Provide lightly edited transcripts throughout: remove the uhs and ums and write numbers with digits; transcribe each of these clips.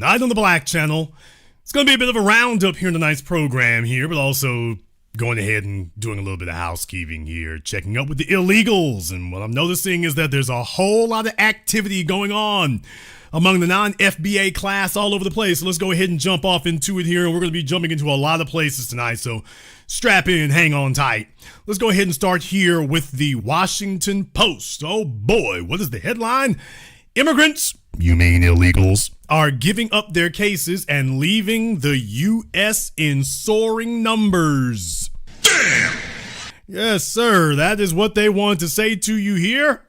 Tonight on the Black Channel, it's going to be a bit of a roundup here in tonight's program here, but also going ahead and doing a little bit of housekeeping here, checking up with the illegals. And what I'm noticing is that there's a whole lot of activity going on among the non-FBA class all over the place. So let's go ahead and jump off into it here. We're going to be jumping into a lot of places tonight, so strap in, hang on tight. Let's go ahead and start here with the Washington Post. Oh boy, what is the headline? Immigrants, you mean illegals, are giving up their cases and leaving the U.S. in soaring numbers. Damn! Yes, sir, that is what they want to say to you here.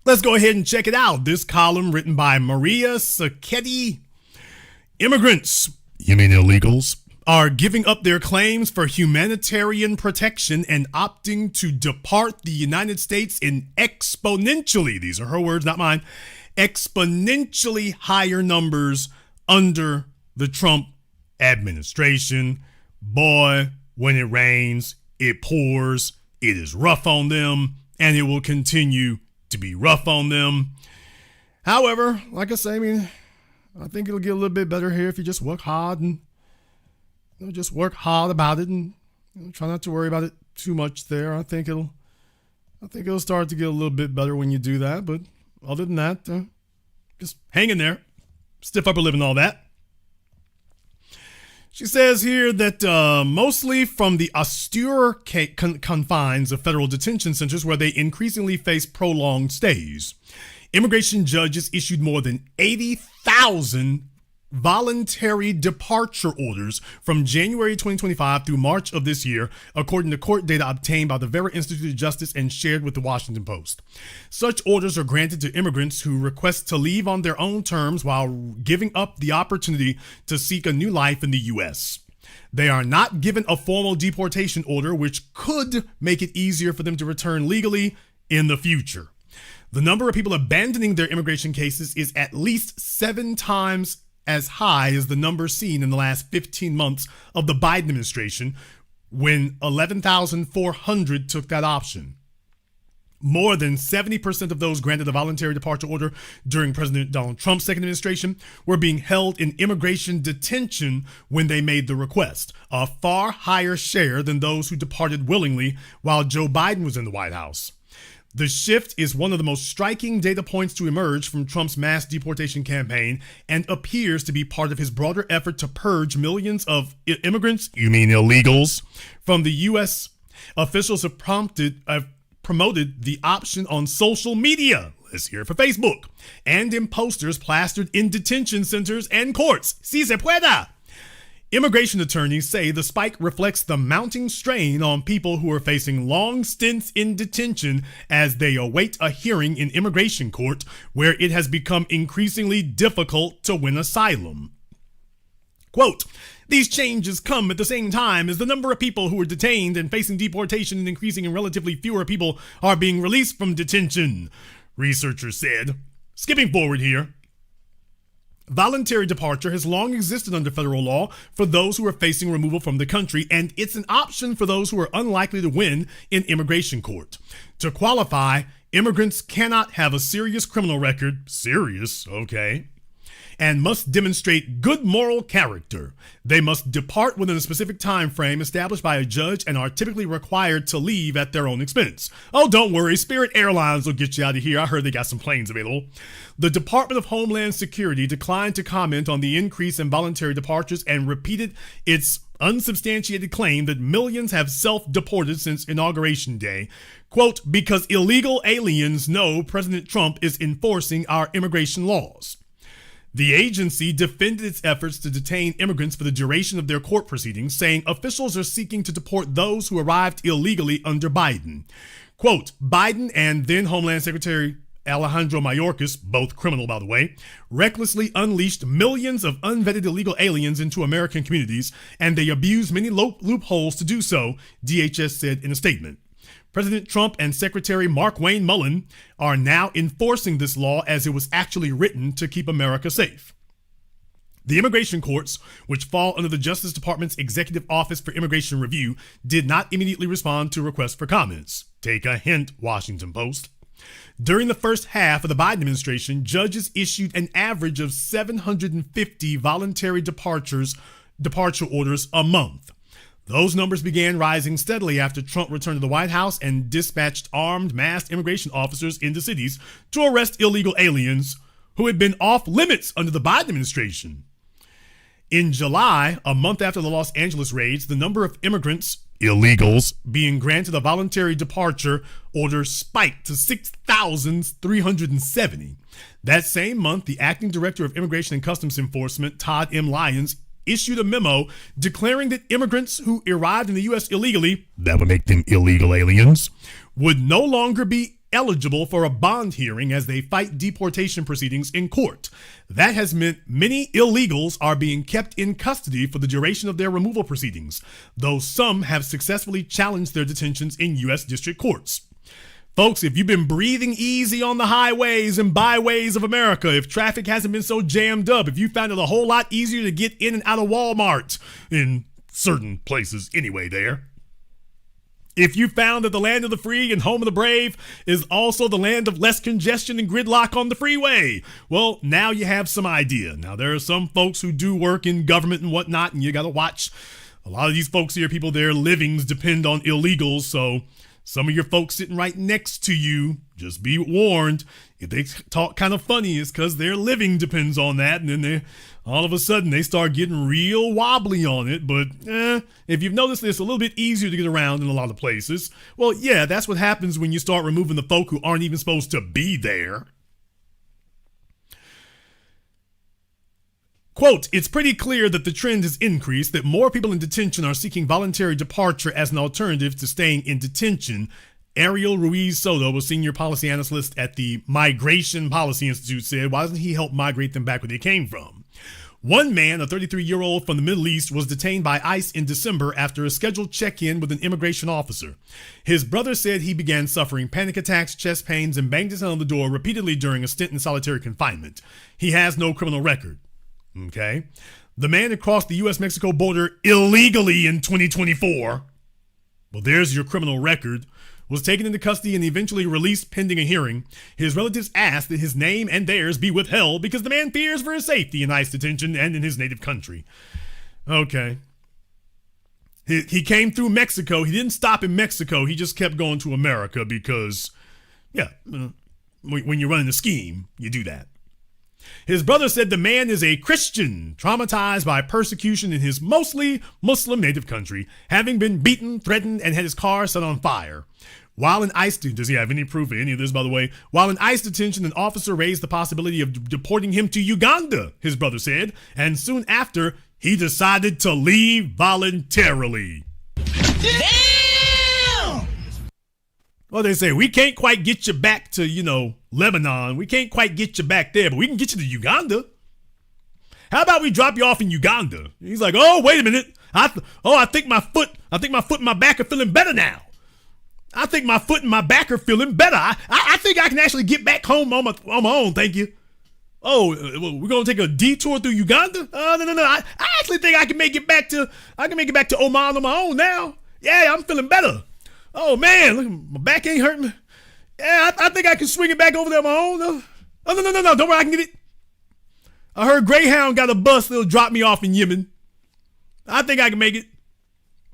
Let's go ahead and check it out. This column written by Maria Sacchetti. Immigrants, you mean illegals, are giving up their claims for humanitarian protection and opting to depart the United States in exponentially, these are her words, not mine, exponentially higher numbers under the Trump administration. Boy, when it rains, it pours. It is rough on them, and it will continue to be rough on them. However, like I say, I think it'll get a little bit better here if you just work hard and just work hard about it and try not to worry about it too much there. I think it'll start to get a little bit better when you do that. But other than that, just hang in there, stiff upper lip and all that. She says here that mostly from the austere confines of federal detention centers where they increasingly face prolonged stays, immigration judges issued more than 80,000 voluntary departure orders from January 2025 through March of this year, according to court data obtained by the Vera Institute of Justice and shared with the Washington Post. Such orders are granted to immigrants who request to leave on their own terms while giving up the opportunity to seek a new life in the U.S. They are not given a formal deportation order, which could make it easier for them to return legally in the future. The number of people abandoning their immigration cases is at least 7 times as high as the number seen in the last 15 months of the Biden administration, when 11,400 took that option. More than 70% of those granted a voluntary departure order during President Donald Trump's second administration were being held in immigration detention when they made the request, a far higher share than those who departed willingly while Joe Biden was in the White House. The shift is one of the most striking data points to emerge from Trump's mass deportation campaign and appears to be part of his broader effort to purge millions of immigrants, you mean illegals, from the U.S. Officials have promoted the option on social media, let's hear it for Facebook, and in posters plastered in detention centers and courts. Si se pueda! Immigration attorneys say the spike reflects the mounting strain on people who are facing long stints in detention as they await a hearing in immigration court, where it has become increasingly difficult to win asylum. Quote, these changes come at the same time as the number of people who are detained and facing deportation is increasing and relatively fewer people are being released from detention, researchers said. Skipping forward here. Voluntary departure has long existed under federal law for those who are facing removal from the country, and it's an option for those who are unlikely to win in immigration court. To qualify, immigrants cannot have a serious criminal record, serious, okay, and must demonstrate good moral character. They must depart within a specific time frame established by a judge and are typically required to leave at their own expense. Oh, don't worry, Spirit Airlines will get you out of here. I heard they got some planes available. The Department of Homeland Security declined to comment on the increase in voluntary departures and repeated its unsubstantiated claim that millions have self-deported since Inauguration Day. Quote, because illegal aliens know President Trump is enforcing our immigration laws. The agency defended its efforts to detain immigrants for the duration of their court proceedings, saying officials are seeking to deport those who arrived illegally under Biden. Quote, Biden and then Homeland Secretary Alejandro Mayorkas, both criminal by the way, recklessly unleashed millions of unvetted illegal aliens into American communities, and they abused many loopholes to do so, DHS said in a statement. President Trump and Secretary Mark Wayne Mullen are now enforcing this law as it was actually written to keep America safe. The immigration courts, which fall under the Justice Department's Executive Office for Immigration Review, did not immediately respond to requests for comments. Take a hint, Washington Post. During the first half of the Biden administration, judges issued an average of 750 voluntary departure orders a month. Those numbers began rising steadily after Trump returned to the White House and dispatched armed, masked immigration officers into cities to arrest illegal aliens who had been off limits under the Biden administration. In July, a month after the Los Angeles raids, the number of illegals, being granted a voluntary departure order spiked to 6,370. That same month, the acting director of Immigration and Customs Enforcement, Todd M. Lyons, issued a memo declaring that immigrants who arrived in the U.S. illegally, that would make them illegal aliens, would no longer be eligible for a bond hearing as they fight deportation proceedings in court. That has meant many illegals are being kept in custody for the duration of their removal proceedings, though some have successfully challenged their detentions in U.S. district courts. Folks, if you've been breathing easy on the highways and byways of America, if traffic hasn't been so jammed up, if you found it a whole lot easier to get in and out of Walmart, in certain places anyway there, if you found that the land of the free and home of the brave is also the land of less congestion and gridlock on the freeway, well, now you have some idea. Now, there are some folks who do work in government and whatnot, and you got to watch. A lot of these folks here, people, their livings depend on illegals, so some of your folks sitting right next to you, just be warned, if they talk kind of funny, it's because their living depends on that, and then all of a sudden they start getting real wobbly on it. But if you've noticed, it's a little bit easier to get around in a lot of places. Well, yeah, that's what happens when you start removing the folk who aren't even supposed to be there. Quote, it's pretty clear that the trend has increased, that more people in detention are seeking voluntary departure as an alternative to staying in detention. Ariel Ruiz Soto, a senior policy analyst at the Migration Policy Institute, said, why doesn't he help migrate them back where they came from? One man, a 33-year-old from the Middle East, was detained by ICE in December after a scheduled check-in with an immigration officer. His brother said he began suffering panic attacks, chest pains, and banged his head on the door repeatedly during a stint in solitary confinement. He has no criminal record. Okay. The man had crossed the U.S.-Mexico border illegally in 2024. Well, there's your criminal record. Was taken into custody and eventually released pending a hearing. His relatives asked that his name and theirs be withheld because the man fears for his safety in ICE detention and in his native country. Okay. He came through Mexico. He didn't stop in Mexico. He just kept going to America because, yeah, when you're running a scheme, you do that. His brother said the man is a Christian, traumatized by persecution in his mostly Muslim native country, having been beaten, threatened, and had his car set on fire. While in ICE, does he have any proof of any of this, by the way? While in ICE detention, an officer raised the possibility of deporting him to Uganda, his brother said, and soon after, he decided to leave voluntarily. Damn! Well, they say, we can't quite get you back to, Lebanon. We can't quite get you back there, but we can get you to Uganda. How about we drop you off in Uganda? He's like, oh, wait a minute. I think my foot and my back are feeling better now. I think my foot and my back are feeling better. I think I can actually get back home on my own, thank you. Oh, we're going to take a detour through Uganda? No. I actually think I can make it back to Oman on my own now. Yeah, I'm feeling better. Oh, man, look, my back ain't hurting me. Yeah, I think I can swing it back over there on my own. Oh, no, don't worry, I can get it. I heard Greyhound got a bus that'll drop me off in Yemen. I think I can make it.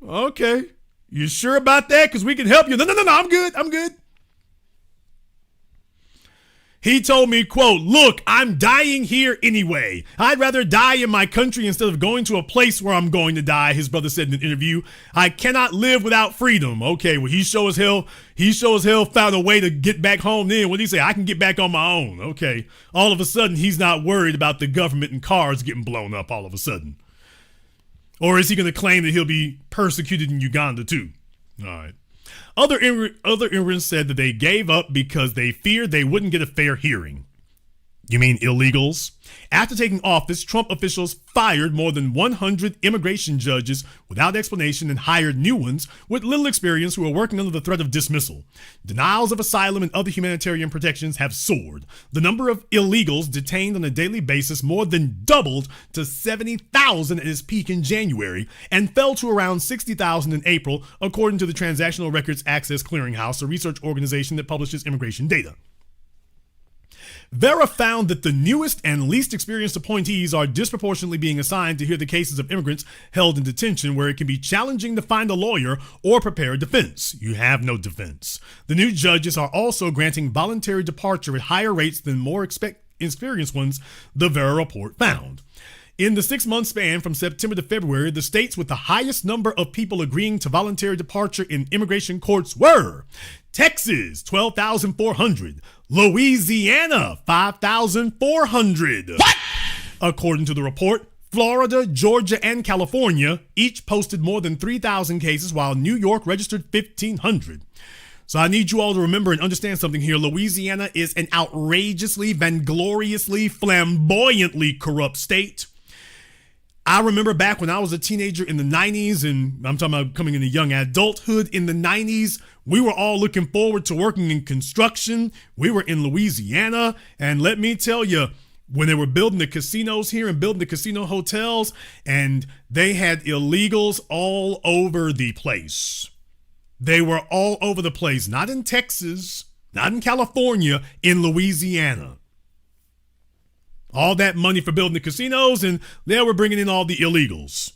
Okay. You sure about that? Because we can help you. No, I'm good. He told me, quote, look, I'm dying here anyway. I'd rather die in my country instead of going to a place where I'm going to die, his brother said in an interview. I cannot live without freedom. Okay, well, he sure as hell found a way to get back home then. What did he say? I can get back on my own. Okay. All of a sudden, he's not worried about the government and cars getting blown up all of a sudden. Or is he going to claim that he'll be persecuted in Uganda too? All right. Other immigrants said that they gave up because they feared they wouldn't get a fair hearing. You mean illegals? After taking office, Trump officials fired more than 100 immigration judges without explanation and hired new ones with little experience who are working under the threat of dismissal. Denials of asylum and other humanitarian protections have soared. The number of illegals detained on a daily basis more than doubled to 70,000 at its peak in January and fell to around 60,000 in April, according to the Transactional Records Access Clearinghouse, a research organization that publishes immigration data. Vera found that the newest and least experienced appointees are disproportionately being assigned to hear the cases of immigrants held in detention, where it can be challenging to find a lawyer or prepare a defense. You have no defense. The new judges are also granting voluntary departure at higher rates than more experienced ones, the Vera report found. In the 6-month span from September to February, the states with the highest number of people agreeing to voluntary departure in immigration courts were Texas, 12,400, Louisiana, 5,400. What? According to the report, Florida, Georgia, and California each posted more than 3,000 cases, while New York registered 1,500. So I need you all to remember and understand something here. Louisiana is an outrageously, vaingloriously, flamboyantly corrupt state. I remember back when I was a teenager in the 90s, and I'm talking about coming into young adulthood in the 90s, we were all looking forward to working in construction. We were in Louisiana, and let me tell you, when they were building the casinos here and building the casino hotels, and they had illegals all over the place. They were all over the place, not in Texas, not in California, in Louisiana. All that money for building the casinos, and they were bringing in all the illegals.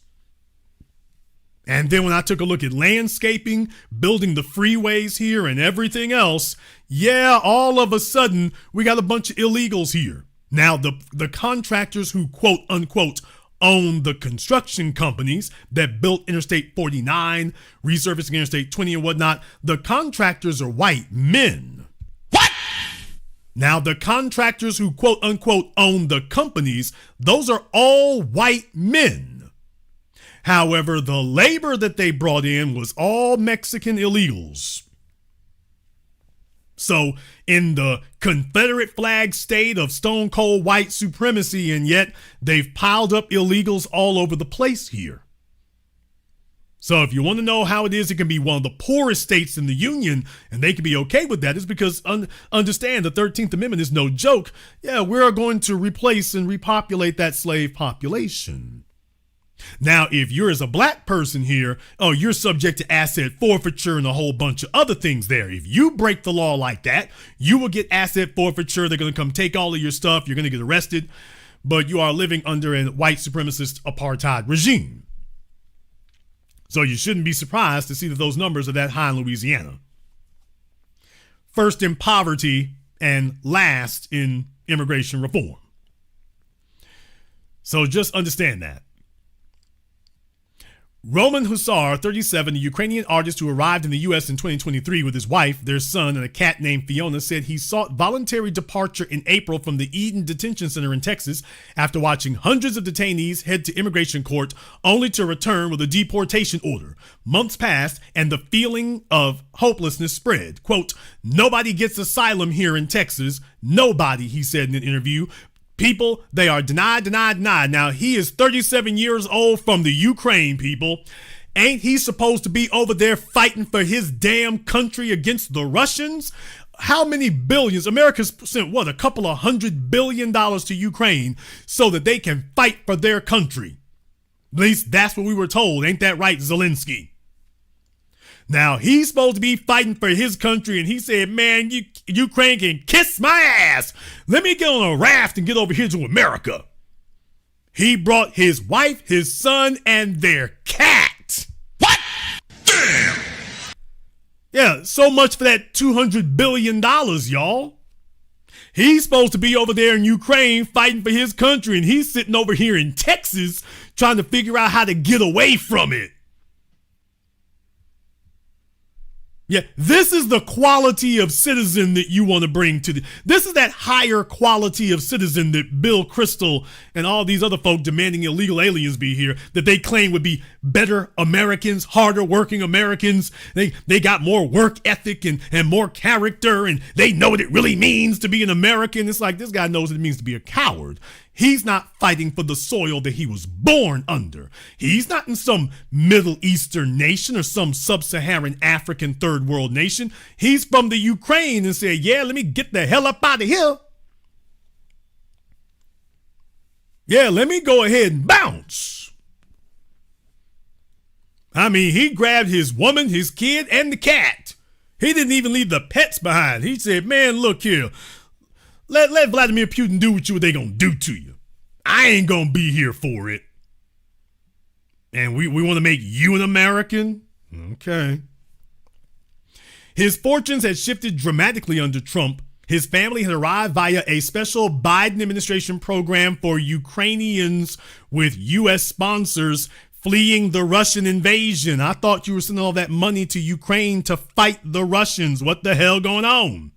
And then when I took a look at landscaping, building the freeways here and everything else, yeah, all of a sudden, we got a bunch of illegals here. Now, the contractors who, quote unquote, own the construction companies that built Interstate 49, resurfacing Interstate 20 and whatnot, the contractors are white men. Now, the contractors who, quote unquote, own the companies, those are all white men. However, the labor that they brought in was all Mexican illegals. So, in the Confederate flag state of stone cold white supremacy, and yet they've piled up illegals all over the place here. So if you want to know how it is, it can be one of the poorest states in the union, and they can be okay with that. It's because understand the 13th Amendment is no joke. Yeah, we're going to replace and repopulate that slave population. Now, if you're as a black person here, oh, you're subject to asset forfeiture and a whole bunch of other things there. If you break the law like that, you will get asset forfeiture. They're going to come take all of your stuff. You're going to get arrested, but you are living under a white supremacist apartheid regime. So you shouldn't be surprised to see that those numbers are that high in Louisiana. First in poverty and last in immigration reform. So just understand that. Roman Hussar, 37, a Ukrainian artist who arrived in the U.S. in 2023 with his wife, their son, and a cat named Fiona, said he sought voluntary departure in April from the Eden Detention Center in Texas after watching hundreds of detainees head to immigration court only to return with a deportation order. Months passed and the feeling of hopelessness spread. Quote, "Nobody gets asylum here in Texas. Nobody," he said in an interview. People, they are denied. Now, he is 37 years old from the Ukraine, people. Ain't he supposed to be over there fighting for his damn country against the Russians? How many billions? America's sent, what, a couple of $100 billion to Ukraine so that they can fight for their country. At least that's what we were told. Ain't that right, Zelensky? Now, he's supposed to be fighting for his country, and he said, man, Ukraine can kiss my ass. Let me get on a raft and get over here to America. He brought his wife, his son, and their cat. What? Damn! Yeah, so much for that $200 billion, y'all. He's supposed to be over there in Ukraine fighting for his country, and he's sitting over here in Texas trying to figure out how to get away from it. Yeah, this is the quality of citizen that you want to bring to this is that higher quality of citizen that Bill Kristol and all these other folk demanding illegal aliens be here, that they claim would be better Americans, harder working Americans. They got more work ethic and more character, and they know what it really means to be an American. It's like this guy knows what it means to be a coward. He's not fighting for the soil that he was born under. He's not in some Middle Eastern nation or some sub-Saharan African third world nation. He's from the Ukraine and said, yeah, let me get the hell up out of here. Yeah, let me go ahead and bounce. I mean, he grabbed his woman, his kid, and the cat. He didn't even leave the pets behind. He said, man, look here. Let Vladimir Putin do what they gonna do to you. I ain't gonna be here for it. And we want to make you an American? Okay. His fortunes had shifted dramatically under Trump. His family had arrived via a special Biden administration program for Ukrainians with U.S. sponsors fleeing the Russian invasion. I thought you were sending all that money to Ukraine to fight the Russians. What the hell going on?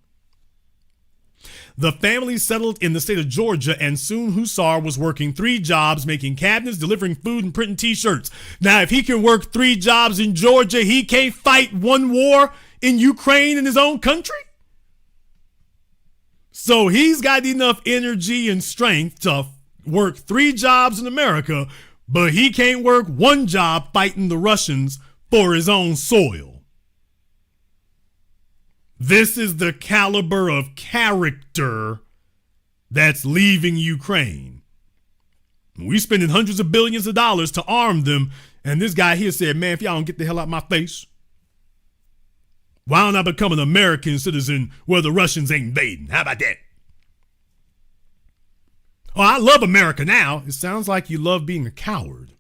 The family settled in the state of Georgia, and soon Hussar was working 3 jobs, making cabinets, delivering food, and printing t-shirts. Now, if he can work 3 jobs in Georgia, he can't fight 1 war in Ukraine in his own country? So he's got enough energy and strength to work 3 jobs in America, but he can't work 1 job fighting the Russians for his own soil. This is the caliber of character that's leaving Ukraine. We spending hundreds of billions of dollars to arm them, and this guy here said, man, if y'all don't get the hell out of my face, why don't I become an American citizen where the Russians ain't invading? How about that? Oh, I love America now. It sounds like you love being a coward.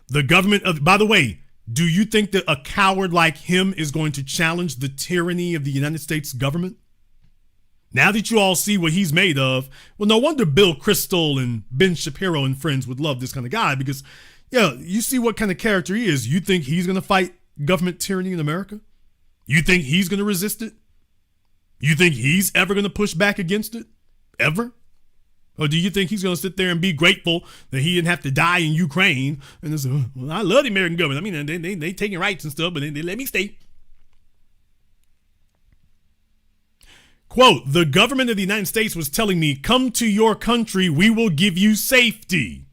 The government, by the way, do you think that a coward like him is going to challenge the tyranny of the United States government? Now that you all see what he's made of, well, no wonder Bill Kristol and Ben Shapiro and friends would love this kind of guy because, yeah, you see what kind of character he is. You think he's going to fight government tyranny in America? You think he's going to resist it? You think he's ever going to push back against it? Ever? Or do you think he's going to sit there and be grateful that he didn't have to die in Ukraine? And it's, well, I love the American government. I mean, they taking rights and stuff, but they let me stay. Quote, the government of the United States was telling me, come to your country, we will give you safety.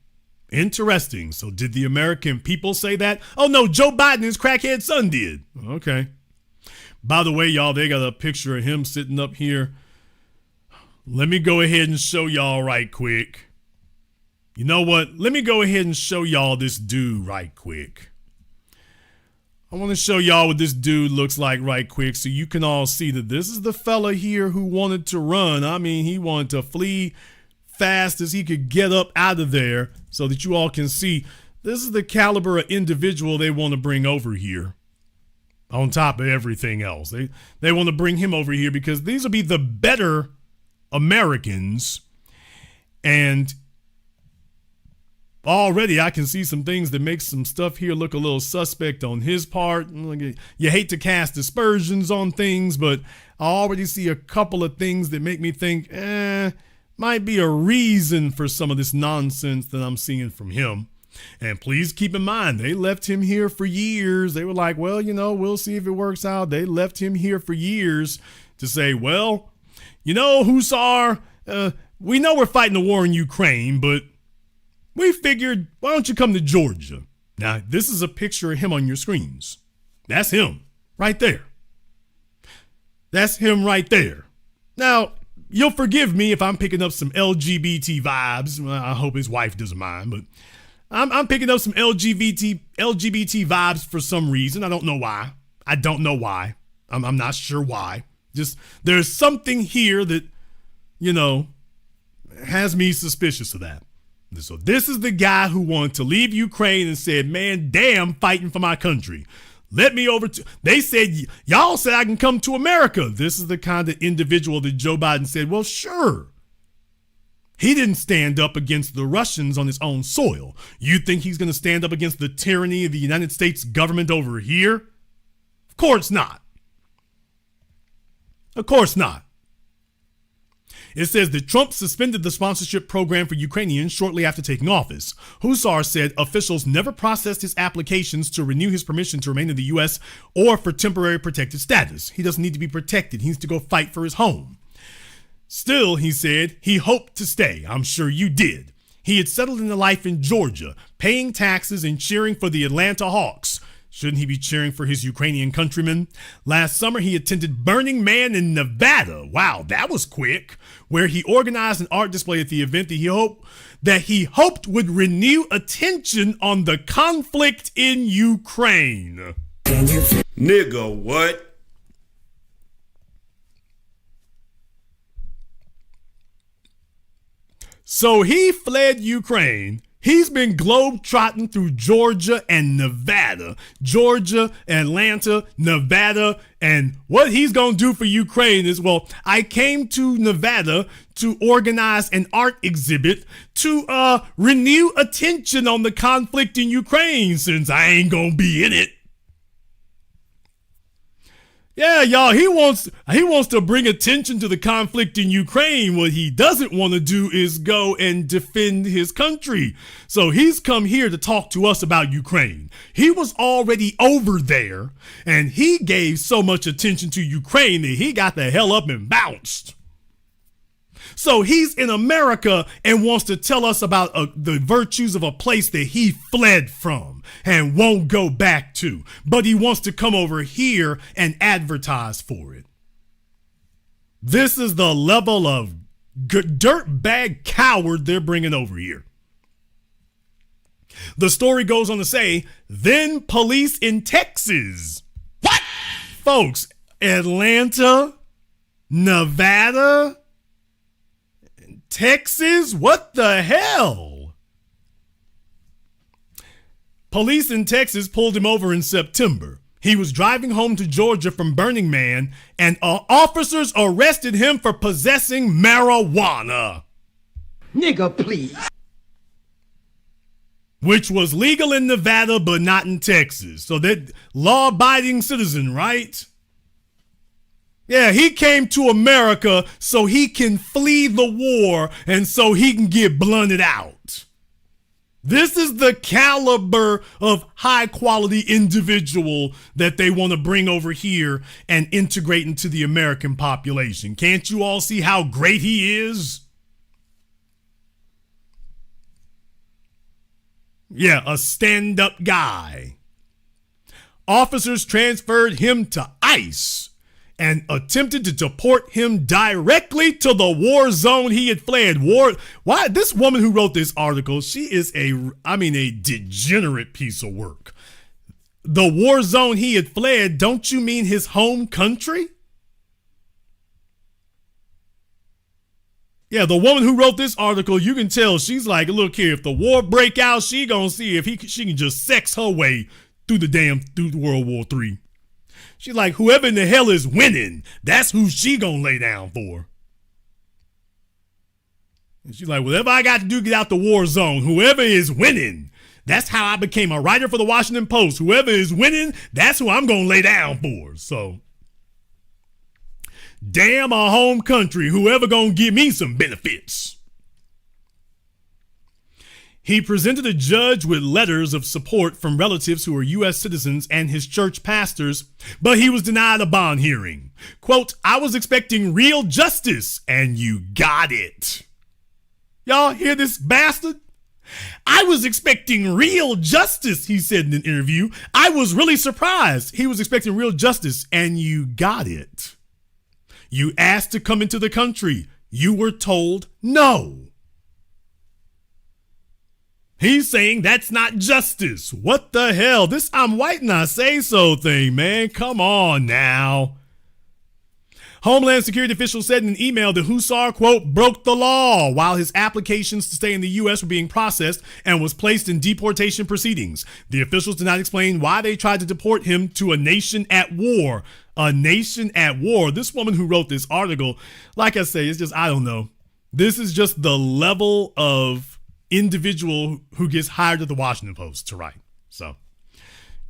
Interesting. So did the American people say that? Oh, no, Joe Biden, his crackhead son did. Okay. By the way, y'all, they got a picture of him sitting up here. Let me go ahead and show y'all right quick. You know what? Let me go ahead and show y'all this dude right quick. I want to show y'all what this dude looks like right quick so you can all see that this is the fella here who wanted to run. I mean, he wanted to flee fast as he could get up out of there so that you all can see this is the caliber of individual they want to bring over here on top of everything else. They want to bring him over here because these will be the better Americans, and already I can see some things that make some stuff here look a little suspect on his part. You hate to cast aspersions on things, but I already see a couple of things that make me think, might be a reason for some of this nonsense that I'm seeing from him. And please keep in mind, they left him here for years. They were like, well, we'll see if it works out. They left him here for years to say, well, Hussar, we know we're fighting a war in Ukraine, but we figured, why don't you come to Georgia? Now, this is a picture of him on your screens. That's him right there. That's him right there. Now, you'll forgive me if I'm picking up some LGBT vibes. Well, I hope his wife doesn't mind, but I'm picking up some LGBT vibes for some reason. I don't know why. I'm not sure why. Just there's something here that, has me suspicious of that. So this is the guy who wanted to leave Ukraine and said, man, damn, fighting for my country. Let me over to, they said, y'all said I can come to America. This is the kind of individual that Joe Biden said, well, sure. He didn't stand up against the Russians on his own soil. You think he's going to stand up against the tyranny of the United States government over here? Of course not. Of course not. It says that Trump suspended the sponsorship program for Ukrainians shortly after taking office. Hussar said officials never processed his applications to renew his permission to remain in the U.S. or for temporary protected status. He doesn't need to be protected. He needs to go fight for his home. Still, he said, he hoped to stay. I'm sure you did. He had settled into life in Georgia, paying taxes and cheering for the Atlanta Hawks. Shouldn't he be cheering for his Ukrainian countrymen? Last summer, he attended Burning Man in Nevada. Wow, that was quick. Where he organized an art display at the event that he hoped would renew attention on the conflict in Ukraine. Nigga, what? So he fled Ukraine. He's been globe-trotting through Georgia and Nevada. Georgia, Atlanta, Nevada. And what he's going to do for Ukraine is, well, I came to Nevada to organize an art exhibit to renew attention on the conflict in Ukraine since I ain't going to be in it. Yeah, y'all, he wants to bring attention to the conflict in Ukraine. What he doesn't want to do is go and defend his country. So he's come here to talk to us about Ukraine. He was already over there, and he gave so much attention to Ukraine that he got the hell up and bounced. So he's in America and wants to tell us about the virtues of a place that he fled from and won't go back to. But he wants to come over here and advertise for it. This is the level of dirtbag coward they're bringing over here. The story goes on to say, then police in Texas. What? Folks, Atlanta, Nevada, Texas? What the hell? Police in Texas pulled him over in September. He was driving home to Georgia from Burning Man, and officers arrested him for possessing marijuana. Nigga, please. Which was legal in Nevada, but not in Texas. So that law-abiding citizen, right? Yeah, he came to America so he can flee the war and so he can get blunted out. This is the caliber of high quality individual that they want to bring over here and integrate into the American population. Can't you all see how great he is? Yeah, a stand-up guy. Officers transferred him to ICE and attempted to deport him directly to the war zone he had fled. Why? This woman who wrote this article, she is a degenerate piece of work. The war zone he had fled, don't you mean his home country? Yeah, the woman who wrote this article, you can tell she's like, look here, if the war break out, she gonna see if she can just sex her way through World War III. She's like, whoever in the hell is winning, that's who she gonna lay down for. And she's like, whatever I got to do, get out the war zone. Whoever is winning, that's how I became a writer for the Washington Post. Whoever is winning, that's who I'm gonna lay down for. So, damn our home country, whoever gonna give me some benefits. He presented a judge with letters of support from relatives who are U.S. citizens and his church pastors, but he was denied a bond hearing. Quote, I was expecting real justice, and you got it. Y'all hear this bastard? I was expecting real justice, he said in an interview. I was really surprised. He was expecting real justice, and you got it. You asked to come into the country. You were told no. He's saying that's not justice. What the hell? This I'm white and I say so thing, man. Come on now. Homeland Security officials said in an email that Hussar, quote, broke the law while his applications to stay in the U.S. were being processed and was placed in deportation proceedings. The officials did not explain why they tried to deport him to a nation at war. A nation at war. This woman who wrote this article, like I say, it's just, I don't know. This is just the level of individual who gets hired at the Washington Post to write. So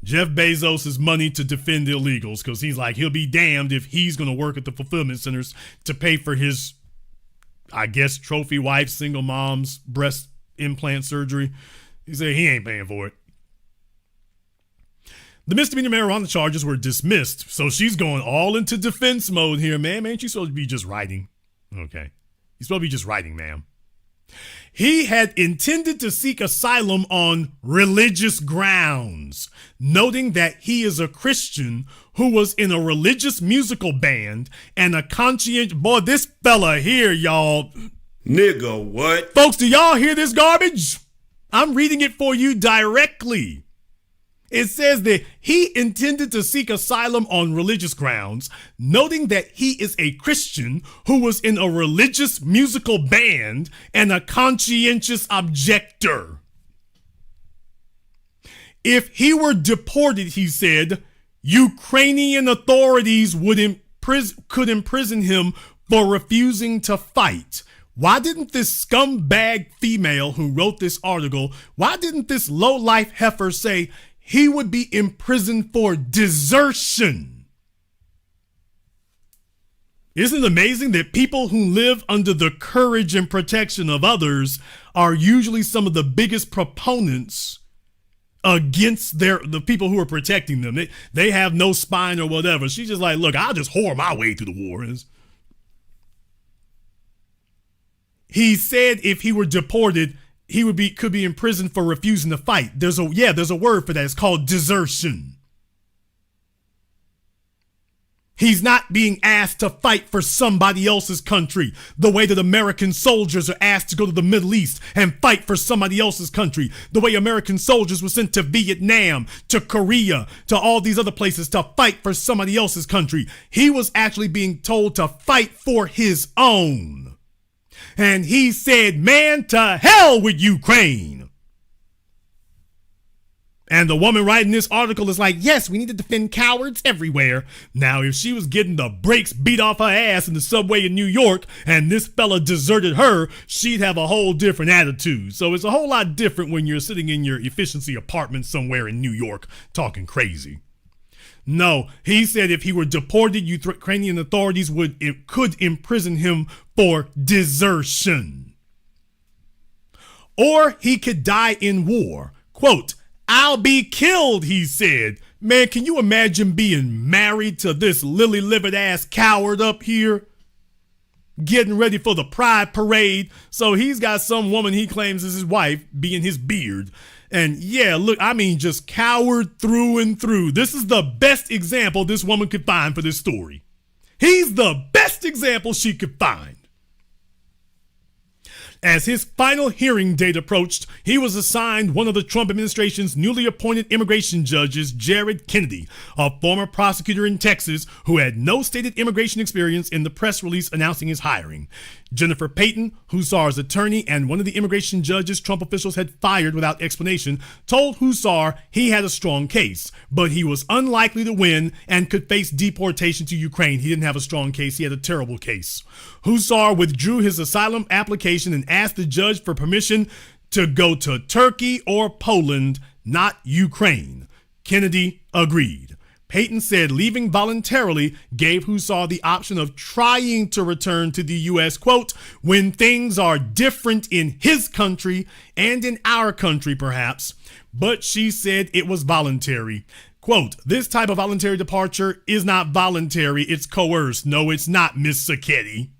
Jeff Bezos' money to defend illegals, because he's like, he'll be damned if he's going to work at the fulfillment centers to pay for his, I guess, trophy wife, single mom's breast implant surgery. He said he ain't paying for it. The misdemeanor marijuana charges were dismissed, so she's going all into defense mode here. Man, ain't you supposed to be just writing? Okay. You're supposed to be just writing, ma'am. He had intended to seek asylum on religious grounds, noting that he is a Christian who was in a religious musical band and a conscientious... Boy, this fella here, y'all... Nigga, what? Folks, do y'all hear this garbage? I'm reading it for you directly. It says that he intended to seek asylum on religious grounds, noting that he is a Christian who was in a religious musical band and a conscientious objector. If he were deported, he said, Ukrainian authorities could imprison him for refusing to fight. Why didn't this scumbag female who wrote this article, why didn't this low-life heifer say he would be imprisoned for desertion? Isn't it amazing that people who live under the courage and protection of others are usually some of the biggest proponents against the people who are protecting them? They have no spine or whatever. She's just like, look, I'll just whore my way through the war. He said if he were deported, he could be imprisoned for refusing to fight. There's a word for that. It's called desertion. He's not being asked to fight for somebody else's country the way that American soldiers are asked to go to the Middle East and fight for somebody else's country, the way American soldiers were sent to Vietnam, to Korea, to all these other places to fight for somebody else's country. He was actually being told to fight for his own. And he said, man, to hell with Ukraine. And the woman writing this article is like, yes, we need to defend cowards everywhere. Now, if she was getting the brakes beat off her ass in the subway in New York and this fella deserted her, she'd have a whole different attitude. So it's a whole lot different when you're sitting in your efficiency apartment somewhere in New York talking crazy. No, he said if he were deported, Ukrainian authorities could imprison him for desertion. Or he could die in war. Quote, I'll be killed, he said. Man, can you imagine being married to this lily-livered ass coward up here? Getting ready for the pride parade. So he's got some woman he claims is his wife being his beard. And yeah, look, I mean, just coward through and through. This is the best example this woman could find for this story. He's the best example she could find. As his final hearing date approached, he was assigned one of the Trump administration's newly appointed immigration judges, Jared Kennedy, a former prosecutor in Texas who had no stated immigration experience in the press release announcing his hiring. Jennifer Payton, Hussar's attorney and one of the immigration judges Trump officials had fired without explanation, told Hussar he had a strong case, but he was unlikely to win and could face deportation to Ukraine. He didn't have a strong case. He had a terrible case. Hussar withdrew his asylum application and asked the judge for permission to go to Turkey or Poland, not Ukraine. Kennedy agreed. Payton said leaving voluntarily gave Hussar the option of trying to return to the U.S., quote, when things are different in his country and in our country, perhaps. But she said it was voluntary. Quote, this type of voluntary departure is not voluntary, it's coerced. No, it's not, Miss Sacchetti.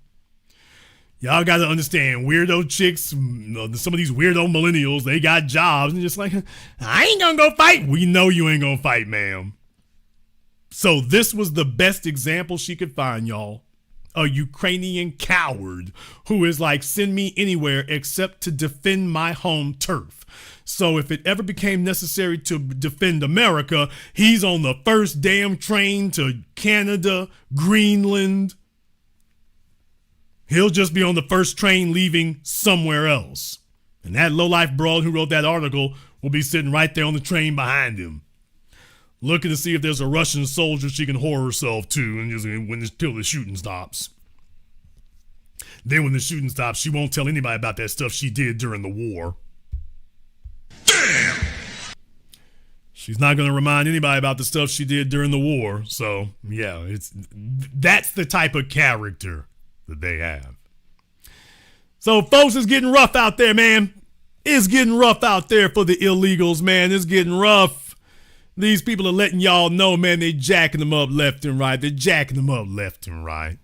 Y'all got to understand, weirdo chicks, some of these weirdo millennials, they got jobs and just like, I ain't gonna go fight. We know you ain't gonna fight, ma'am. So this was the best example she could find, y'all. A Ukrainian coward who is like, send me anywhere except to defend my home turf. So if it ever became necessary to defend America, he's on the first damn train to Canada, Greenland. He'll just be on the first train leaving somewhere else. And that lowlife broad who wrote that article will be sitting right there on the train behind him, looking to see if there's a Russian soldier she can whore herself to until the shooting stops. Then when the shooting stops, she won't tell anybody about that stuff she did during the war. Damn! She's not going to remind anybody about the stuff she did during the war. So, yeah, that's the type of character that they have. So, folks, it's getting rough out there, man. It's getting rough out there for the illegals, man. It's getting rough. These people are letting y'all know, man, they're jacking them up left and right. They're jacking them up left and right.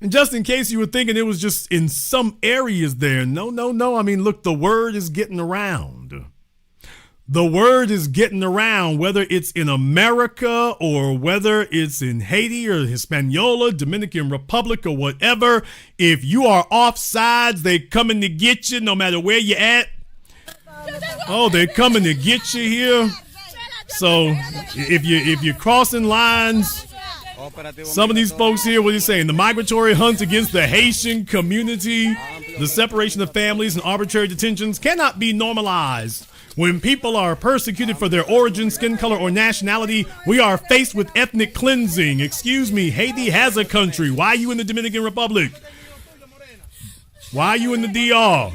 And just in case you were thinking it was just in some areas there, no. I mean, look, the word is getting around. The word is getting around, whether it's in America or whether it's in Haiti or Hispaniola, Dominican Republic or whatever. If you are off sides, they coming to get you no matter where you at. Oh, they're coming to get you here. So if you're crossing lines, some of these folks here, what are you saying? The migratory hunt against the Haitian community, the separation of families and arbitrary detentions cannot be normalized. When people are persecuted for their origin, skin color, or nationality, we are faced with ethnic cleansing. Excuse me, Haiti has a country. Why are you in the Dominican Republic? Why are you in the DR?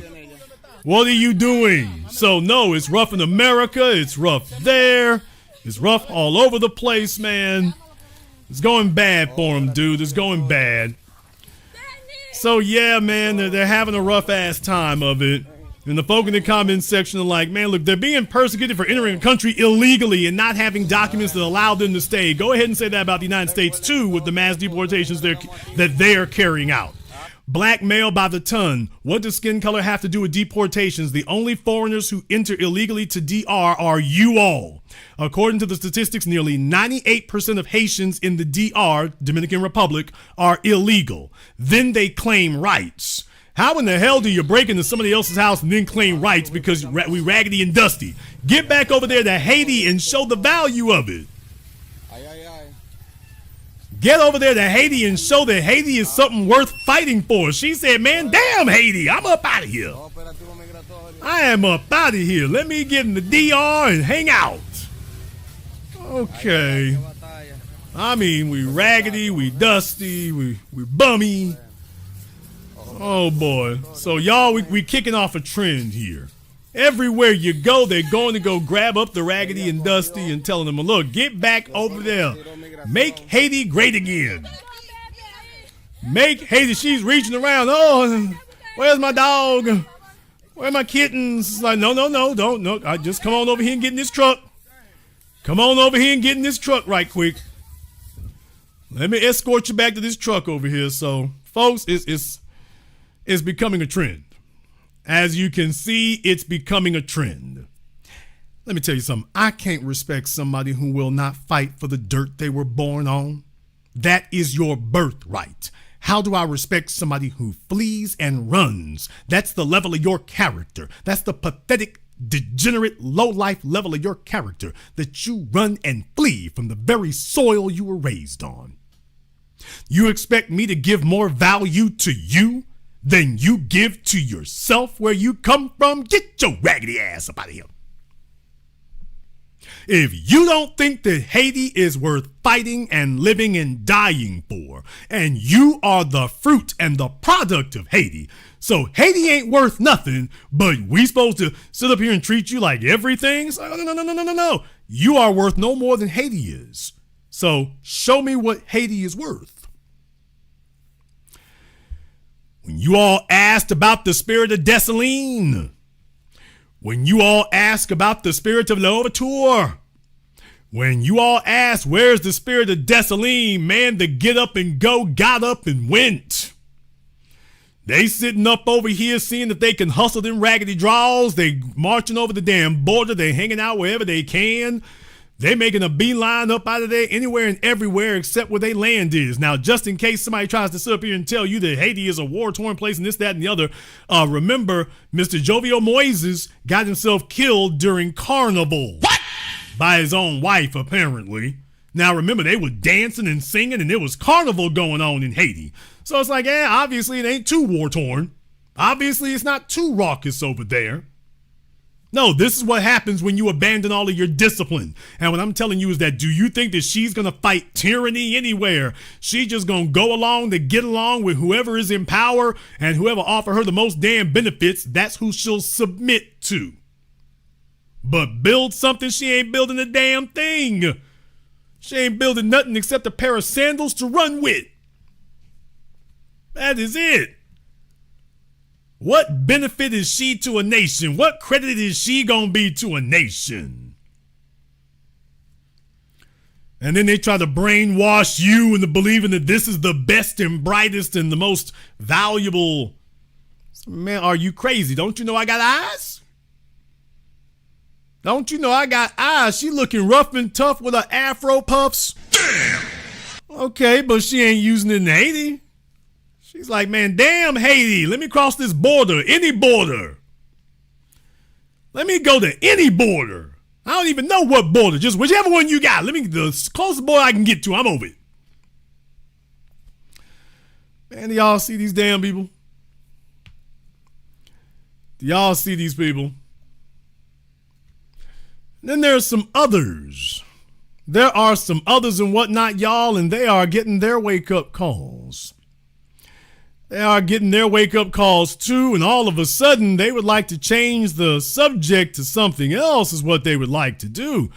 What are you doing? So, no, it's rough in America. It's rough there. It's rough all over the place, man. It's going bad for them, dude. It's going bad. So, yeah, man, they're having a rough-ass time of it. And the folk in the comments section are like, man, look, they're being persecuted for entering a country illegally and not having documents that allow them to stay. Go ahead and say that about the United States, too, with the mass deportations that they're carrying out. Blackmail by the ton. What does skin color have to do with deportations? The only foreigners who enter illegally to DR are you all. According to the statistics, nearly 98% of Haitians in the DR, Dominican Republic, are illegal. Then they claim rights. How in the hell do you break into somebody else's house and then claim rights because we raggedy and dusty? Get back over there to Haiti and show the value of it. Get over there to Haiti and show that Haiti is something worth fighting for. She said, man, damn Haiti, I'm up out of here. I am up out of here. Let me get in the DR and hang out. Okay. I mean, we raggedy, we dusty, we bummy. Oh, boy. So, y'all, we kicking off a trend here. Everywhere you go, they're going to go grab up the raggedy and dusty and telling them, look, get back over there. Make Haiti great again. Make Haiti. She's reaching around. Oh, where's my dog? Where are my kittens? It's like, no, don't. No, just come on over here and get in this truck. Come on over here and get in this truck right quick. Let me escort you back to this truck over here. So, folks, it's becoming a trend. As you can see, it's becoming a trend. Let me tell you something. I can't respect somebody who will not fight for the dirt they were born on. That is your birthright. How do I respect somebody who flees and runs? That's the level of your character. That's the pathetic, degenerate, low-life level of your character, that you run and flee from the very soil you were raised on. You expect me to give more value to you than you give to yourself where you come from? Get your raggedy ass up out of here. If you don't think that Haiti is worth fighting and living and dying for, and you are the fruit and the product of Haiti, so Haiti ain't worth nothing, but we supposed to sit up here and treat you like everything? It's like, no. You are worth no more than Haiti is. So show me what Haiti is worth. When you all asked about the spirit of Dessalines, when you all ask about the spirit of L'Ouverture, when you all ask where's the spirit of Dessalines, man, the get up and go got up and went. They sitting up over here seeing that they can hustle them raggedy draws. They marching over the damn border. They hanging out wherever they can. They making a beeline up out of there anywhere and everywhere except where they land is. Now, just in case somebody tries to sit up here and tell you that Haiti is a war-torn place and this, that, and the other, remember, Mr. Jovial Moises got himself killed during Carnival. What? By his own wife, apparently. Now, remember, they were dancing and singing, and there was Carnival going on in Haiti. So it's like, yeah, obviously it ain't too war-torn. Obviously it's not too raucous over there. No, this is what happens when you abandon all of your discipline. And what I'm telling you is that, do you think that she's going to fight tyranny anywhere? She just going to go along to get along with whoever is in power, and whoever offer her the most damn benefits, that's who she'll submit to. But build something, she ain't building a damn thing. She ain't building nothing except a pair of sandals to run with. That is it. What benefit is she to a nation? What credit is she gonna be to a nation? And then they try to brainwash you into believing that this is the best and brightest and the most valuable. Man, are you crazy? Don't you know I got eyes? Don't you know I got eyes? She looking rough and tough with her afro puffs. Damn. Okay, but she ain't using it in Haiti. She's like, man, damn Haiti. Let me cross this border, any border. Let me go to any border. I don't even know what border, just whichever one you got. Let me, the closest border I can get to, I'm over it. Man, do y'all see these damn people? Do y'all see these people? Then there's some others. There are some others and whatnot, y'all, and they are getting their wake-up calls. They are getting their wake-up calls too, and all of a sudden they would like to change the subject to something else is what they would like to do.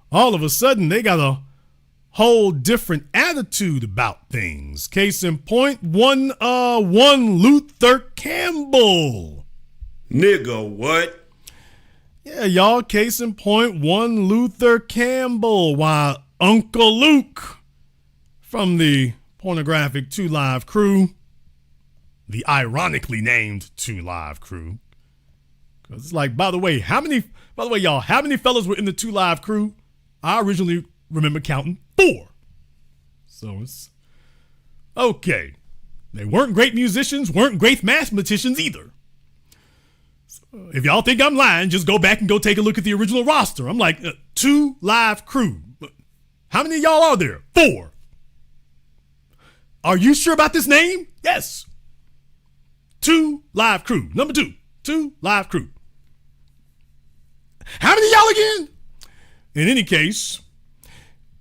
All of a sudden they got a whole different attitude about things. Case in point, one Luther Campbell. Nigga, what? Yeah, y'all, case in point, one Luther Campbell. Why, Uncle Luke from the pornographic 2 Live crew, the ironically named 2 Live crew. Because it's like, by the way, y'all, how many fellas were in the 2 Live crew? I originally remember counting 4. So it's okay. They weren't great musicians, weren't great mathematicians either. If y'all think I'm lying, just go back and go take a look at the original roster. I'm like, 2 Live crew. How many of y'all are there? 4. Are you sure about this name? Yes. 2 Live crew. Number 2. 2 Live crew. How many of y'all again? In any case,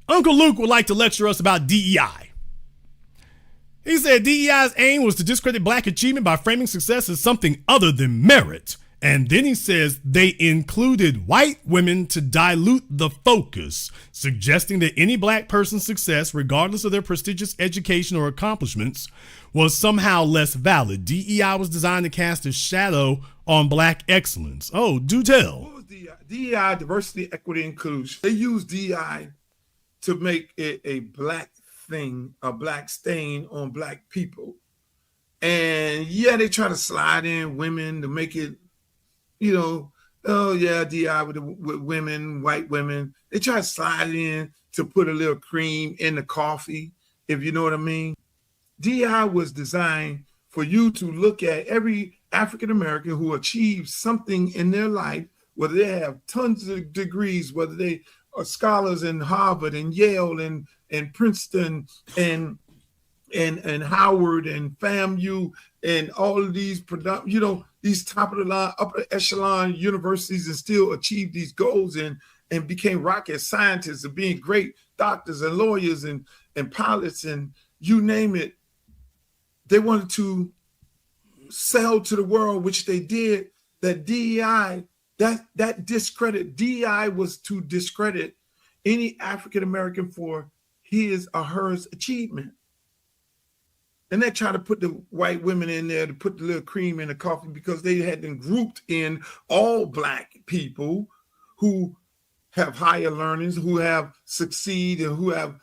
Uncle Luke would like to lecture us about DEI. He said DEI's aim was to discredit black achievement by framing success as something other than merit. And then he says they included white women to dilute the focus, suggesting that any black person's success, regardless of their prestigious education or accomplishments, was somehow less valid. DEI was designed to cast a shadow on black excellence. Oh, do tell. What was DEI? DEI, diversity, equity, inclusion. They use DEI to make it a black thing, a black stain on black people. And yeah, they try to slide in women to make it, you know, oh yeah, DI with women, white women. They try to slide in to put a little cream in the coffee, if you know what I mean. DI was designed for you to look at every African American who achieved something in their life, whether they have tons of degrees, whether they are scholars in Harvard and Yale and Princeton and Howard and FAMU and all of these, these top of the line, upper echelon universities, and still achieve these goals and became rocket scientists and being great doctors and lawyers and pilots and you name it. They wanted to sell to the world, which they did, that DEI, that discredit. DEI was to discredit any African American for his or her achievement. And they try to put the white women in there to put the little cream in the coffee because they had them grouped in all black people who have higher learnings, who have succeed and who have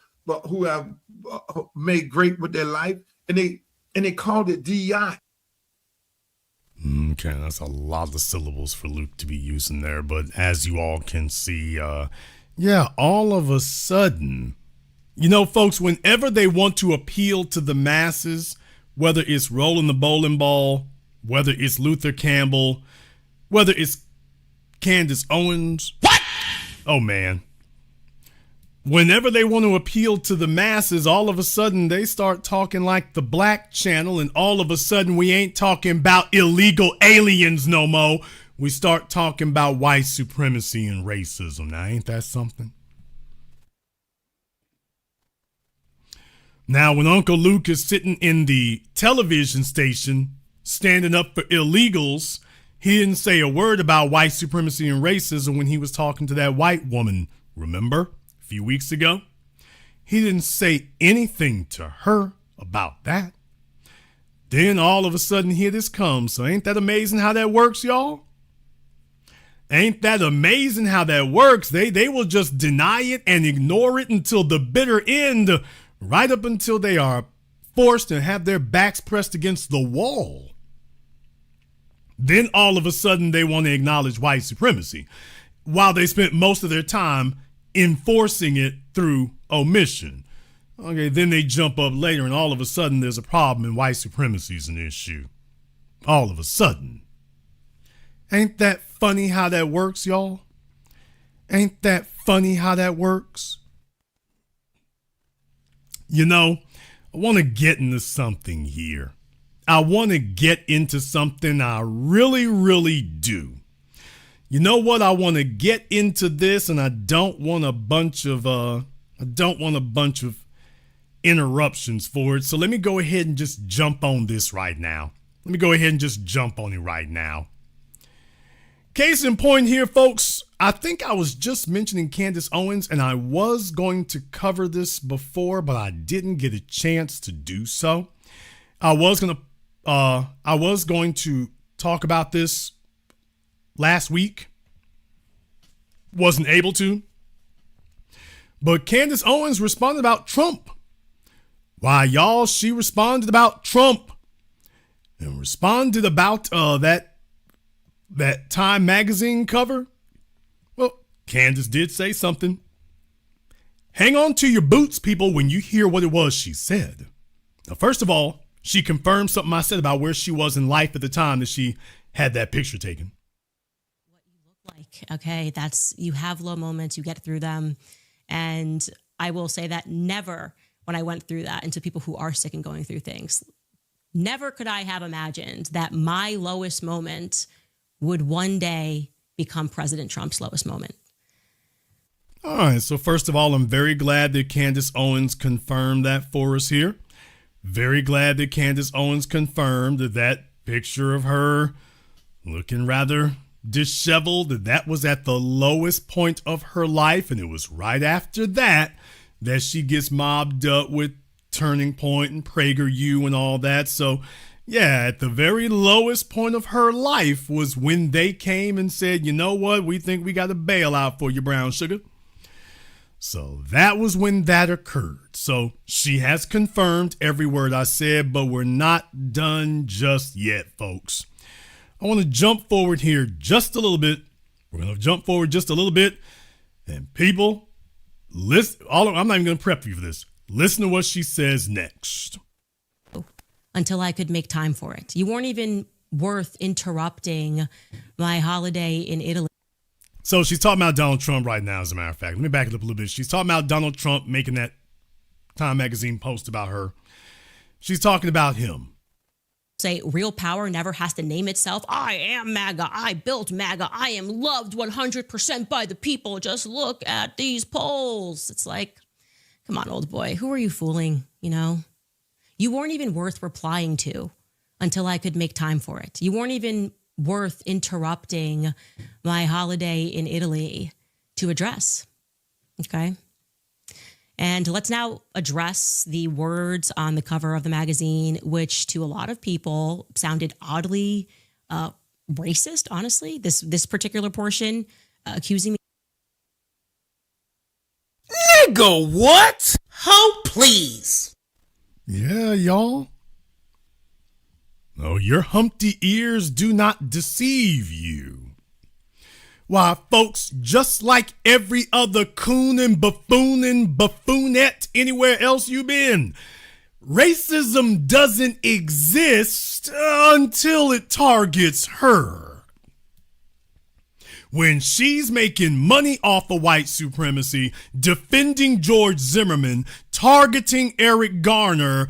made great with their life, and they called it DEI. Okay, that's a lot of syllables for Luke to be using there, but as you all can see, all of a sudden, you know, folks, whenever they want to appeal to the masses, whether it's Roland the bowling ball, whether it's Luther Campbell, whether it's Candace Owens. What? Oh, man. Whenever they want to appeal to the masses, all of a sudden they start talking like the Black Channel, and all of a sudden we ain't talking about illegal aliens no more. We start talking about white supremacy and racism. Now, ain't that something? Now, when Uncle Luke is sitting in the television station standing up for illegals, He didn't say a word about white supremacy and racism when he was talking to that white woman, remember, a few weeks ago? He didn't say anything to her about that. Then all of a sudden, here this comes. So ain't that amazing how that works, y'all? Ain't that amazing how that works? They will just deny it and ignore it until the bitter end, right up until they are forced to have their backs pressed against the wall. Then all of a sudden they want to acknowledge white supremacy while they spent most of their time enforcing it through omission. Okay, then they jump up later and all of a sudden there's a problem and white supremacy is an issue. All of a sudden. Ain't that funny how that works, y'all? Ain't that funny how that works? You know, I want to get into something here. I want to get into something I really, really do. You know what? I want to get into this and I don't want a bunch of interruptions for it. So let me go ahead and just jump on this right now. Let me go ahead and just jump on it right now. Case in point here, folks, I think I was just mentioning Candace Owens and I was going to cover this before, but I didn't get a chance to do so. I was going to talk about this last week. Wasn't able to. But Candace Owens responded about Trump. Why, y'all, she responded about Trump and responded about that Time magazine cover. Well, Candace did say something. Hang on to your boots, people, when you hear what it was she said. Now, first of all, she confirmed something I said about where she was in life at the time that she had that picture taken. What you look like, okay? You have low moments, you get through them. And I will say that never, when I went through that, and to people who are sick and going through things, never could I have imagined that my lowest moment would one day become President Trump's lowest moment. All right. So first of all, I'm very glad that Candace Owens confirmed that for us here. Very glad that Candace Owens confirmed that picture of her looking rather disheveled, that was at the lowest point of her life. And it was right after that she gets mobbed up with Turning Point and PragerU and all that. So yeah, at the very lowest point of her life was when they came and said, you know what, we think we got a bailout for you, brown sugar. So that was when that occurred. So she has confirmed every word I said, but we're not done just yet, folks. I want to jump forward here just a little bit. We're going to jump forward just a little bit. And people, listen. I'm not even going to prep you for this. Listen to what she says next. Until I could make time for it. You weren't even worth interrupting my holiday in Italy. So she's talking about Donald Trump right now, as a matter of fact. Let me back it up a little bit. She's talking about Donald Trump making that Time magazine post about her. She's talking about him. Say real power never has to name itself. I am MAGA. I built MAGA. I am loved 100% by the people. Just look at these polls. It's like, come on, old boy. Who are you fooling? You know? You weren't even worth replying to until I could make time for it. You weren't even worth interrupting my holiday in Italy to address. Okay. And let's now address the words on the cover of the magazine, which to a lot of people sounded oddly racist, honestly. This particular portion accusing me. Nigga, what? Oh, please. Yeah, y'all. Oh, your Humpty ears do not deceive you. Why, folks, just like every other coon and buffoon and buffoonette anywhere else you've been, racism doesn't exist until it targets her. When she's making money off of white supremacy, defending George Zimmerman, targeting Eric Garner,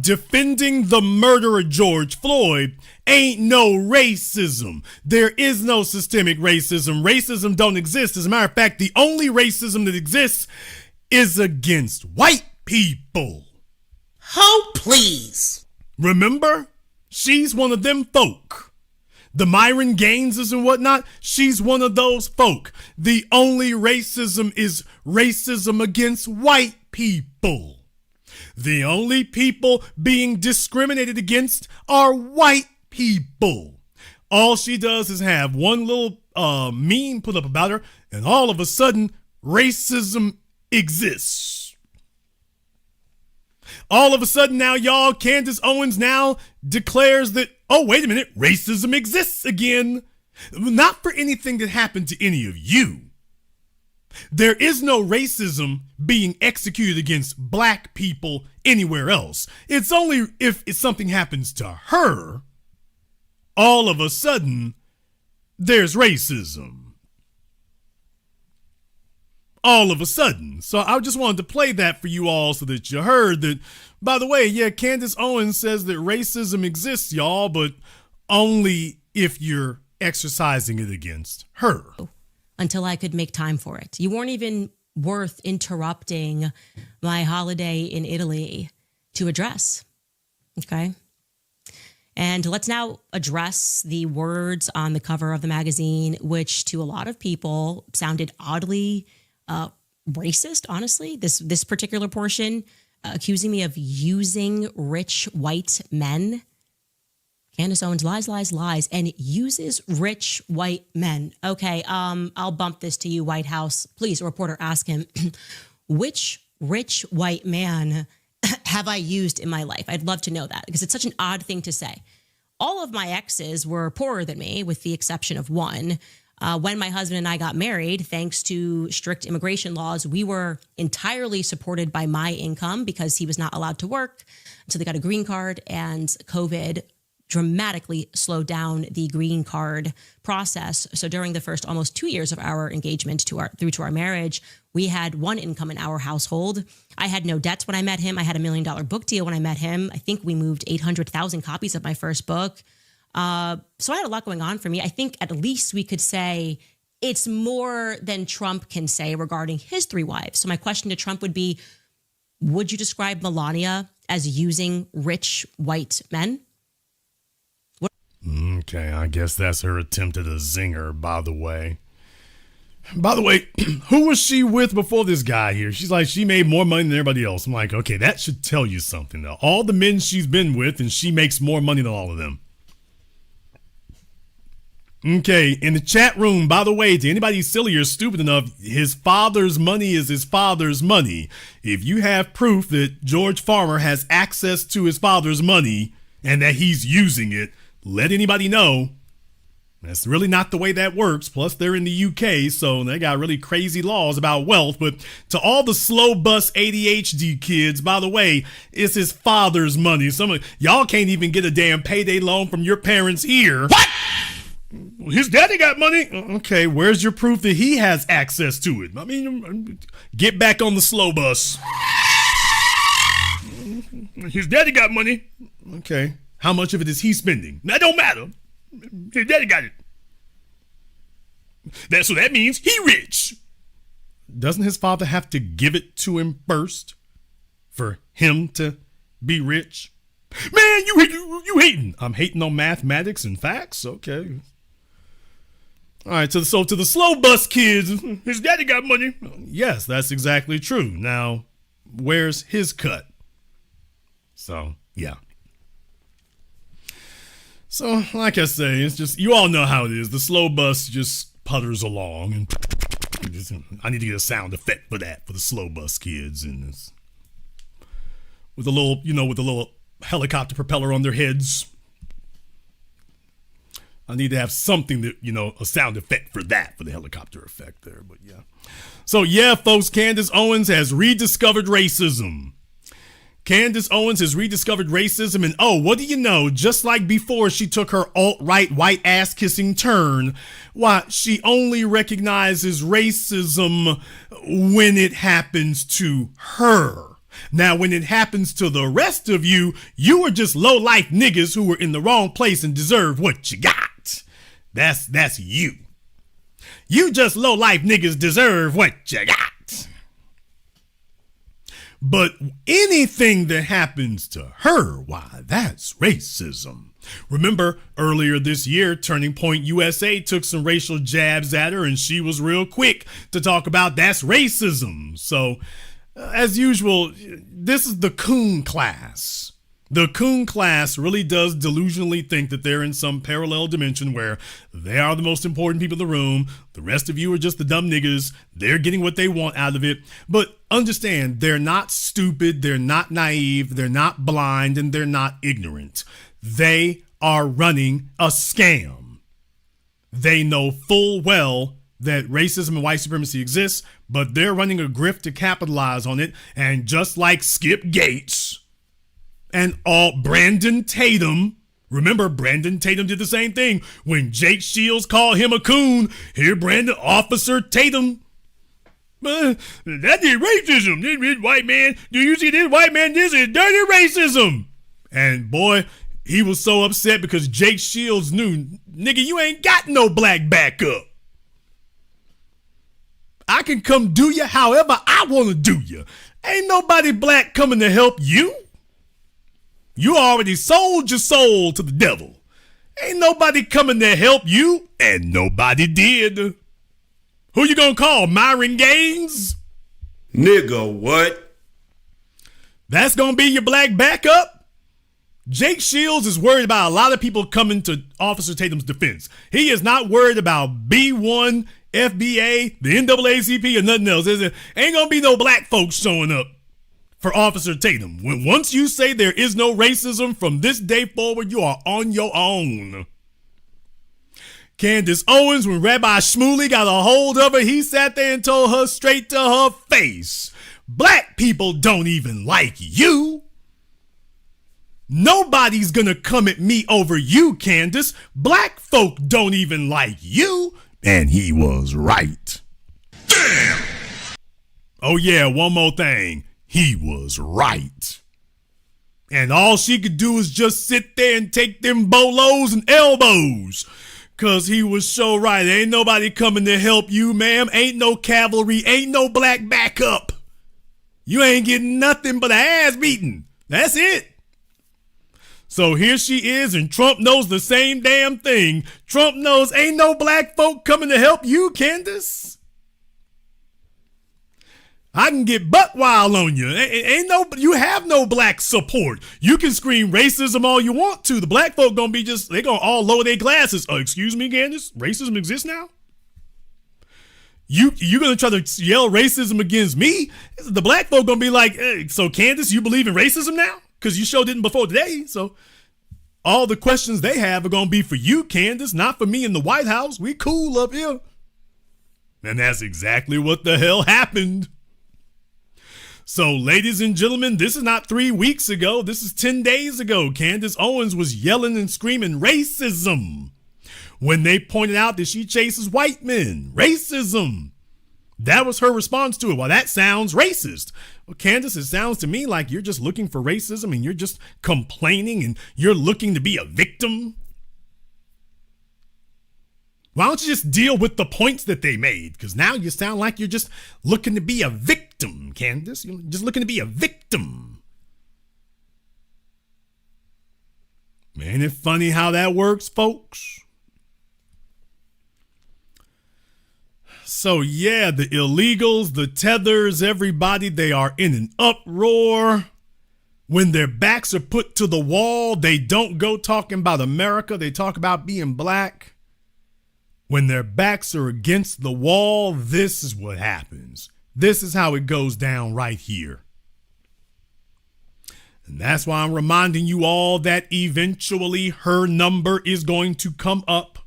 defending the murder of George Floyd, ain't no racism. There is no systemic racism. Racism don't exist. As a matter of fact, the only racism that exists is against white people. Oh, please. Remember? She's one of them folk. the Myron Gaineses and whatnot, she's one of those folk. The only racism is racism against white people. The only people being discriminated against are white people. All she does is have one little meme put up about her, and all of a sudden, racism exists. All of a sudden now, y'all, Candace Owens now declares that, oh, wait a minute, racism exists again. Not for anything that happened to any of you. There is no racism being executed against black people anywhere else. It's only if something happens to her, all of a sudden, there's racism. All of a sudden. So I just wanted to play that for you all so that you heard that, by the way, yeah, Candace Owens says that racism exists, y'all, but only if you're exercising it against her. Until I could make time for it. You weren't even worth interrupting my holiday in Italy to address. Okay? And let's now address the words on the cover of the magazine, which to a lot of people sounded oddly racist, honestly. This particular portion accusing me of using rich white men. Candace Owens lies, and uses rich white men. Okay, I'll bump this to you, White House. Please, a reporter, ask him, which rich white man have I used in my life? I'd love to know that because it's such an odd thing to say. All of my exes were poorer than me, with the exception of one. When my husband and I got married, thanks to strict immigration laws, we were entirely supported by my income because he was not allowed to work until they got a green card, and COVID dramatically slowed down the green card process. So during the first almost 2 years of our engagement through to our marriage, we had one income in our household. I had no debts when I met him. I had $1 million book deal when I met him. I think we moved 800,000 copies of my first book. So I had a lot going on for me. I think at least we could say it's more than Trump can say regarding his 3 wives. So my question to Trump would be, would you describe Melania as using rich white men? Okay, I guess that's her attempt at a zinger, by the way. By the way, who was she with before this guy here? She's like, she made more money than everybody else. I'm like, okay, that should tell you something, though. All the men she's been with, and she makes more money than all of them. Okay, in the chat room, by the way, to anybody silly or stupid enough, his father's money is his father's money. If you have proof that George Farmer has access to his father's money and that he's using it, let anybody know. That's really not the way that works. Plus, they're in the UK, so they got really crazy laws about wealth. But to all the slow bus ADHD kids, by the way, it's his father's money. Some of y'all can't even get a damn payday loan from your parents here. What? His daddy got money. Okay, where's your proof that he has access to it? I mean, get back on the slow bus. His daddy got money. Okay. How much of it is he spending? That don't matter. His daddy got it. So that means he rich. Doesn't his father have to give it to him first for him to be rich? Man, you hating. I'm hating on mathematics and facts. Okay. All right, so to the slow bus kids, his daddy got money. Yes, that's exactly true. Now, where's his cut? So, yeah. So, like I say, it's just, you all know how it is. The slow bus just putters along, and I need to get a sound effect for that, for the slow bus kids, and it's with a little helicopter propeller on their heads. I need to have something that, a sound effect for that, for the helicopter effect there, but yeah. So yeah, folks, Candace Owens has rediscovered racism. Candace Owens has rediscovered racism, and oh, what do you know? Just like before she took her alt-right white ass-kissing turn, why, she only recognizes racism when it happens to her. Now, when it happens to the rest of you, you are just low-life niggas who were in the wrong place and deserve what you got. That's you. You just low-life niggas deserve what you got. But anything that happens to her, why, that's racism. Remember, earlier this year, Turning Point USA took some racial jabs at her, and she was real quick to talk about that's racism. So, as usual, this is the coon class. The coon class really does delusionally think that they're in some parallel dimension where they are the most important people in the room. The rest of you are just the dumb niggas. They're getting what they want out of it. But understand, they're not stupid. They're not naive. They're not blind, and they're not ignorant. They are running a scam. They know full well that racism and white supremacy exists, but they're running a grift to capitalize on it. And just like Skip Gates and Brandon Tatum, remember Brandon Tatum did the same thing when Jake Shields called him a coon. Here, Brandon, Officer Tatum. That is racism. This white man, do you see this white man? This is dirty racism. And boy, he was so upset because Jake Shields knew, nigga, you ain't got no black backup. I can come do you however I want to do you. Ain't nobody black coming to help you. You already sold your soul to the devil. Ain't nobody coming to help you, and nobody did. Who you gonna call, Myron Gaines? Nigga, what? That's gonna be your black backup? Jake Shields is worried about a lot of people coming to Officer Tatum's defense. He is not worried about B1, FBA, the NAACP, or nothing else. Ain't gonna be no black folks showing up for Officer Tatum. Once you say there is no racism from this day forward, you are on your own. Candace Owens, when Rabbi Shmuley got a hold of her, he sat there and told her straight to her face, black people don't even like you. Nobody's gonna come at me over you, Candace. Black folk don't even like you. And he was right. Damn! Oh yeah, one more thing. He was right. And all she could do is just sit there and take them bolos and elbows. Cause he was so right. Ain't nobody coming to help you, ma'am. Ain't no cavalry. Ain't no black backup. You ain't getting nothing but an ass beating. That's it. So here she is, and Trump knows the same damn thing. Trump knows ain't no black folk coming to help you, Candace. I can get buck wild on you. You have no black support. You can scream racism all you want to. The black folk gonna be they gonna all lower their glasses. Oh, excuse me, Candace? Racism exists now? You gonna try to yell racism against me? The black folk gonna be like, hey, so Candace, you believe in racism now? Because you sure didn't before today. So all the questions they have are gonna be for you, Candace, not for me in the White House. We cool up here. And that's exactly what the hell happened. So, ladies and gentlemen, this is not 3 weeks ago. This is 10 days ago. Candace Owens was yelling and screaming racism when they pointed out that she chases white men. Racism. That was her response to it. Well, that sounds racist. Well, Candace, it sounds to me like you're just looking for racism and you're just complaining and you're looking to be a victim. Why don't you just deal with the points that they made? Because now you sound like you're just looking to be a victim, Candace. You're just looking to be a victim. Ain't it funny how that works, folks? So yeah, the illegals, the tethers, everybody, they are in an uproar. When their backs are put to the wall, they don't go talking about America. They talk about being black. When their backs are against the wall, this is what happens. This is how it goes down right here. And that's why I'm reminding you all that eventually her number is going to come up.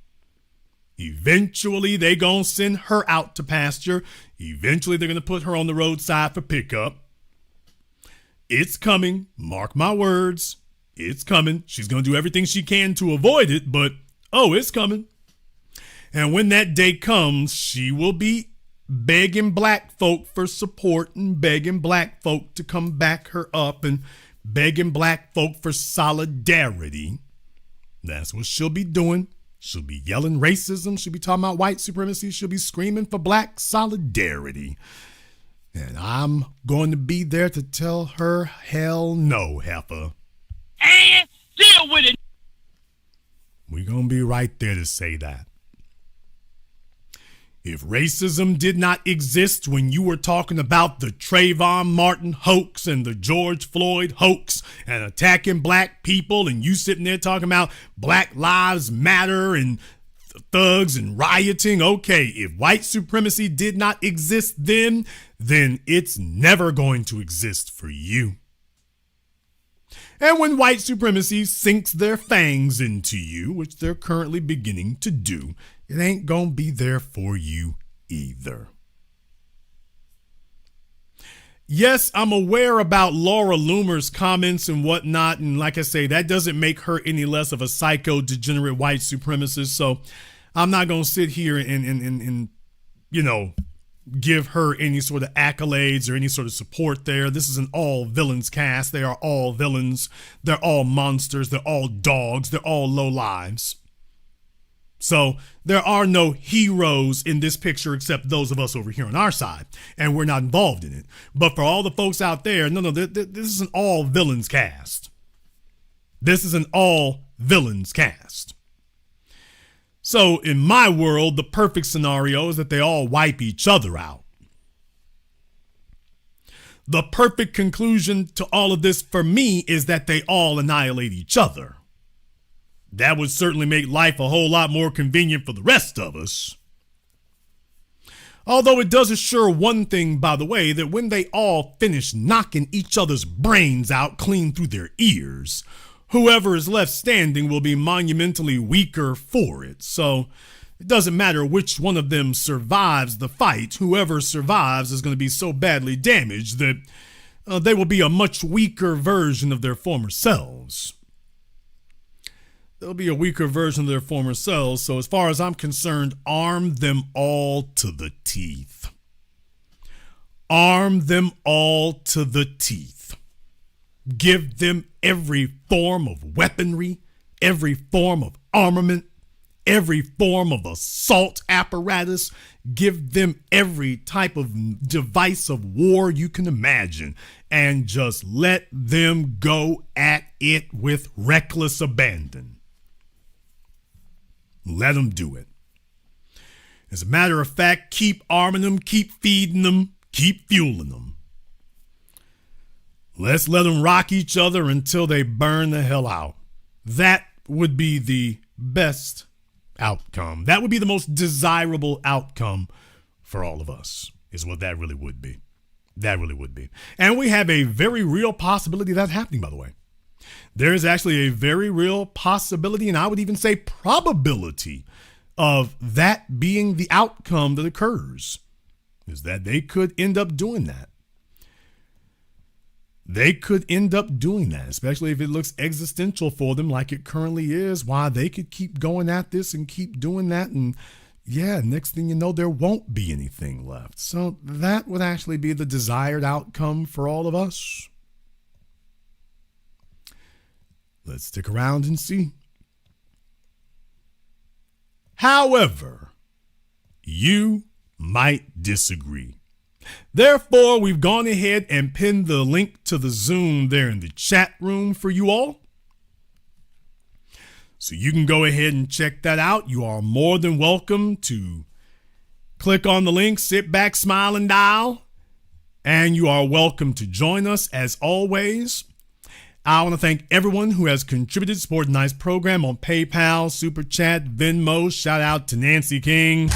Eventually, they're going to send her out to pasture. Eventually, they're going to put her on the roadside for pickup. It's coming. Mark my words. It's coming. She's going to do everything she can to avoid it, but it's coming. And when that day comes, she will be begging black folk for support and begging black folk to come back her up and begging black folk for solidarity. That's what she'll be doing. She'll be yelling racism. She'll be talking about white supremacy. She'll be screaming for black solidarity. And I'm going to be there to tell her hell no, heifer. And deal with it. We're going to be right there to say that. If racism did not exist when you were talking about the Trayvon Martin hoax and the George Floyd hoax and attacking black people, and you sitting there talking about Black Lives Matter and thugs and rioting, okay, if white supremacy did not exist then it's never going to exist for you. And when white supremacy sinks their fangs into you, which they're currently beginning to do, it ain't gonna be there for you either. Yes, I'm aware about Laura Loomer's comments and whatnot, and like I say, that doesn't make her any less of a psycho-degenerate white supremacist, so I'm not gonna sit here and give her any sort of accolades or any sort of support there. This is an all villains cast. They are all villains. They're all monsters. They're all dogs. They're all low lives. So there are no heroes in this picture except those of us over here on our side, and we're not involved in it. But for all the folks out there, no, this is an all villains cast. This is an all villains cast. So in my world, the perfect scenario is that they all wipe each other out. The perfect conclusion to all of this for me is that they all annihilate each other. That would certainly make life a whole lot more convenient for the rest of us. Although it does assure one thing, by the way, that when they all finish knocking each other's brains out clean through their ears, whoever is left standing will be monumentally weaker for it. So it doesn't matter which one of them survives the fight. Whoever survives is going to be so badly damaged that they will be a much weaker version of their former selves. They'll be a weaker version of their former selves. So as far as I'm concerned, arm them all to the teeth. Arm them all to the teeth. Give them every form of weaponry, every form of armament, every form of assault apparatus. Give them every type of device of war you can imagine, and just let them go at it with reckless abandon. Let them do it. As a matter of fact, keep arming them, keep feeding them, keep fueling them. Let's let them rock each other until they burn the hell out. That would be the best outcome. That would be the most desirable outcome for all of us, is what that really would be. That really would be. And we have a very real possibility of that happening, by the way. There is actually a very real possibility, and I would even say probability, of that being the outcome that occurs, is that they could end up doing that. They could end up doing that, especially if it looks existential for them like it currently is. Why, they could keep going at this and keep doing that, and yeah, next thing you know, there won't be anything left. So that would actually be the desired outcome for all of us. Let's stick around and see. However, you might disagree. Therefore, we've gone ahead and pinned the link to the Zoom there in the chat room for you all. So you can go ahead and check that out. You are more than welcome to click on the link, sit back, smile, and dial. And you are welcome to join us as always. I want to thank everyone who has contributed to support Nice program on PayPal, Super Chat, Venmo. Shout out to Nancy King.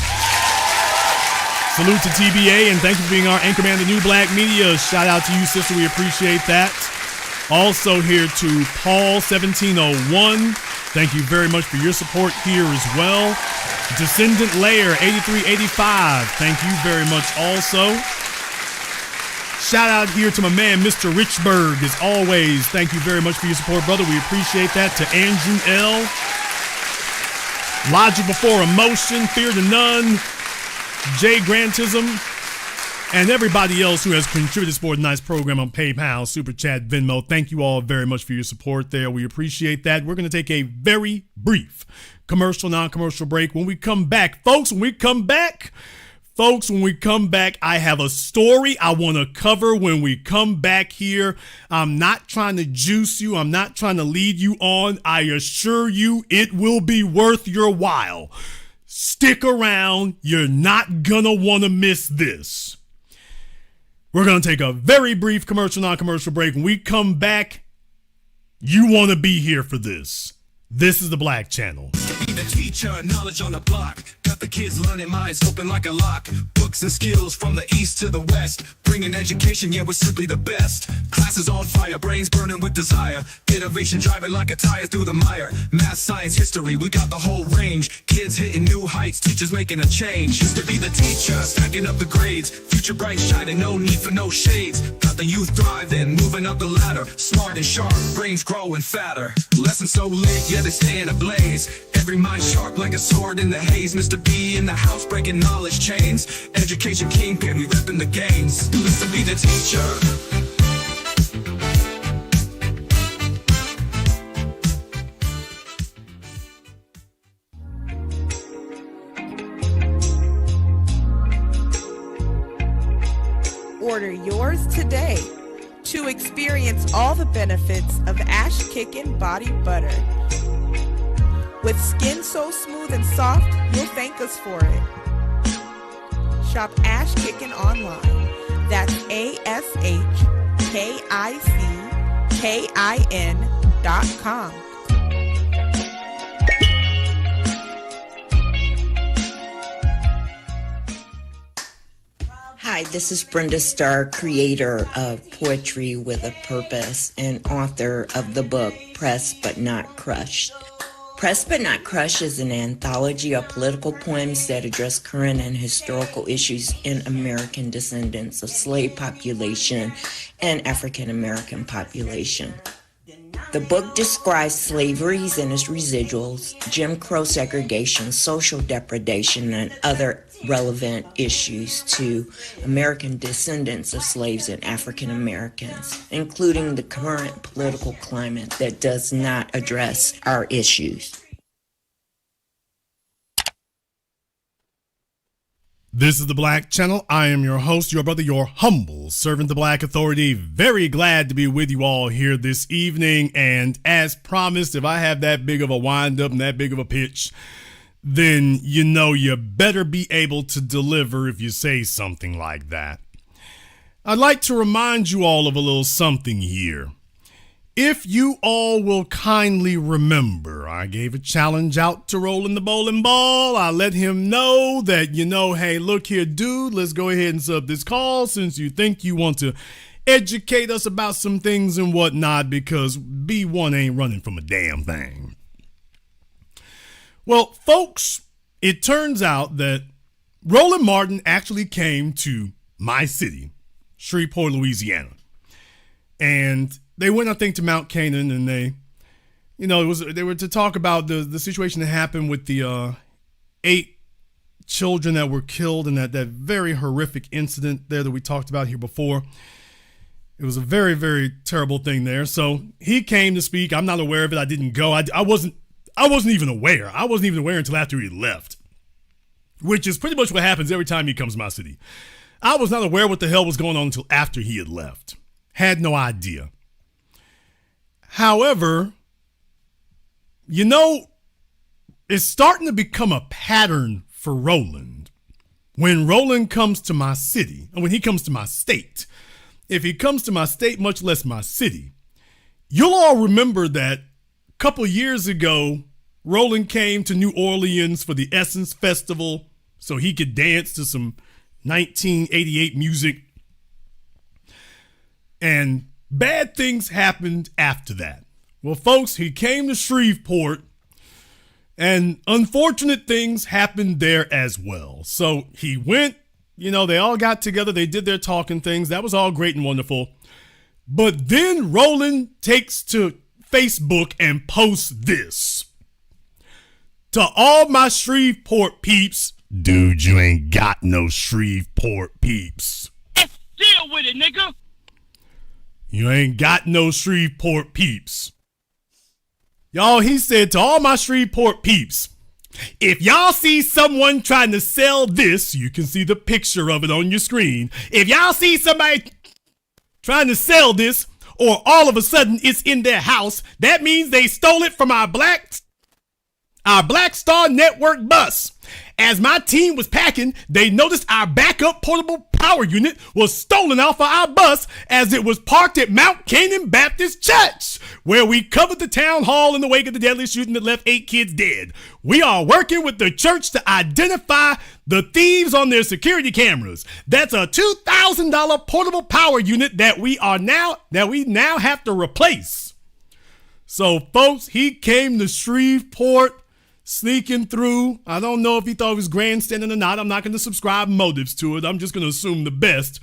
Salute to TBA, and thank you for being our anchorman of the New Black Media. Shout out to you, sister. We appreciate that. Also here to Paul1701. Thank you very much for your support here as well. Descendant Layer 8385. Thank you very much also. Shout out here to my man, Mr. Richburg, as always. Thank you very much for your support, brother. We appreciate that. To Andrew L. Logic Before Emotion, Fear to None, Jay Grantism, and everybody else who has contributed to support Nice program on PayPal, Super Chat, Venmo. Thank you all very much for your support there. We appreciate that. We're going to take a very brief commercial, non-commercial break. When we come back, folks, Folks, when we come back, I have a story I want to cover when we come back here. I'm not trying to juice you. I'm not trying to lead you on. I assure you it will be worth your while. Stick around. You're not going to want to miss this. We're going to take a very brief commercial, non-commercial break. When we come back, you want to be here for this. This is the Black Channel. Be the teacher, knowledge on the block. Got the kids learning, minds open like a lock. Books and skills from the east to the west. Bringing education, yeah, we're simply the best. Classes on fire, brains burning with desire. Innovation driving like a tire through the mire. Math, science, history, we got the whole range. Kids hitting new heights, teachers making a change. Used to be the teacher, stacking up the grades. Future bright, shining, no need for no shades. Got the youth thriving, moving up the ladder. Smart and sharp, brains growing fatter. Lessons so lit, yeah, they stay in a blaze. Every mind sharp like a sword in the haze. Mr. B in the house breaking knowledge chains. Education kingpin, we repping the gains. Listen, be the teacher. Order yours today to experience all the benefits of Ash Kickin' Body Butter. With skin so smooth and soft, you'll thank us for it. Shop Ash Kickin' online. That's ASHKICKIN.com. Hi, this is Brenda Starr, creator of Poetry with a Purpose and author of the book Pressed But Not Crushed. Pressed But Not Crushed is an anthology of political poems that address current and historical issues in American descendants of slave population and African American population. The book describes slaveries and its residuals, Jim Crow segregation, social depredation, and other relevant issues to American descendants of slaves and African Americans, including the current political climate that does not address our issues. This is the Black Channel. I am your host, your brother, your humble servant, the Black Authority. Very glad to be with you all here this evening. And as promised, if I have that big of a wind up and that big of a pitch, then you know you better be able to deliver if you say something like that. I'd like to remind you all of a little something here. If you all will kindly remember, I gave a challenge out to Roland the bowling ball. I let him know that, hey, look here, dude, let's go ahead and sub this call since you think you want to educate us about some things and whatnot, because B1 ain't running from a damn thing. Well, folks, it turns out that Roland Martin actually came to my city, Shreveport, Louisiana. And they went, I think, to Mount Canaan, and they were to talk about the situation that happened with the 8 children that were killed in that very horrific incident there that we talked about here before. It was a very, very terrible thing there. So he came to speak. I'm not aware of it. I didn't go. I wasn't even aware. I wasn't even aware until after he left, which is pretty much what happens every time he comes to my city. I was not aware what the hell was going on until after he had left. Had no idea. However, it's starting to become a pattern for Roland. When Roland comes to my city, or when he comes to my state, if he comes to my state, much less my city, you'll all remember that a couple years ago, Roland came to New Orleans for the Essence Festival so he could dance to some 1988 music. And bad things happened after that. Well, folks, he came to Shreveport, and unfortunate things happened there as well. So he went, they all got together, they did their talking things. That was all great and wonderful. But then Roland takes to Facebook and posts this. To all my Shreveport peeps, dude, you ain't got no Shreveport peeps. Deal with it, nigga. You ain't got no Shreveport peeps. Y'all, he said to all my Shreveport peeps, If y'all see someone trying to sell this, you can see the picture of it on your screen. If y'all see somebody trying to sell this, or all of a sudden it's in their house, that means they stole it from our Black Star Network bus. As my team was packing, they noticed our backup portable power unit was stolen off of our bus as it was parked at Mount Canaan Baptist Church, where we covered the town hall in the wake of the deadly shooting that left 8 kids dead. We are working with the church to identify the thieves on their security cameras. That's a $2,000 portable power unit that we now have to replace. So, folks, he came to Shreveport, sneaking through. I don't know if he thought he was grandstanding or not. I'm not going to subscribe motives to it. I'm just going to assume the best.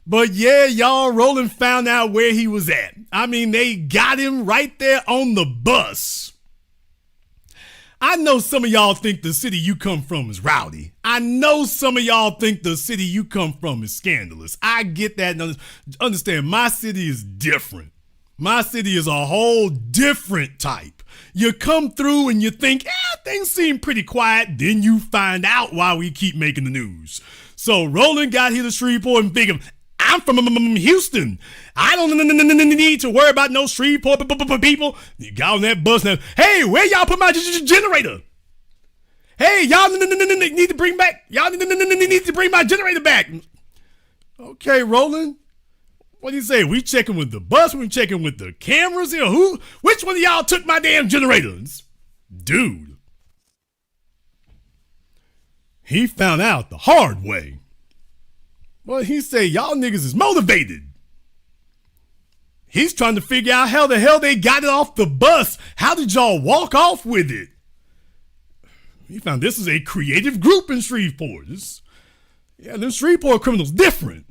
But yeah, y'all, Roland found out where he was at. I mean, they got him right there on the bus. I know some of y'all think the city you come from is rowdy. I know some of y'all think the city you come from is scandalous. I get that. Understand, my city is different. My city is a whole different type. You come through and you think, things seem pretty quiet. Then you find out why we keep making the news. So Roland got here to Shreveport and figured, I'm from Houston. I don't need to worry about no Shreveport people. You got on that bus now. Hey, where y'all put my generator? Hey, y'all need to bring back. Y'all need to bring my generator back. Okay, Roland. What do you say? We checking with the bus? We checking with the cameras here? Which one of y'all took my damn generators? Dude. He found out the hard way. Well, he say y'all niggas is motivated. He's trying to figure out how the hell they got it off the bus. How did y'all walk off with it? He found this is a creative group in Shreveport. Them Shreveport criminals different.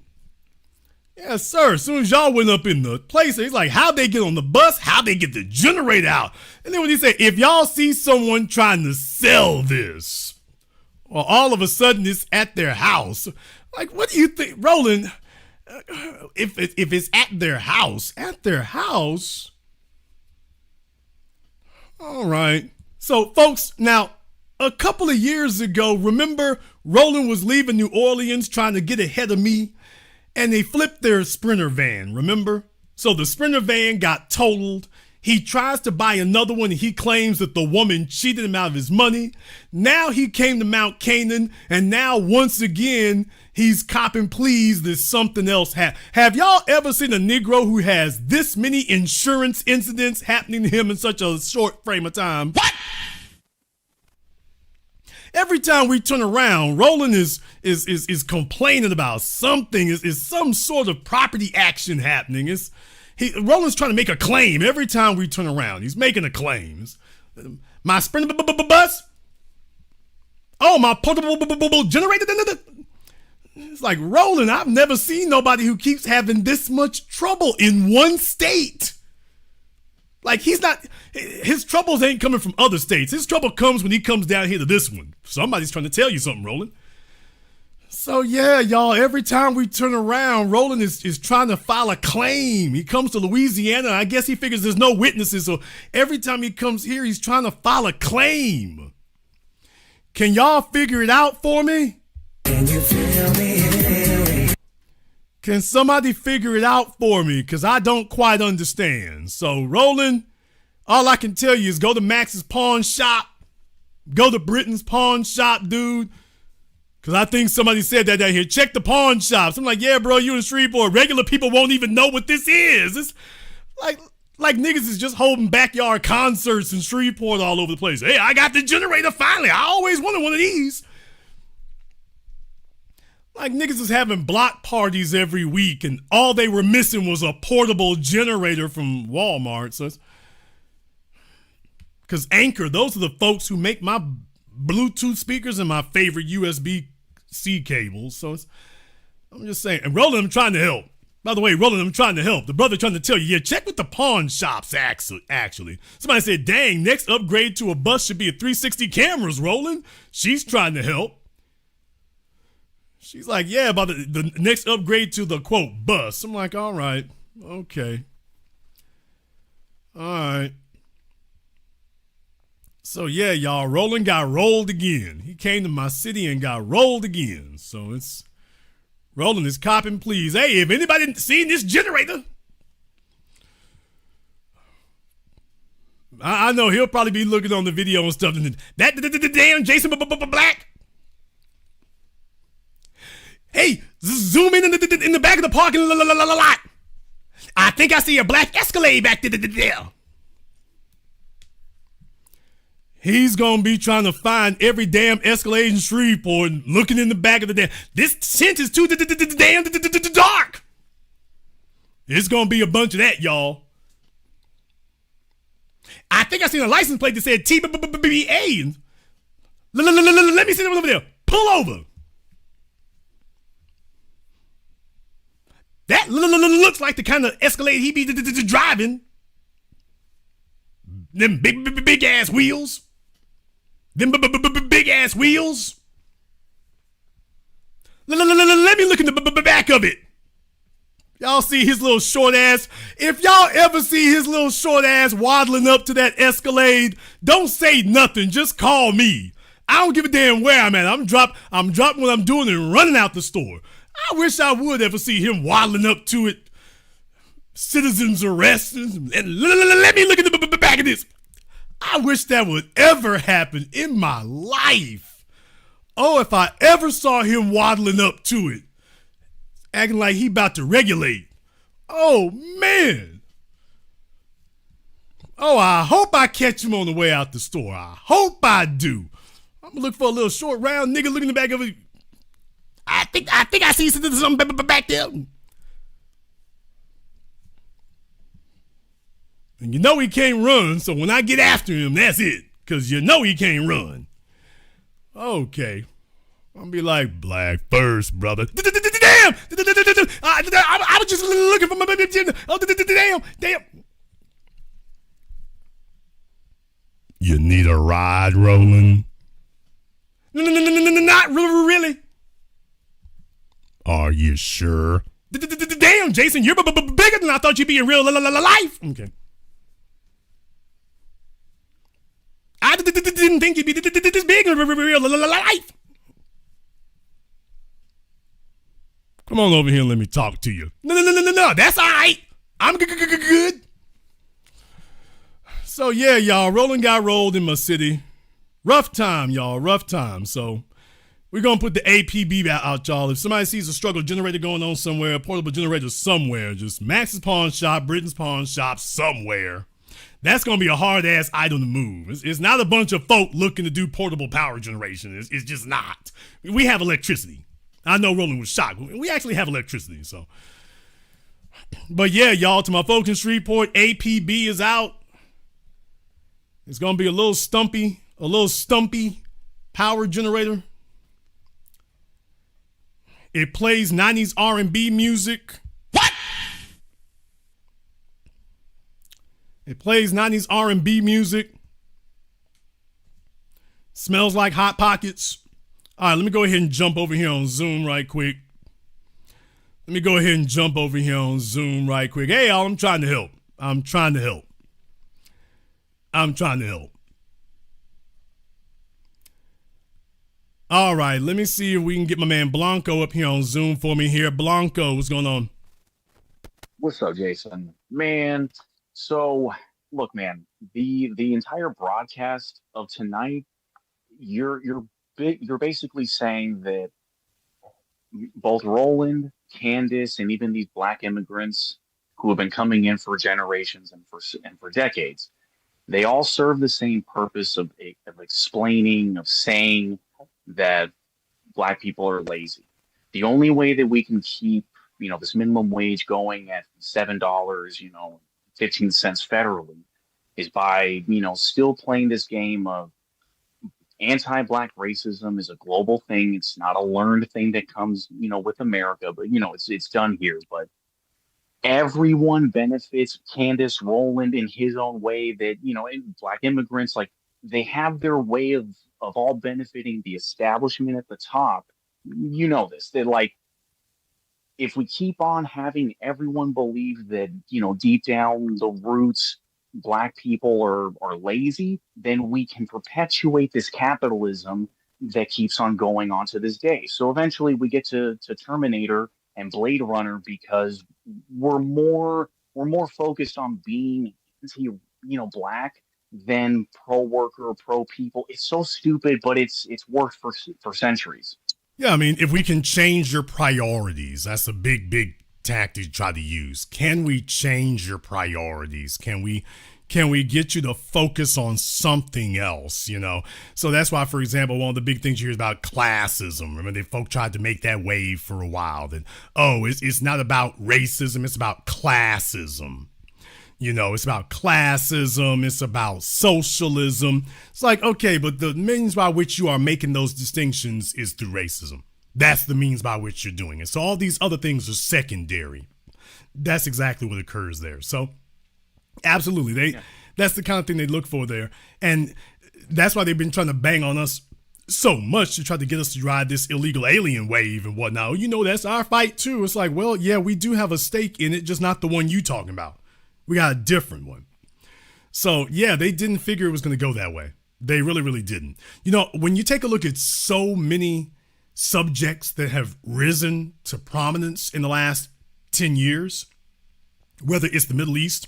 Yes, sir. As soon as y'all went up in the place, he's like, how'd they get on the bus? How'd they get the generator out? And then when he said, if y'all see someone trying to sell this, or all of a sudden it's at their house, like, what do you think, Roland? If it's at their house, all right. So, folks, now, a couple of years ago, remember Roland was leaving New Orleans trying to get ahead of me? And they flipped their Sprinter van, remember? So the Sprinter van got totaled. He tries to buy another one and he claims that the woman cheated him out of his money. Now he came to Mount Canaan and now once again, he's copping pleas that something else happened. Have y'all ever seen a Negro who has this many insurance incidents happening to him in such a short frame of time? What? Every time we turn around, Roland is complaining about something. Is some sort of property action happening? Roland's trying to make a claim every time we turn around. He's making a claim. My Sprinter bus? Oh, my portable generator? It's like, Roland, I've never seen nobody who keeps having this much trouble in one state. Like, his troubles ain't coming from other states. His trouble comes when he comes down here to this one. Somebody's trying to tell you something, Roland. So, yeah, y'all, every time we turn around, Roland is trying to file a claim. He comes to Louisiana. I guess he figures there's no witnesses. So every time he comes here, he's trying to file a claim. Can y'all figure it out for me? Can you feel me? Can somebody figure it out for me? Because I don't quite understand. So, Roland, all I can tell you is go to Max's pawn shop. Go to Britain's pawn shop, dude. Because I think somebody said that down here. Check the pawn shops. I'm like, yeah, bro, you in Shreveport. Regular people won't even know what this is. It's like niggas is just holding backyard concerts in Shreveport all over the place. Hey, I got the generator finally. I always wanted one of these. Like niggas is having block parties every week and all they were missing was a portable generator from Walmart. So because Anchor, those are the folks who make my Bluetooth speakers and my favorite USB-C cables. So I'm just saying. And Roland, I'm trying to help. By the way, Roland, I'm trying to help. The brother trying to tell you, yeah, check with the pawn shops, actually. Somebody said, dang, next upgrade to a bus should be a 360 cameras, Roland. She's trying to help. She's like, yeah, about the next upgrade to the, quote, bus. I'm like, all right, okay. All right. So yeah, y'all, Roland got rolled again. He came to my city and got rolled again. So it's Roland is copping, please. Hey, if anybody seen this generator, I know he'll probably be looking on the video and stuff. That damn Jason Black. Hey, zoom in the back of the parking lot. I think I see a black Escalade back there. He's going to be trying to find every damn Escalade in Shreveport and looking in the back of the damn. This tent is too damn dark. It's going to be a bunch of that, y'all. I think I seen a license plate that said TBA. Let me see them over there. Pull over. That looks like the kind of Escalade he be driving. Them big ass wheels. Them big ass wheels. Let me look in the back of it. Y'all see his little short ass. If y'all ever see his little short ass waddling up to that Escalade, don't say nothing. Just call me. I don't give a damn where I'm at. I'm dropping what I'm doing and running out the store. I wish I would ever see him waddling up to it. Citizens arrest. And let me look at the back of this. I wish that would ever happen in my life. Oh, if I ever saw him waddling up to it, acting like he about to regulate. Oh, man. Oh, I hope I catch him on the way out the store. I hope I do. I'm going to look for a little short, round nigga looking in the back of it. I think I see something back there. And you know he can't run, so when I get after him, that's it. Because you know he can't run. Okay. I'll be like, black first, brother. Damn! I was just looking for my... Oh, damn. You need a ride, Roland? Not really. Are you sure? Damn, Jason, you're bigger than I thought you'd be in real life. Okay. I didn't think you'd be this big in real life. Come on over here and let me talk to you. No. That's all right. I'm good. So, yeah, y'all, Roland got rolled in my city. Rough time, y'all, rough time. So, we're going to put the APB out, y'all. If somebody sees a struggle generator going on somewhere, a portable generator somewhere, just Max's Pawn Shop, Britain's Pawn Shop, somewhere. That's going to be a hard-ass item to move. It's not a bunch of folk looking to do portable power generation. It's just not. We have electricity. I know Roland was shocked. We actually have electricity, so. But yeah, y'all, to my folks in Shreveport, APB is out. It's going to be a little stumpy power generator. It plays 90s R&B music. What? It plays 90s R&B music. Smells like Hot Pockets. All right, let me go ahead and jump over here on Zoom right quick. Hey, y'all, I'm trying to help. All right, let me see if we can get my man Blanco up here on Zoom for me here. Blanco, what's going on? What's up, Jason? Man, so look, man, the entire broadcast of tonight, you're basically saying that both Roland, Candace, and even these black immigrants who have been coming in for generations and for decades, they all serve the same purpose of explaining, of saying that black people are lazy. The only way that we can keep, this minimum wage going at $7, 15 cents federally is by, still playing this game of anti-black racism is a global thing. It's not a learned thing that comes, with America, but it's done here. But everyone benefits. Candace, Roland in his own way that, black immigrants, like they have their way of all benefiting the establishment at the top. You know this, that like, if we keep on having everyone believe that, deep down the roots black people are lazy, then we can perpetuate this capitalism that keeps on going on to this day. So eventually we get to Terminator and Blade Runner because we're more focused on being black than pro worker, pro people. It's so stupid, but it's worked for centuries. Yeah, I mean, if we can change your priorities, that's a big tactic to try to use. Can we change your priorities? Can we get you to focus on something else, So that's why, for example, one of the big things you hear is about classism. Remember, folk tried to make that wave for a while. That, it's not about racism, it's about classism. It's about classism, it's about socialism. It's like, okay, but the means by which you are making those distinctions is through racism. That's the means by which you're doing it. So all these other things are secondary. That's exactly what occurs there. So absolutely, that's the kind of thing they look for there. And that's why they've been trying to bang on us so much to try to get us to ride this illegal alien wave and whatnot. That's our fight too. It's like, well, yeah, we do have a stake in it, just not the one you talking about. We got a different one. So yeah, they didn't figure it was going to go that way. They really, really didn't. When you take a look at so many subjects that have risen to prominence in the last 10 years, whether it's the Middle East,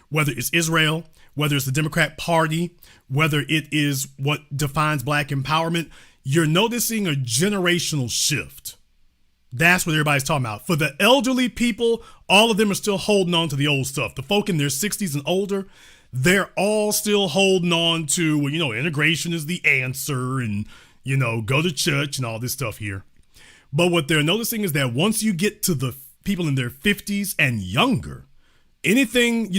whether it's Israel, whether it's the Democrat Party, whether it is what defines black empowerment, you're noticing a generational shift. That's what everybody's talking about. For the elderly people, all of them are still holding on to the old stuff. The folk in their 60s and older, they're all still holding on to, integration is the answer and, go to church and all this stuff here. But what they're noticing is that once you get to the people in their 50s and younger, anything,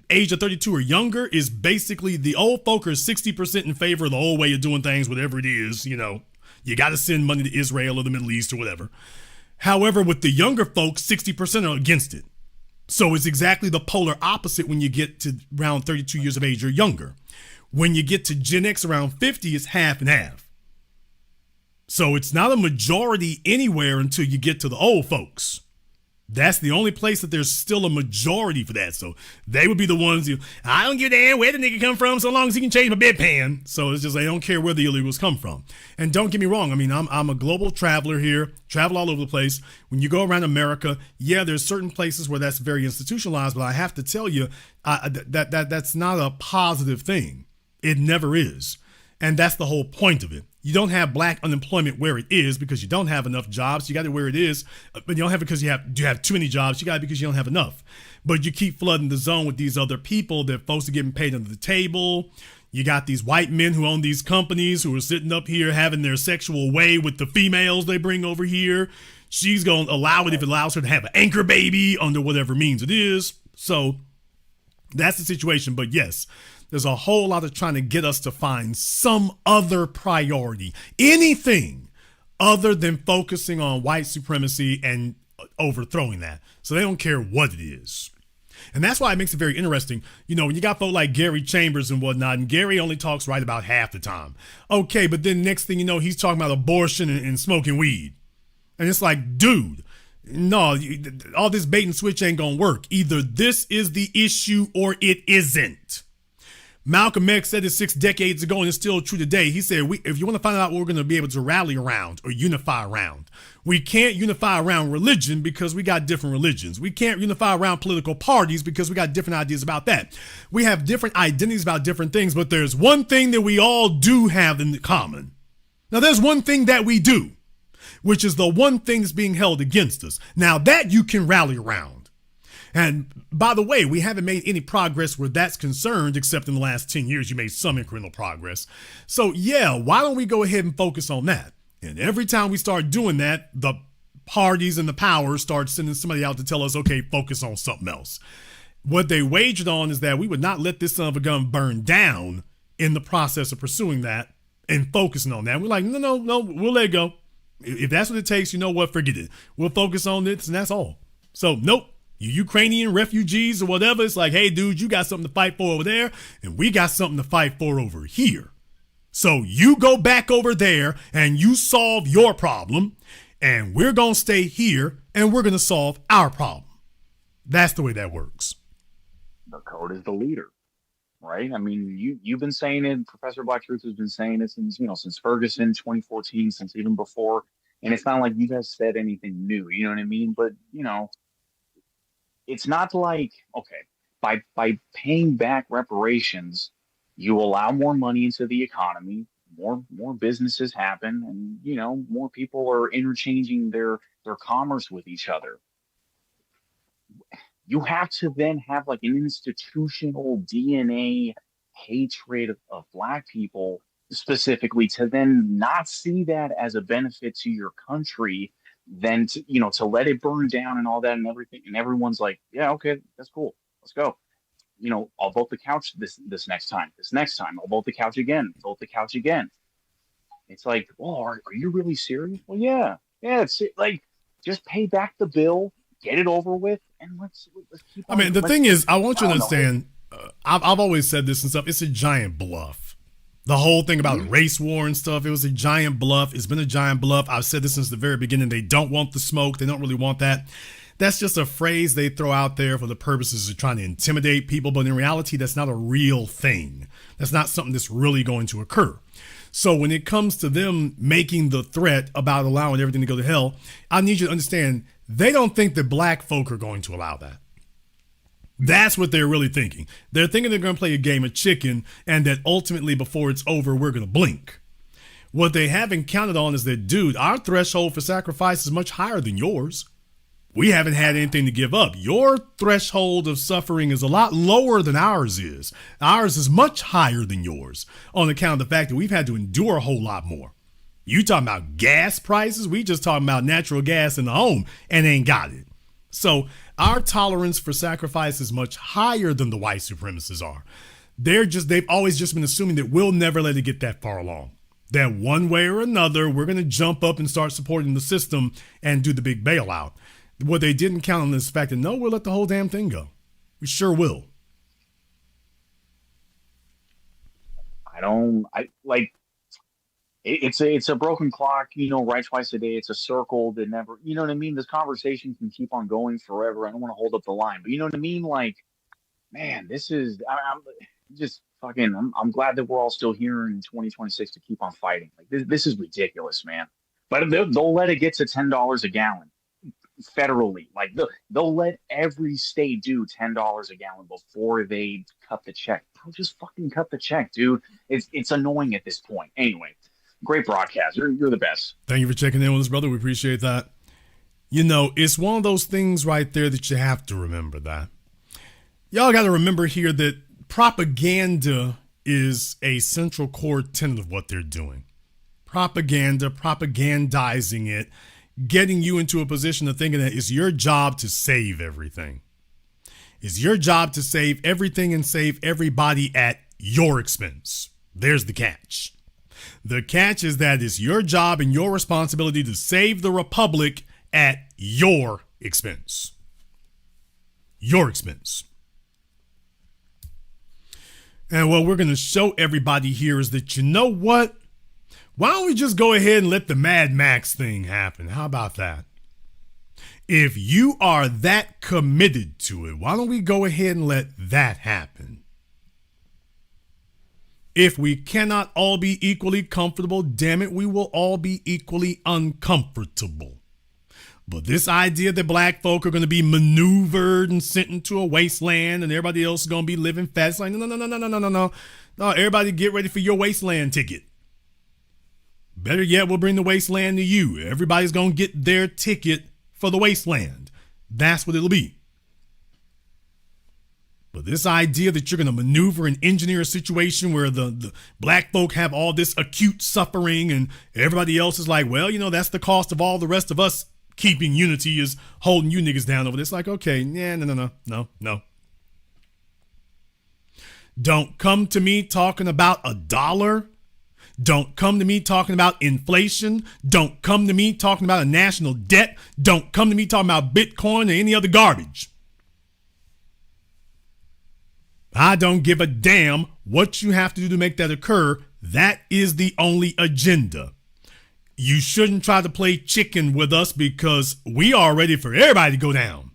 age of 32 or younger is basically the old folk are 60% in favor of the old way of doing things, whatever it is, You got to send money to Israel or the Middle East or whatever. However, with the younger folks, 60% are against it. So it's exactly the polar opposite when you get to around 32 years of age or younger. When you get to Gen X around 50, it's half and half. So it's not a majority anywhere until you get to the old folks. That's the only place that there's still a majority for that. So they would be the ones I don't give a damn where the nigga come from so long as he can change my bedpan. So it's just, I don't care where the illegals come from. And don't get me wrong. I mean, I'm a global traveler here, travel all over the place. When you go around America, yeah, there's certain places where that's very institutionalized, but I have to tell you that's not a positive thing. It never is. And that's the whole point of it. You don't have black unemployment where it is because you don't have enough jobs. You got it where it is, but you don't have it because you have too many jobs. You got it because you don't have enough. But you keep flooding the zone with these other people that folks are getting paid under the table. You got these white men who own these companies who are sitting up here having their sexual way with the females they bring over here. She's going to allow it if it allows her to have an anchor baby under whatever means it is. So that's the situation. But yes, there's a whole lot of trying to get us to find some other priority, anything other than focusing on white supremacy and overthrowing that. So they don't care what it is. And that's why it makes it very interesting. When you got folk like Gary Chambers and whatnot, and Gary only talks right about half the time. Okay, but then next thing you know, he's talking about abortion and smoking weed. And it's like, dude, no, all this bait and switch ain't gonna work. Either this is the issue or it isn't. Malcolm X said it 6 decades ago, and it's still true today. He said, if you want to find out what we're going to be able to rally around or unify around, we can't unify around religion because we got different religions. We can't unify around political parties because we got different ideas about that. We have different identities about different things, but there's one thing that we all do have in common. Now, there's one thing that we do, which is the one thing that's being held against us. Now, that you can rally around. And by the way, we haven't made any progress where that's concerned, except in the last 10 years, you made some incremental progress. So yeah, why don't we go ahead and focus on that? And every time we start doing that, the parties and the powers start sending somebody out to tell us, okay, focus on something else. What they wagered on is that we would not let this son of a gun burn down in the process of pursuing that and focusing on that. We're like, no, we'll let it go. If that's what it takes, you know what, forget it. We'll focus on this and that's all. So nope. You Ukrainian refugees or whatever, it's like, hey, dude, you got something to fight for over there, and we got something to fight for over here. So you go back over there and you solve your problem, and we're going to stay here and we're going to solve our problem. That's the way that works. the code is the leader, right? I mean, you've been saying it. Professor Black Truth has been saying it since since Ferguson 2014, since even before. And it's not like you guys said anything new. You know what I mean? But it's not like, okay, by paying back reparations, you allow more money into the economy, more businesses happen, and more people are interchanging their commerce with each other. You have to then have like an institutional DNA hatred of Black people specifically to then not see that as a benefit to your country, then to let it burn down and all that and everything, and everyone's like, yeah, okay, that's cool, let's go. I'll vote the couch this next time. This next time I'll vote the couch again. Vote the couch again. It's like, oh, are you really serious? Well, yeah. It's like, just pay back the bill, get it over with, and let's keep on. I mean, the thing is, I want you to understand, I've always said this and stuff, it's a giant bluff. The whole thing about race war and stuff, it was a giant bluff. It's been a giant bluff. I've said this since the very beginning. They don't want the smoke. They don't really want that. That's just a phrase they throw out there for the purposes of trying to intimidate people. But in reality, that's not a real thing. That's not something that's really going to occur. So when it comes to them making the threat about allowing everything to go to hell, I need you to understand, they don't think that Black folk are going to allow that. That's what they're really thinking. They're thinking they're going to play a game of chicken and that ultimately before it's over, we're going to blink. What they haven't counted on is that, dude, our threshold for sacrifice is much higher than yours. We haven't had anything to give up. Your threshold of suffering is a lot lower than ours is. Ours is much higher than yours on account of the fact that we've had to endure a whole lot more. You talking about gas prices? We just talking about natural gas in the home and ain't got it. So our tolerance for sacrifice is much higher than the white supremacists are. They've always just been assuming that we'll never let it get that far along. That one way or another, we're going to jump up and start supporting the system and do the big bailout. What they didn't count on is the fact that, no, we'll let the whole damn thing go. We sure will. It's a broken clock, right twice a day. It's a circle that never, you know what I mean? This conversation can keep on going forever. I don't want to hold up the line, but you know what I mean? Like, man, I'm glad that we're all still here in 2026 to keep on fighting. Like this is ridiculous, man. But they'll let it get to $10 a gallon federally. Like they'll let every state do $10 a gallon before they cut the check. Bro, just fucking cut the check, dude. It's annoying at this point. Anyway, great broadcast. You're the best. Thank you for checking in with us, brother. We appreciate that. It's one of those things right there that you have to remember that. Y'all got to remember here that propaganda is a central core tenet of what they're doing. Propaganda, propagandizing it, getting you into a position of thinking that it's your job to save everything. It's your job to save everything and save everybody at your expense. There's the catch. The catch is that it's your job and your responsibility to save the republic at your expense. Your expense. And what we're going to show everybody here is that, you know what? Why don't we just go ahead and let the Mad Max thing happen? How about that? If you are that committed to it, why don't we go ahead and let that happen? If we cannot all be equally comfortable, damn it, we will all be equally uncomfortable. But this idea that Black folk are going to be maneuvered and sent into a wasteland and everybody else is going to be living fast, it's like, no. No, everybody get ready for your wasteland ticket. Better yet, we'll bring the wasteland to you. Everybody's going to get their ticket for the wasteland. That's what it'll be. But this idea that you're going to maneuver and engineer a situation where the Black folk have all this acute suffering and everybody else is like, well, that's the cost of all the rest of us keeping unity is holding you niggas down over this. Like, okay, no. Don't come to me talking about $1. Don't come to me talking about inflation. Don't come to me talking about a national debt. Don't come to me talking about Bitcoin or any other garbage. I don't give a damn what you have to do to make that occur. That is the only agenda. You shouldn't try to play chicken with us because we are ready for everybody to go down.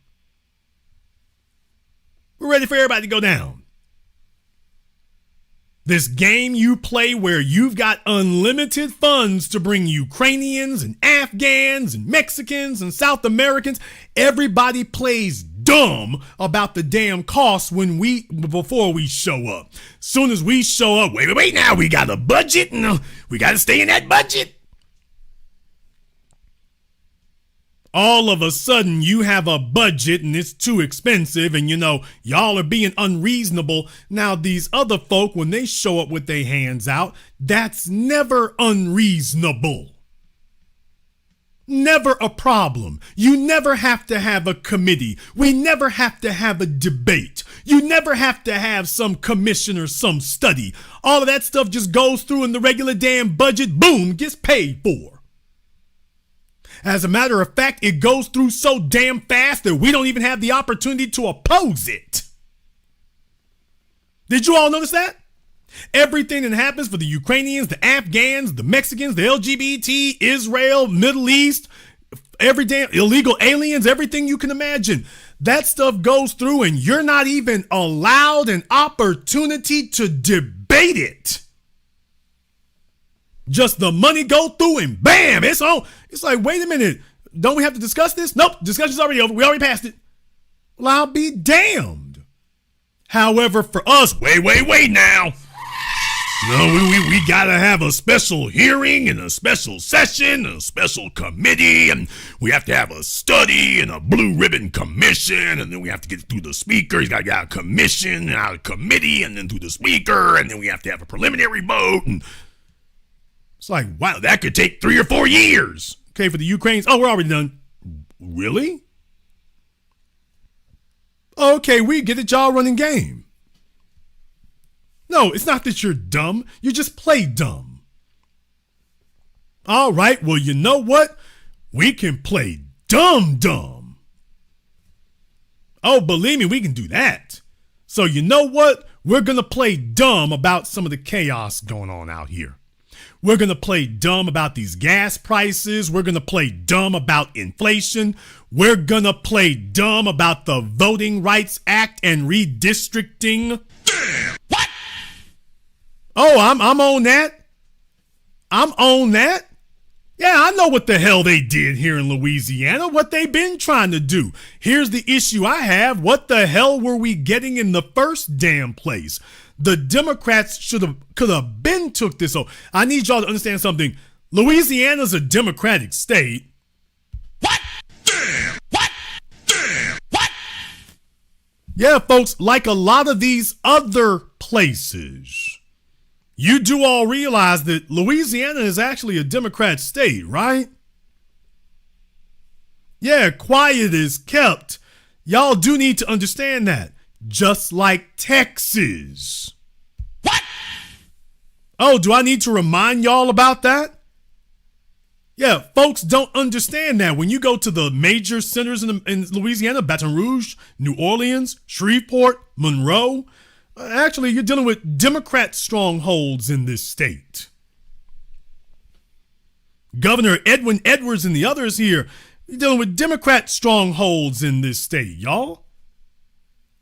We're ready for everybody to go down. This game you play where you've got unlimited funds to bring Ukrainians and Afghans and Mexicans and South Americans. Everybody plays dumb about the damn cost before we show up. Soon as we show up, wait, now we got a budget and we got to stay in that budget. All of a sudden you have a budget and it's too expensive and y'all are being unreasonable. Now these other folk, when they show up with their hands out, that's never unreasonable. Never a problem. You never have to have a committee. We never have to have a debate. You never have to have some commission or some study. All of that stuff just goes through in the regular damn budget, boom, gets paid for. As a matter of fact, it goes through so damn fast that we don't even have the opportunity to oppose it. Did you all notice that? Everything that happens for the Ukrainians, the Afghans, the Mexicans, the LGBT, Israel, Middle East, every damn illegal aliens, everything you can imagine. That stuff goes through and you're not even allowed an opportunity to debate it. Just the money go through and bam, it's on. It's like, wait a minute. Don't we have to discuss this? Nope, discussion's already over. We already passed it. Well, I'll be damned. However, for us, wait now. No, we gotta have a special hearing and a special session and a special committee, and we have to have a study and a blue ribbon commission, and then we have to get through the speaker. He's gotta get a commission and a committee, and then through the speaker, and then we have to have a preliminary vote. And it's like, wow, that could take 3 or 4 years. Okay, for the Ukrainians. Oh, we're already done. Really? Okay, we get it, y'all running game. No, it's not that you're dumb. You just play dumb. All right, well, you know what? We can play dumb. Oh, believe me, we can do that. So you know what? We're going to play dumb about some of the chaos going on out here. We're going to play dumb about these gas prices. We're going to play dumb about inflation. We're going to play dumb about the Voting Rights Act and redistricting. What? Oh, I'm on that. I'm on that. Yeah, I know what the hell they did here in Louisiana, what they've been trying to do. Here's the issue I have. What the hell were we getting in the first damn place? The Democrats could have been took this over. I need y'all to understand something. Louisiana's a Democratic state. What? What? Yeah, folks, like a lot of these other places, you do all realize that Louisiana is actually a Democrat state, right? Yeah, quiet is kept. Y'all do need to understand that. Just like Texas. What? Oh, do I need to remind y'all about that? Yeah, folks don't understand that. When you go to the major centers in Louisiana, Baton Rouge, New Orleans, Shreveport, Monroe, actually, you're dealing with Democrat strongholds in this state. Governor Edwin Edwards and the others here, you're dealing with Democrat strongholds in this state, y'all.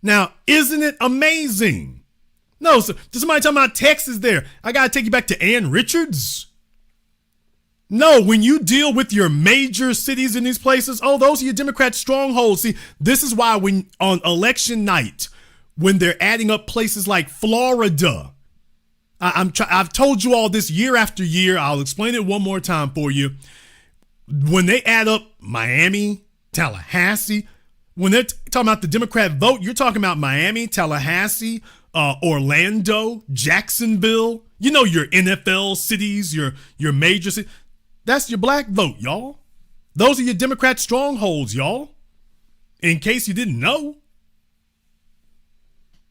Now, isn't it amazing? No, so does somebody talking about Texas there? I got to take you back to Ann Richards. No, when you deal with your major cities in these places, oh, those are your Democrat strongholds. See, this is why when on election night, when they're adding up places like Florida, I've told you all this year after year. I'll explain it one more time for you. When they add up Miami, Tallahassee, when they're talking about the Democrat vote, you're talking about Miami, Tallahassee, Orlando, Jacksonville, your NFL cities, your major cities. That's your black vote, y'all. Those are your Democrat strongholds, y'all. In case you didn't know.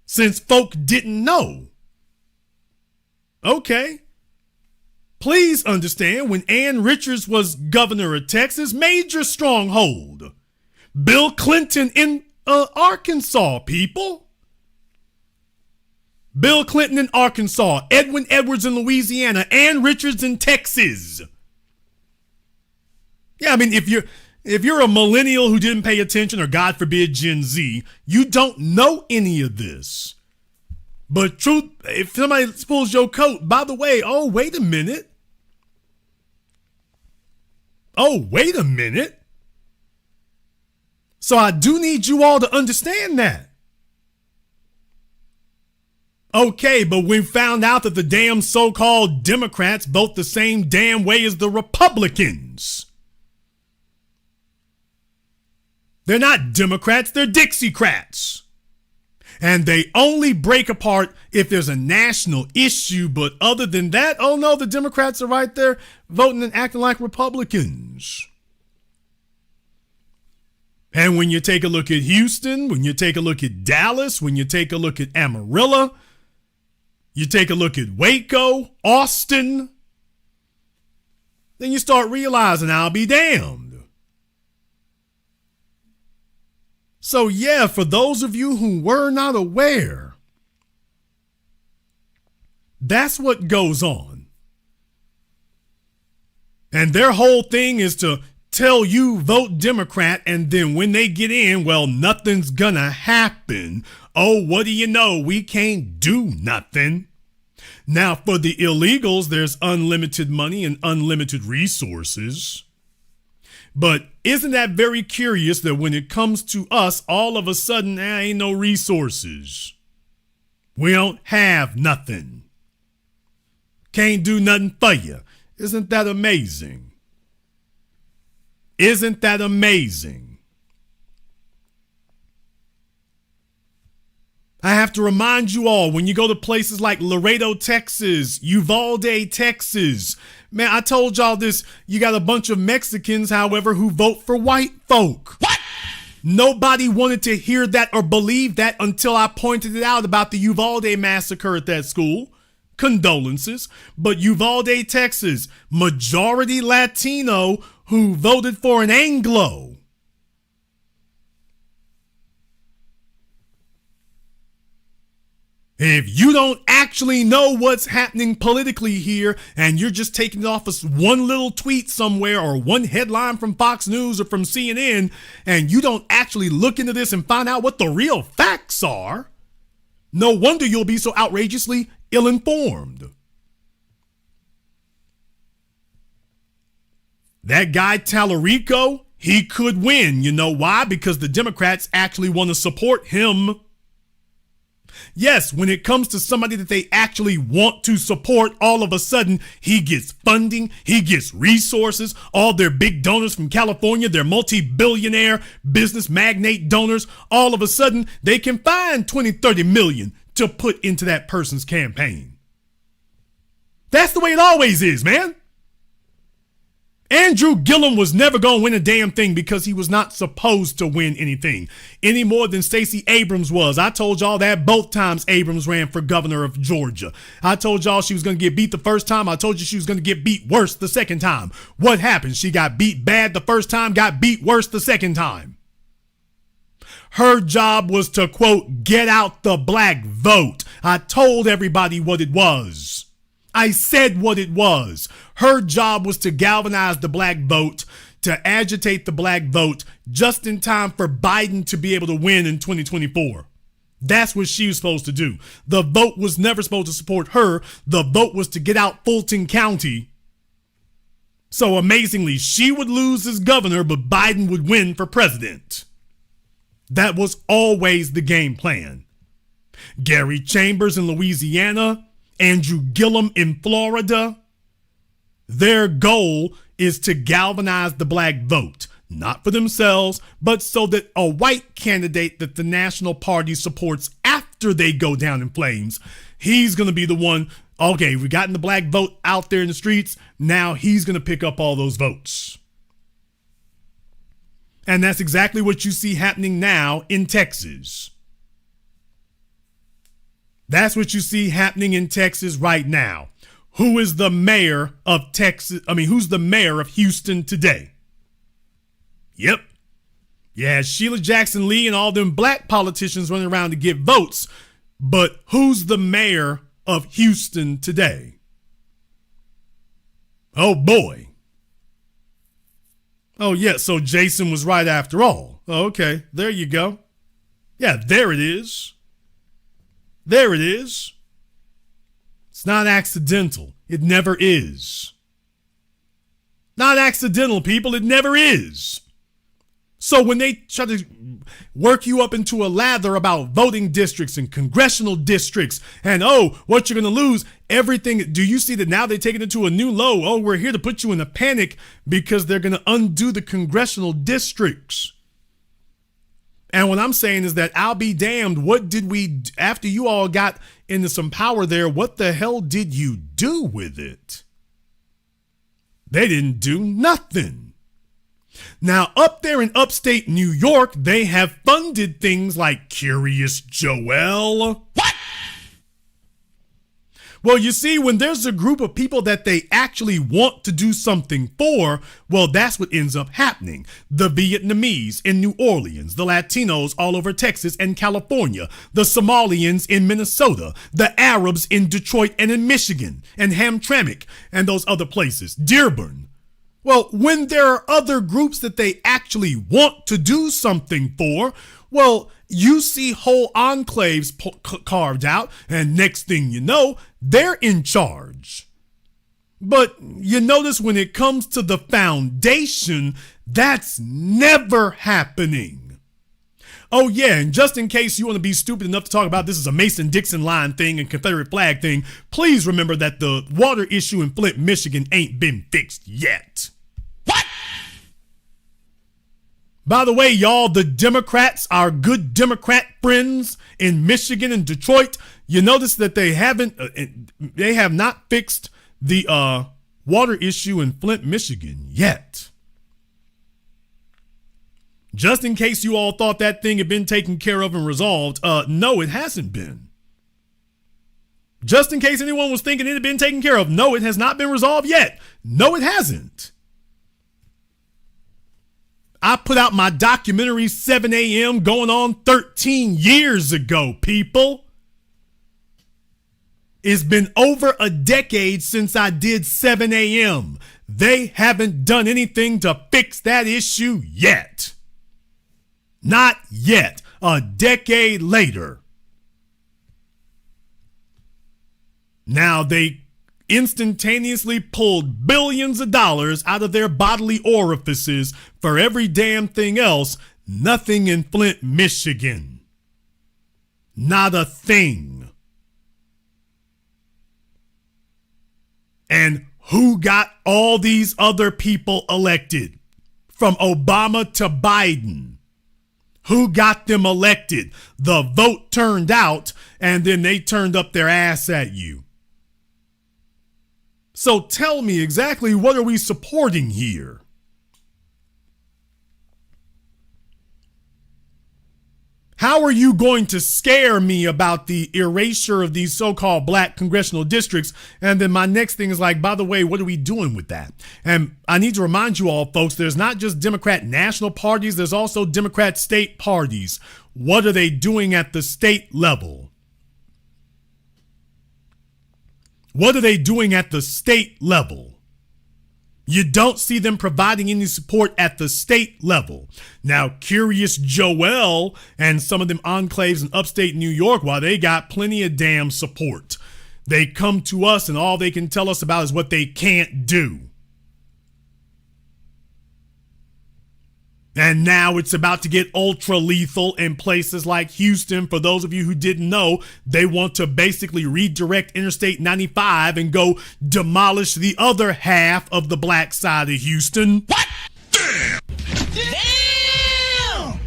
Since folk didn't know. Okay. Please understand, when Ann Richards was governor of Texas, major stronghold. Bill Clinton in Arkansas, people. Bill Clinton in Arkansas, Edwin Edwards in Louisiana, Ann Richards in Texas. Yeah, I mean, if you're, If you're a millennial who didn't pay attention, or God forbid Gen Z, you don't know any of this. But truth, if somebody pulls your coat, by the way, oh, wait a minute. So I do need you all to understand that. Okay, but we found out that the damn so-called Democrats vote the same damn way as the Republicans. They're not Democrats, they're Dixiecrats. And they only break apart if there's a national issue. But other than that, oh no, the Democrats are right there voting and acting like Republicans. And when you take a look at Houston, when you take a look at Dallas, when you take a look at Amarillo, you take a look at Waco, Austin, then you start realizing I'll be damned. So yeah, for those of you who were not aware, that's what goes on. And their whole thing is to tell you vote Democrat, and then when they get in, well, nothing's gonna happen. Oh, what do you know? We can't do nothing. Now, for the illegals, there's unlimited money and unlimited resources. But isn't that very curious that when it comes to us, all of a sudden, there ain't no resources. We don't have nothing. Can't do nothing for you. Isn't that amazing? Isn't that amazing? I have to remind you all, when you go to places like Laredo, Texas, Uvalde, Texas, man, I told y'all this, you got a bunch of Mexicans, however, who vote for white folk. What? Nobody wanted to hear that or believe that until I pointed it out about the Uvalde massacre at that school. Condolences. But Uvalde, Texas, majority Latino who voted for an Anglo. If you don't actually know what's happening politically here and you're just taking it off of one little tweet somewhere or one headline from Fox News or from CNN, and you don't actually look into this and find out what the real facts are, no wonder you'll be so outrageously ill-informed. That guy Tallarico, he could win. You know why? Because the Democrats actually want to support him. Yes, when it comes to somebody that they actually want to support, all of a sudden he gets funding, he gets resources, all their big donors from California, their multi-billionaire business magnate donors, all of a sudden they can find 20, 30 million to put into that person's campaign. That's the way it always is, man. Andrew Gillum was never going to win a damn thing because he was not supposed to win anything any more than Stacey Abrams was. I told y'all that both times Abrams ran for governor of Georgia. I told y'all she was going to get beat the first time. I told you she was going to get beat worse the second time. What happened? She got beat bad the first time, got beat worse the second time. Her job was to, quote, get out the black vote. I told everybody what it was. I said what it was. Her job was to galvanize the black vote, to agitate the black vote just in time for Biden to be able to win in 2024. That's what she was supposed to do. The vote was never supposed to support her. The vote was to get out Fulton County. So amazingly, she would lose as governor, but Biden would win for president. That was always the game plan. Gary Chambers in Louisiana, Andrew Gillum in Florida, their goal is to galvanize the black vote, not for themselves, but so that a white candidate that the National Party supports after they go down in flames, he's going to be the one, okay, we gotten the black vote out there in the streets, now he's going to pick up all those votes. And that's exactly what you see happening now in Texas. That's what you see happening in Texas right now. Who is the mayor of Texas? Who's the mayor of Houston today? Yep. Yeah, Sheila Jackson Lee and all them black politicians running around to get votes. But who's the mayor of Houston today? Oh boy. Oh, yeah, so Jason was right after all. Oh, okay, there you go. Yeah, there it is. There it is. It's not accidental. It never is. Not accidental, people. It never is. So when they try to work you up into a lather about voting districts and congressional districts and, oh, what you're going to lose, everything, do you see that now they take it into a new low? Oh, we're here to put you in a panic because they're going to undo the congressional districts. And what I'm saying is that I'll be damned. What did we, after you all got into some power there, what the hell did you do with it? They didn't do nothing. Now, up there in upstate New York, they have funded things like Curious Joel. What? Well, you see, when there's a group of people that they actually want to do something for, well, that's what ends up happening. The Vietnamese in New Orleans, the Latinos all over Texas and California, the Somalians in Minnesota, the Arabs in Detroit and in Michigan, and Hamtramck and those other places, Dearborn. Well, when there are other groups that they actually want to do something for, well, you see whole enclaves carved out, and next thing you know, they're in charge. But you notice when it comes to the foundation, that's never happening. Oh yeah, and just in case you want to be stupid enough to talk about this is a Mason-Dixon line thing and Confederate flag thing, please remember that the water issue in Flint, Michigan ain't been fixed yet. What? By the way, y'all, the Democrats, our good Democrat friends in Michigan and Detroit, you notice that they have not fixed the water issue in Flint, Michigan yet. Just in case you all thought that thing had been taken care of and resolved, no, it hasn't been. Just in case anyone was thinking it had been taken care of, no, it has not been resolved yet. No, it hasn't. I put out my documentary 7 a.m. going on 13 years ago, people. It's been over a decade since I did 7 a.m. They haven't done anything to fix that issue yet. Not yet. A decade later. Now they instantaneously pulled billions of dollars out of their bodily orifices for every damn thing else. Nothing in Flint, Michigan. Not a thing. And who got all these other people elected? From Obama to Biden. Who got them elected? The vote turned out, and then they turned up their ass at you. So tell me exactly, what are we supporting here? How are you going to scare me about the erasure of these so-called black congressional districts? And then my next thing is like, by the way, what are we doing with that? And I need to remind you all, folks, there's not just Democrat national parties, there's also Democrat state parties. What are they doing at the state level? What are they doing at the state level? You don't see them providing any support at the state level. Now, Curious Joel and some of them enclaves in upstate New York, while they got plenty of damn support, they come to us and all they can tell us about is what they can't do. And now it's about to get ultra lethal in places like Houston. For those of you who didn't know, they want to basically redirect Interstate 95 and go demolish the other half of the black side of Houston. What? Damn!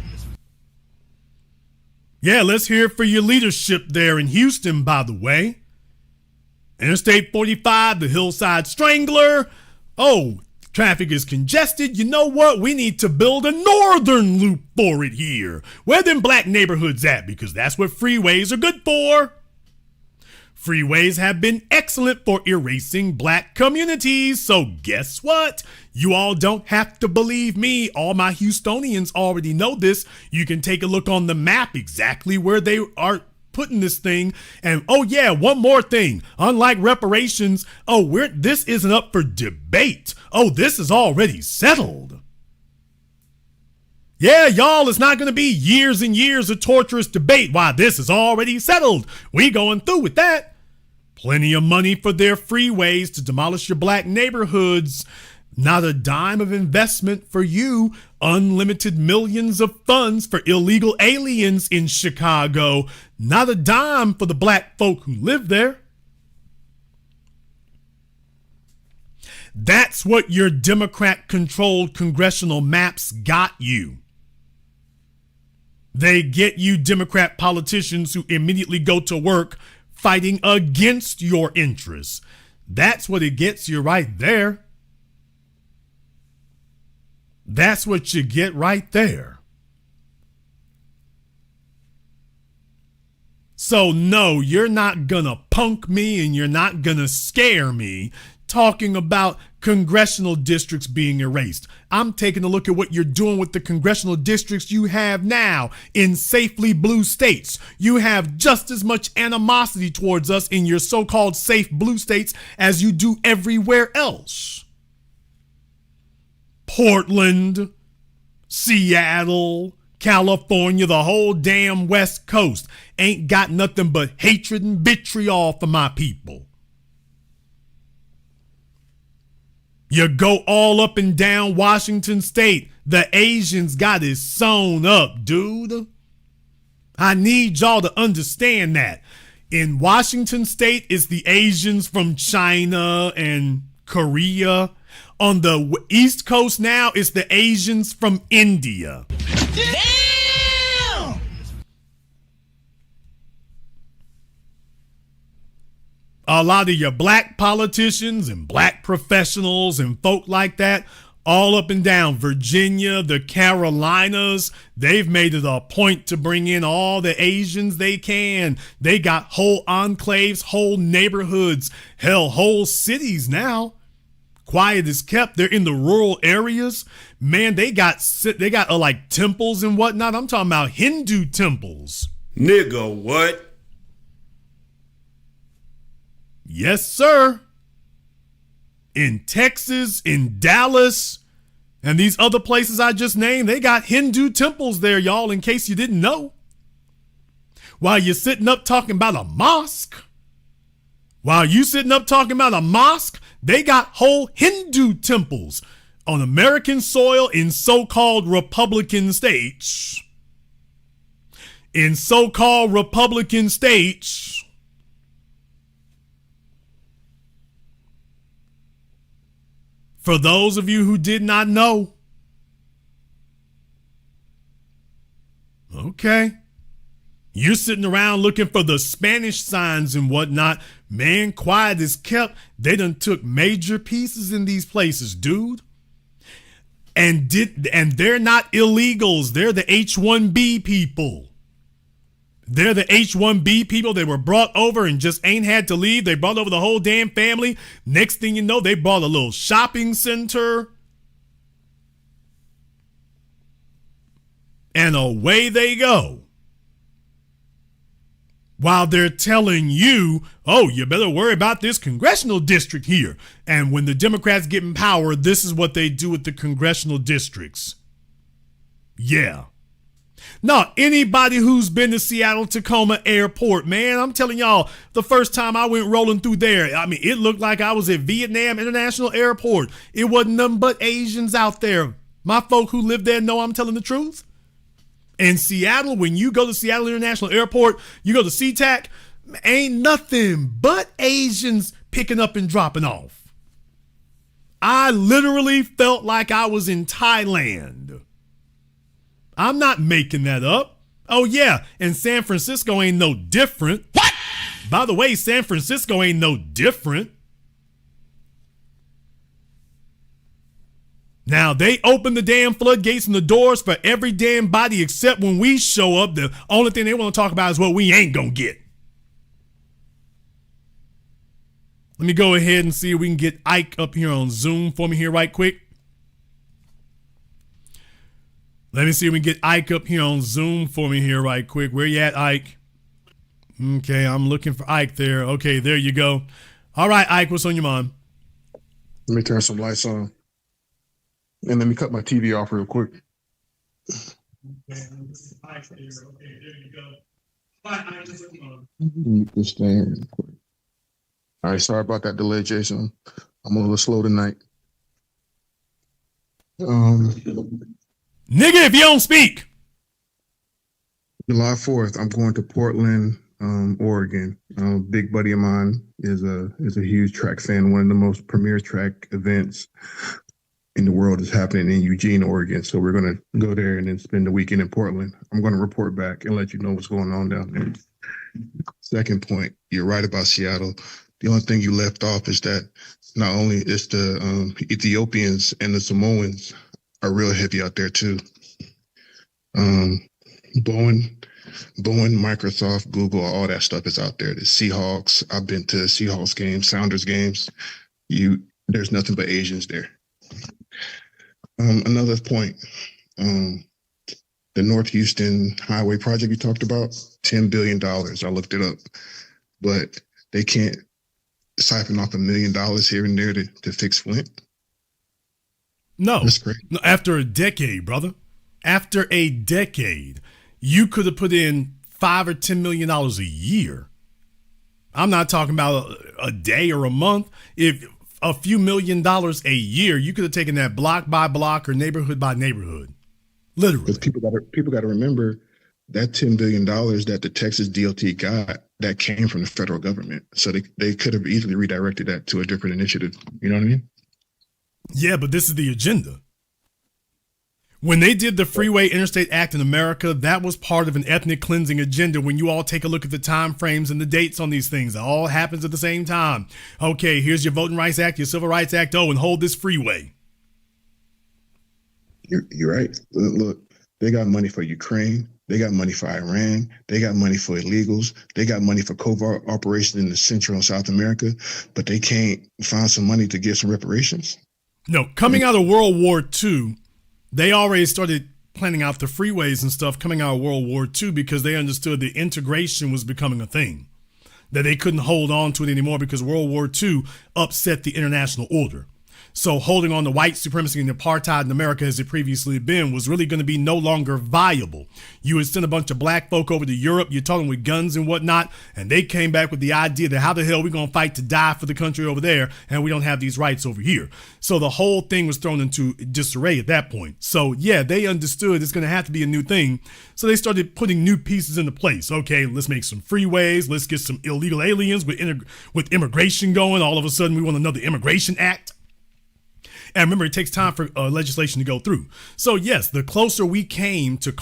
Yeah, let's hear it for your leadership there in Houston, by the way. Interstate 45, the Hillside Strangler. Oh, traffic is congested. You know what? We need to build a northern loop for it here. Where them black neighborhoods at? Because that's what freeways are good for. Freeways have been excellent for erasing black communities. So guess what? You all don't have to believe me. All my Houstonians already know this. You can take a look on the map exactly where they are putting this thing. And oh yeah, one more thing. Unlike reparations, this isn't up for debate. Oh, this is already settled. Yeah, y'all, it's not going to be years and years of torturous debate. Why, this is already settled. We going through with that. Plenty of money for their freeways to demolish your black neighborhoods. Not a dime of investment for you. Unlimited millions of funds for illegal aliens in Chicago. Not a dime for the black folk who live there. That's what your Democrat-controlled congressional maps got you. They get you Democrat politicians who immediately go to work fighting against your interests. That's what it gets you right there. That's what you get right there. So no, you're not gonna punk me and you're not gonna scare me talking about congressional districts being erased. I'm taking a look at what you're doing with the congressional districts you have now in safely blue states. You have just as much animosity towards us in your so-called safe blue states as you do everywhere else. Portland, Seattle, California, the whole damn West Coast ain't got nothing but hatred and vitriol for my people. You go all up and down Washington State. The Asians got it sewn up, dude. I need y'all to understand that. In Washington State, it's the Asians from China and Korea. On the East Coast now, it's the Asians from India. Damn! A lot of your black politicians and black professionals and folk like that, all up and down Virginia, the Carolinas, they've made it a point to bring in all the Asians they can. They got whole enclaves, whole neighborhoods, hell, whole cities now. Quiet is kept. They're in the rural areas. Man, they got like temples and whatnot. I'm talking about Hindu temples. Nigga, what? Yes, sir. In Texas, in Dallas, and these other places I just named, they got Hindu temples there, y'all, in case you didn't know. While you're sitting up talking about a mosque, they got whole Hindu temples on American soil in so-called Republican states. In so-called Republican states. For those of you who did not know. Okay. You're sitting around looking for the Spanish signs and whatnot. Man, quiet is kept. They done took major pieces in these places, dude. And they're not illegals. They're the H-1B people. They're the H-1B people. They were brought over and just ain't had to leave. They brought over the whole damn family. Next thing you know, they bought a little shopping center. And away they go. While they're telling you, oh, you better worry about this congressional district here. And when the Democrats get in power, this is what they do with the congressional districts. Yeah. No, anybody who's been to Seattle-Tacoma Airport, man, I'm telling y'all, the first time I went rolling through there, I mean, it looked like I was at Vietnam International Airport. It wasn't nothing but Asians out there. My folk who live there know I'm telling the truth. In Seattle, when you go to Seattle International Airport, you go to SeaTac, ain't nothing but Asians picking up and dropping off. I literally felt like I was in Thailand. I'm not making that up. Oh, yeah, and San Francisco ain't no different. What? By the way, San Francisco ain't no different. Now, they open the damn floodgates and the doors for every damn body except when we show up. The only thing they want to talk about is what we ain't going to get. Let me go ahead and see if we can get Ike up here on Zoom for me here right quick. Let me see if we can get Ike up here on Zoom for me here right quick. Where you at, Ike? Okay, I'm looking for Ike there. Okay, there you go. All right, Ike, what's on your mind? Let me turn some lights on. And let me cut my TV off real quick. Mute this thing real quick. All right, sorry about that delay, Jason. I'm a little slow tonight. Nigga, if you don't speak. July 4th, I'm going to Portland, Oregon. Big buddy of mine is a huge track fan. One of the most premier track events in the world is happening in Eugene, Oregon. So we're going to go there and then spend the weekend in Portland. I'm going to report back and let you know what's going on down there. Second point, you're right about Seattle. The only thing you left off is that not only is the Ethiopians and the Samoans are real heavy out there too. Boeing, Microsoft, Google, all that stuff is out there. The Seahawks, I've been to Seahawks games, Sounders games. There's nothing but Asians there. Another point, the North Houston Highway project you talked about, $10 billion. I looked it up, but they can't siphon off $1 million here and there to fix Flint. No, that's great. No, after a decade, brother. After a decade, you could have put in $5 or $10 million a year. I'm not talking about a day or a month. If a few $1 million a year, you could have taken that block by block or neighborhood by neighborhood. Literally. Because people got to remember that $10 billion that the Texas DOT got, that came from the federal government. So they could have easily redirected that to a different initiative. You know what I mean? Yeah, but this is the agenda. When they did the Freeway Interstate Act in America, that was part of an ethnic cleansing agenda. When you all take a look at the time frames and the dates on these things, it all happens at the same time. Okay, here's your Voting Rights Act, your Civil Rights Act. Oh, and hold this freeway. You're right. Look, they got money for Ukraine. They got money for Iran. They got money for illegals. They got money for covert operations in the Central and South America, but they can't find some money to give some reparations. No, coming out of World War II, they already started planning out the freeways and stuff coming out of World War II because they understood the integration was becoming a thing, that they couldn't hold on to it anymore because World War II upset the international order. So holding on to white supremacy and apartheid in America as it previously been was really going to be no longer viable. You would send a bunch of black folk over to Europe, you're talking with guns and whatnot, and they came back with the idea that how the hell are we going to fight to die for the country over there and we don't have these rights over here. So the whole thing was thrown into disarray at that point. So yeah, they understood it's going to have to be a new thing. So they started putting new pieces into place. Okay, let's make some freeways. Let's get some illegal aliens with immigration going. All of a sudden we want another immigration act. And remember, it takes time for legislation to go through. So yes, the closer we came to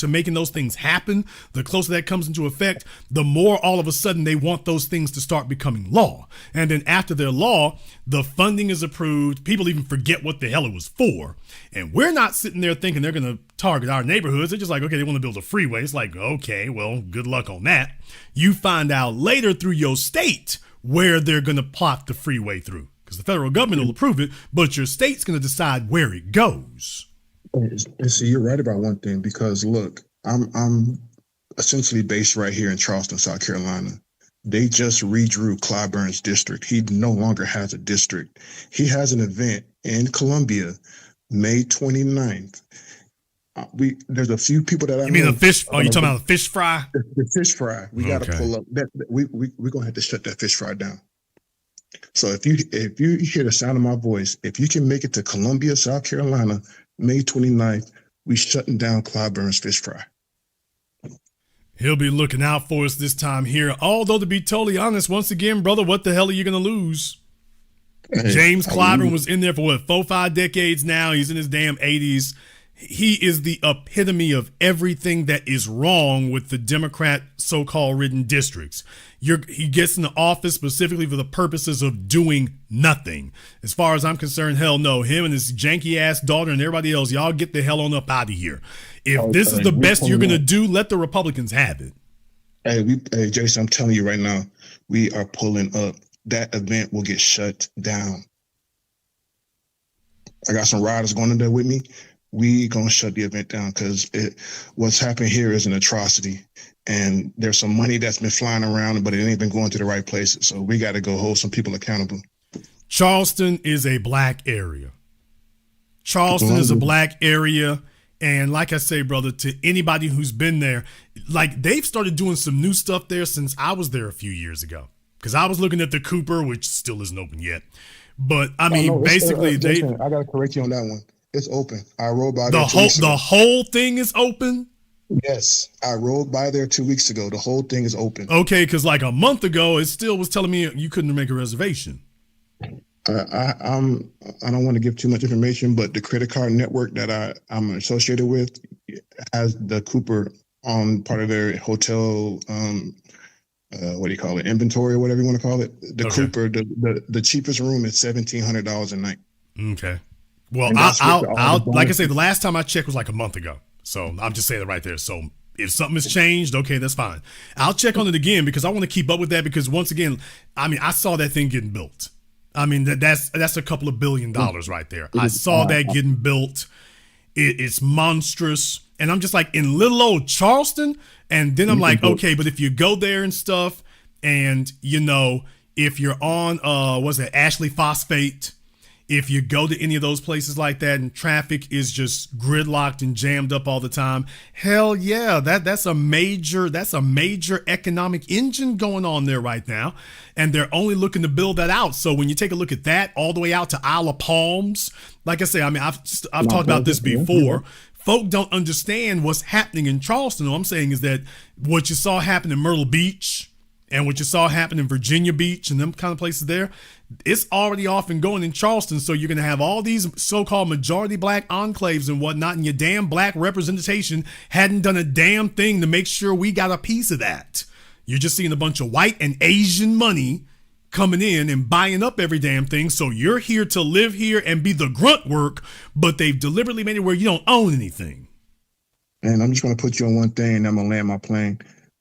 making those things happen, the closer that comes into effect, the more all of a sudden they want those things to start becoming law. And then after they're law, the funding is approved. People even forget what the hell it was for. And we're not sitting there thinking they're going to target our neighborhoods. They're just like, okay, they want to build a freeway. It's like, okay, well, good luck on that. You find out later through your state where they're going to plot the freeway through. Because the federal government will approve it, but your state's going to decide where it goes. And see, you're right about one thing, because look, I'm essentially based right here in Charleston, South Carolina. They just redrew Clyburn's district. He no longer has a district. He has an event in Columbia, May 29th. There's a few people that I You mean know. the fish? Oh, you talking about the fish fry? The fish fry. We got to Okay. pull up. We're going to have to shut that fish fry down. So if you hear the sound of my voice, if you can make it to Columbia, South Carolina, May 29th, we shutting down Clyburn's fish fry. He'll be looking out for us this time here. Although, to be totally honest, once again, brother, what the hell are you going to lose? Hey, James Clyburn was in there for what, 4-5 decades now. He's in his damn 80s. He is the epitome of everything that is wrong with the Democrat so-called ridden districts. He gets into office specifically for the purposes of doing nothing. As far as I'm concerned, hell no. Him and his janky ass daughter and everybody else, y'all get the hell on up out of here. If this is the best you're going to do, let the Republicans have it. Hey, Jason, I'm telling you right now, we are pulling up. That event will get shut down. I got some riders going in there with me. We gonna shut the event down because what's happened here is an atrocity, and there's some money that's been flying around, but it ain't been going to the right places. So we got to go hold some people accountable. Charleston is a black area. Charleston is a black area. And like I say, brother, to anybody who's been there, like they've started doing some new stuff there since I was there a few years ago. Because I was looking at the Cooper, which still isn't open yet. But I mean, basically, Jason, I gotta correct you on that one. It's open. I rode by the there the whole thing is open. Yes, I rode by there 2 weeks ago. The whole thing is open. Okay, because like a month ago, it still was telling me you couldn't make a reservation. I don't want to give too much information, but the credit card network that I'm associated with has the Cooper on part of their hotel. What do you call it? Inventory or whatever you want to call it. The Cooper, the cheapest room is $1,700 a night. Okay. Well, I'll like I say, the last time I checked was like a month ago. So I'm just saying it right there. So if something has changed, okay, that's fine. I'll check on it again because I want to keep up with that because once again, I mean, I saw that thing getting built. I mean, that's a couple of $1 billion right there. I saw that getting built. It's monstrous. And I'm just like in little old Charleston. And then I'm like, okay, but if you go there and stuff and, you know, if you're on, Ashley Phosphate, if you go to any of those places like that and traffic is just gridlocked and jammed up all the time, hell yeah, that's a major economic engine going on there right now. And they're only looking to build that out. So when you take a look at that all the way out to Isle of Palms, like I say, I mean, I've talked about this before. Folk don't understand what's happening in Charleston. What I'm saying is that what you saw happen in Myrtle Beach and what you saw happen in Virginia Beach and them kind of places there, it's already off and going in Charleston. So you're going to have all these so-called majority black enclaves and whatnot, and your damn black representation hadn't done a damn thing to make sure we got a piece of that. You're just seeing a bunch of white and Asian money coming in and buying up every damn thing. So you're here to live here and be the grunt work, but they've deliberately made it where you don't own anything. And I'm just going to put you on one thing and I'm going to land my plane.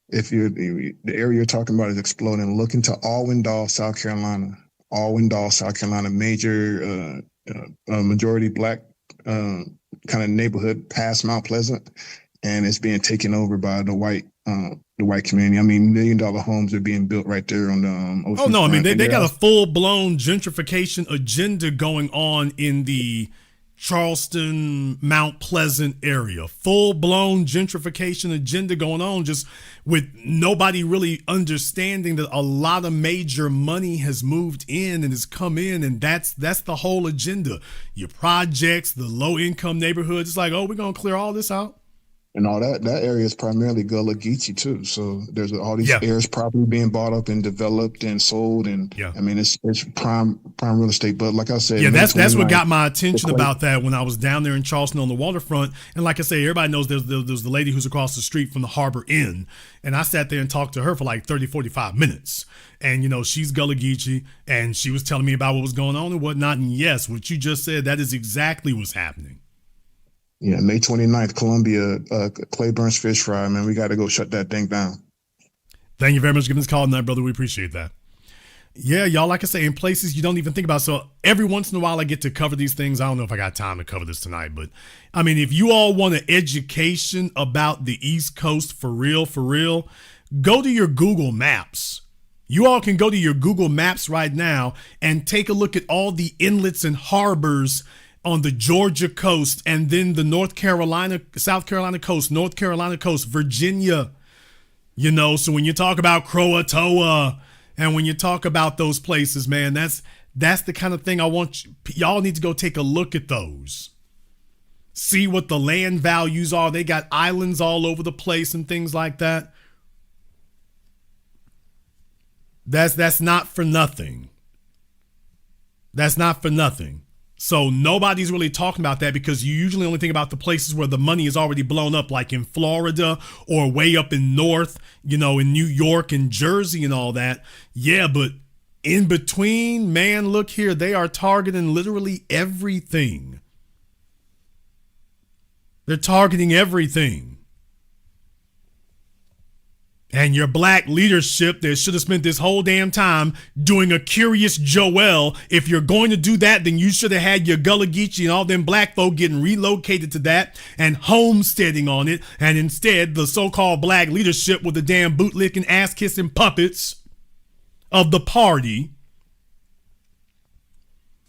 If the area you're talking about is exploding, look into Alwyndahl, South Carolina. Alwyndahl, South Carolina, major majority black kind of neighborhood past Mount Pleasant, and it's being taken over by the white community. I mean, $1 million homes are being built right there on the ocean. Oh no, I mean they got a full blown gentrification agenda going on in the Charleston, Mount Pleasant area. Full blown gentrification agenda going on, just with nobody really understanding that a lot of major money has moved in and has come in, and that's the whole agenda. Your projects, the low income neighborhoods, it's like, oh, we're gonna clear all this out. And all that area is primarily Gullah Geechee too. So there's all these heirs property being bought up and developed and sold, and I mean it's prime real estate. But like I said, that's what got my attention about that when I was down there in Charleston on the waterfront. And like I say, everybody knows there's the lady who's across the street from the Harbor Inn, and I sat there and talked to her for like 30, 45 minutes. And you know, she's Gullah Geechee, and she was telling me about what was going on and whatnot. And yes, what you just said, that is exactly what's happening. Yeah, May 29th, Columbia, Clayburns Fish Fry, man. We got to go shut that thing down. Thank you very much for giving us a call tonight, brother. We appreciate that. Yeah, y'all, like I say, in places you don't even think about. So every once in a while I get to cover these things. I don't know if I got time to cover this tonight, but I mean, if you all want an education about the East Coast for real, go to your Google Maps. You all can go to your Google Maps right now and take a look at all the inlets and harbors on the Georgia coast, and then the South Carolina coast, North Carolina coast, Virginia, you know. So when you talk about Croatoa and when you talk about those places, man, that's the kind of thing I want y'all need to go take a look at those. See what the land values are. They got islands all over the place and things like that. That's not for nothing. That's not for nothing. So nobody's really talking about that because you usually only think about the places where the money is already blown up, like in Florida or way up in north, you know, in New York and Jersey and all that. Yeah, but in between, man, look here, they are targeting literally everything. They're targeting everything. And your black leadership that should have spent this whole damn time doing a Curious Joel. If you're going to do that, then you should have had your Gullah Geechee and all them black folk getting relocated to that and homesteading on it. And instead, the so-called black leadership with the damn bootlicking, ass-kissing puppets of the party.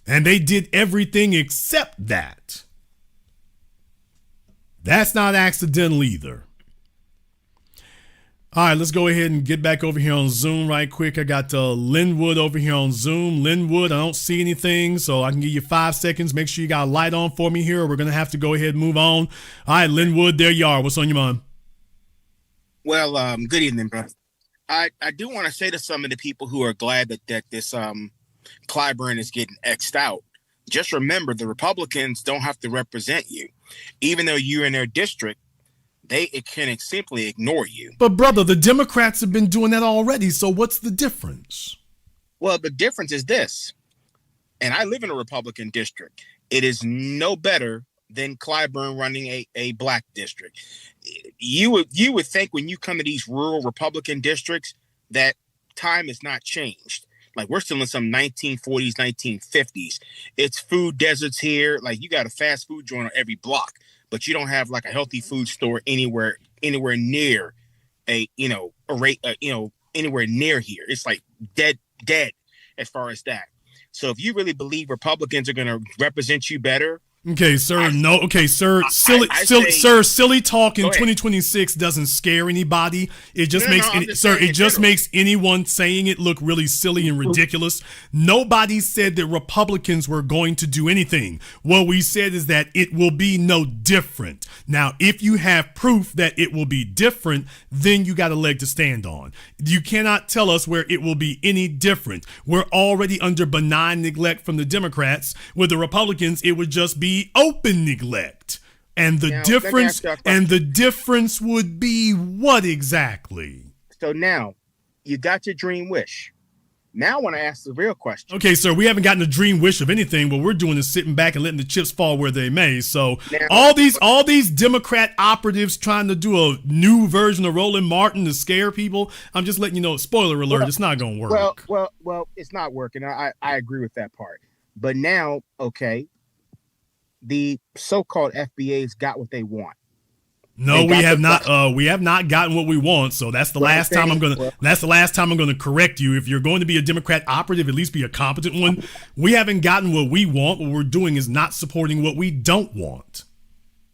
And they did everything except that. That's not accidental either. All right, let's go ahead and get back over here on Zoom right quick. I got Linwood over here on Zoom. Linwood, I don't see anything, so I can give you 5 seconds. Make sure you got a light on for me here, or we're going to have to go ahead and move on. All right, Linwood, there you are. What's on your mind? Well, good evening, bro. I do want to say to some of the people who are glad that this Clyburn is getting X'd out, just remember the Republicans don't have to represent you. Even though you're in their district, they can simply ignore you. But brother, the Democrats have been doing that already, so what's the difference? Well, the difference is this, and I live in a Republican district. It is no better than Clyburn running a black district. You would think when you come to these rural Republican districts that time has not changed. Like, we're still in some 1940s, 1950s. It's food deserts here. Like, you got a fast food joint on every block, but you don't have like a healthy food store anywhere near anywhere near here. It's like dead as far as that. So if you really believe Republicans are going to represent you better. Okay, sir. Silly talk in 2026 doesn't scare anybody. It just makes anyone saying it look really silly and ridiculous. Nobody said that Republicans were going to do anything. What we said is that it will be no different. Now, if you have proof that it will be different, then you got a leg to stand on. You cannot tell us where it will be any different. We're already under benign neglect from the Democrats. With the Republicans, it would just be open neglect. And the difference would be what exactly? So now you got your dream wish. Now I want to ask the real question. Okay, sir, we haven't gotten a dream wish of anything. What we're doing is sitting back and letting the chips fall where they may. So now, all these Democrat operatives trying to do a new version of Roland Martin to scare people, I'm just letting you know, spoiler alert, it's not going to work. Well, it's not working. I agree with that part. But now, okay, the so-called FBA's got what they want. No, we have not. We have not gotten what we want. So that's the last time I'm gonna. That's the last time I'm gonna correct you. If you're going to be a Democrat operative, at least be a competent one. We haven't gotten what we want. What we're doing is not supporting what we don't want.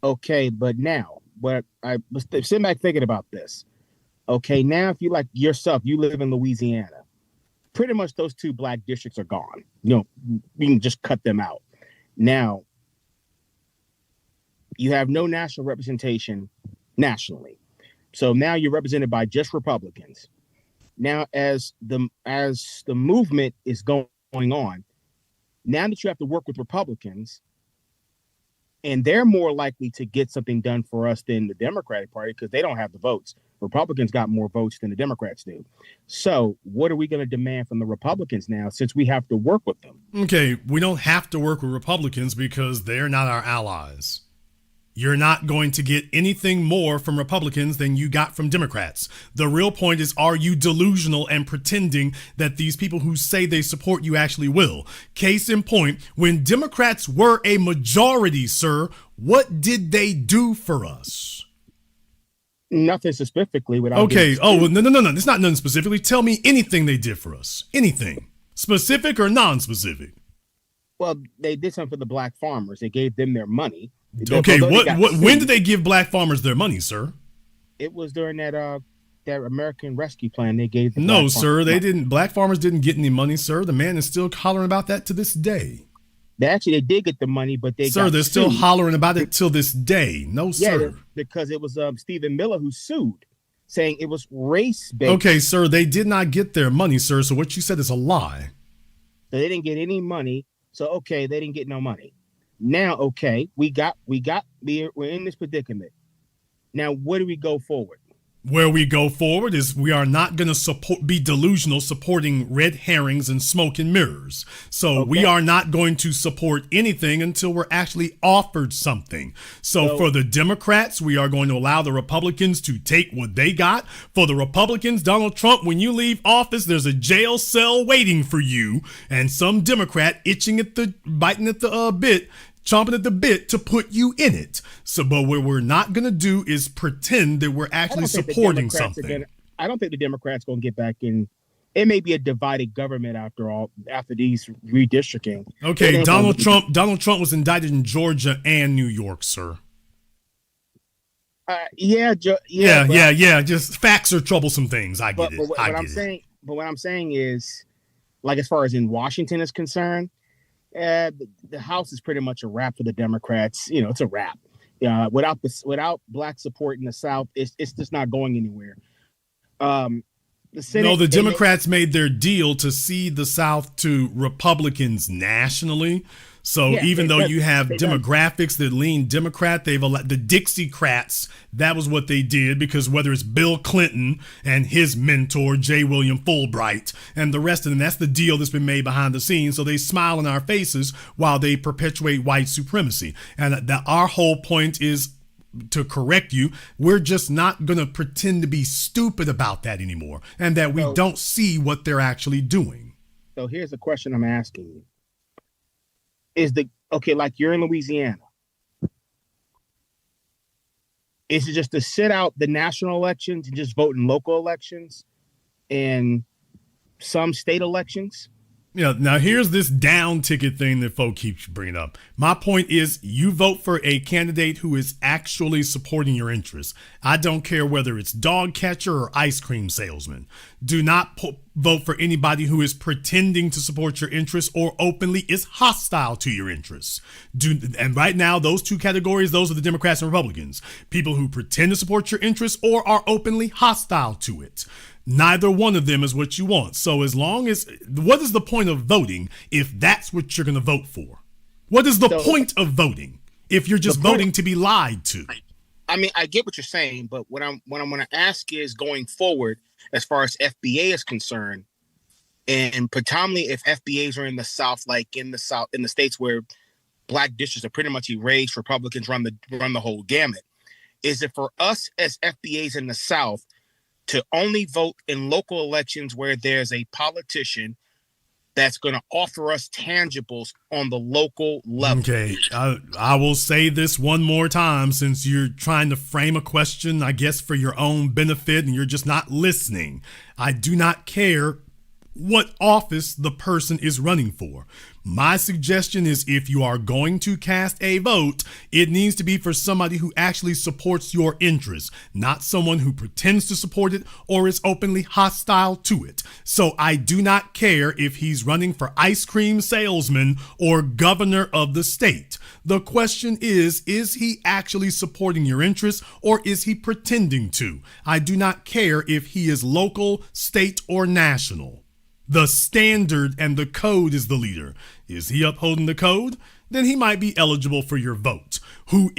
Okay, but now, but I was sitting back thinking about this. Okay, now if you like yourself, you live in Louisiana. Pretty much those two black districts are gone. You know, we can just cut them out. Now, you have no national representation nationally. So now you're represented by just Republicans. Now, as the movement is going on, now that you have to work with Republicans, and they're more likely to get something done for us than the Democratic Party because they don't have the votes. Republicans got more votes than the Democrats do. So what are we going to demand from the Republicans now since we have to work with them? Okay, we don't have to work with Republicans because they're not our allies. You're not going to get anything more from Republicans than you got from Democrats. The real point is, are you delusional and pretending that these people who say they support you actually will? Case in point, when Democrats were a majority, sir, what did they do for us? Nothing specifically. Okay. Oh, well, no. It's not nothing specifically. Tell me anything they did for us. Anything. Specific or non-specific? Well, they did something for the black farmers. They gave them their money. Okay, when did they give black farmers their money, sir? It was during that American Rescue Plan they gave them. No, sir, they didn't. Black farmers didn't get any money, sir. The man is still hollering about that to this day. They did get the money, but they're still hollering about it till this day. No, sir. Yeah, because it was Stephen Miller who sued, saying it was race-based. Okay, sir, they did not get their money, sir. So what you said is a lie. So they didn't get any money. So okay, they didn't get no money. Now, okay, we're in this predicament. Now, where do we go forward? Where we go forward is we are not going to be delusional supporting red herrings and smoke and mirrors. So we are not going to support anything until we're actually offered something. So for the Democrats, we are going to allow the Republicans to take what they got. For the Republicans, Donald Trump, when you leave office, there's a jail cell waiting for you and some Democrat biting at the bit, chomping at the bit to put you in it. So, but what we're not going to do is pretend that we're actually supporting something. I don't think the Democrats going to get back in. It may be a divided government after all, after these redistricting. Okay, Donald Trump was indicted in Georgia and New York, sir. Yeah, Just facts are troublesome things. I get it. But what I'm saying is, like, as far as in Washington is concerned, the House is pretty much a wrap for the Democrats. You know, it's a wrap. Without black support in the South, it's just not going anywhere. The Senate, the Democrats made their deal to cede the South to Republicans nationally. So even though you have demographics that lean Democrat, the Dixiecrats, that was what they did, because whether it's Bill Clinton and his mentor, J. William Fulbright, and the rest of them, that's the deal that's been made behind the scenes. So they smile in our faces while they perpetuate white supremacy. And our whole point is to correct you. We're just not going to pretend to be stupid about that anymore, and that we don't see what they're actually doing. So here's the question I'm asking you. Like you're in Louisiana. Is it just to sit out the national elections and just vote in local elections and some state elections? Yeah. Now here's this down ticket thing that folk keeps bringing up. My point is, you vote for a candidate who is actually supporting your interests. I don't care whether it's dog catcher or ice cream salesman. Do not vote for anybody who is pretending to support your interests or openly is hostile to your interests. And right now, those two categories, those are the Democrats and Republicans. People who pretend to support your interests or are openly hostile to it. Neither one of them is what you want. So as long as, what is the point of voting if that's what you're going to vote for? What is the point of voting if you're just voting to be lied to? I mean, I get what you're saying, but what I'm going to ask is, going forward, as far as FBA is concerned, and predominantly if FBAs are in the South, like in the states where black districts are pretty much erased, Republicans run the whole gamut. Is it for us as FBAs in the South to only vote in local elections where there's a politician that's going to offer us tangibles on the local level? Okay, I will say this one more time, since you're trying to frame a question, I guess, for your own benefit, and you're just not listening. I do not care what office the person is running for. My suggestion is, if you are going to cast a vote, it needs to be for somebody who actually supports your interests, not someone who pretends to support it or is openly hostile to it. So I do not care if he's running for ice cream salesman or governor of the state. The question is he actually supporting your interests, or is he pretending to? I do not care if he is local, state, or national. The standard and the code is the leader. Is he upholding the code? Then he might be eligible for your vote. Who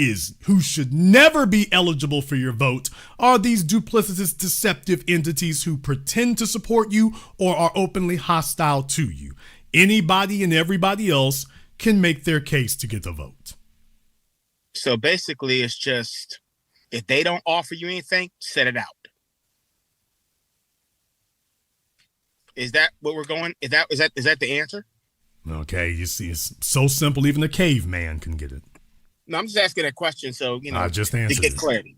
should never be eligible for your vote are these duplicitous, deceptive entities who pretend to support you or are openly hostile to you. Anybody and everybody else can make their case to get the vote. So basically, it's just, if they don't offer you anything, set it out. Is that what we're going? Is that the answer? Okay, you see, it's so simple, even a caveman can get it. No, I'm just asking a question, so I just answered to get clarity.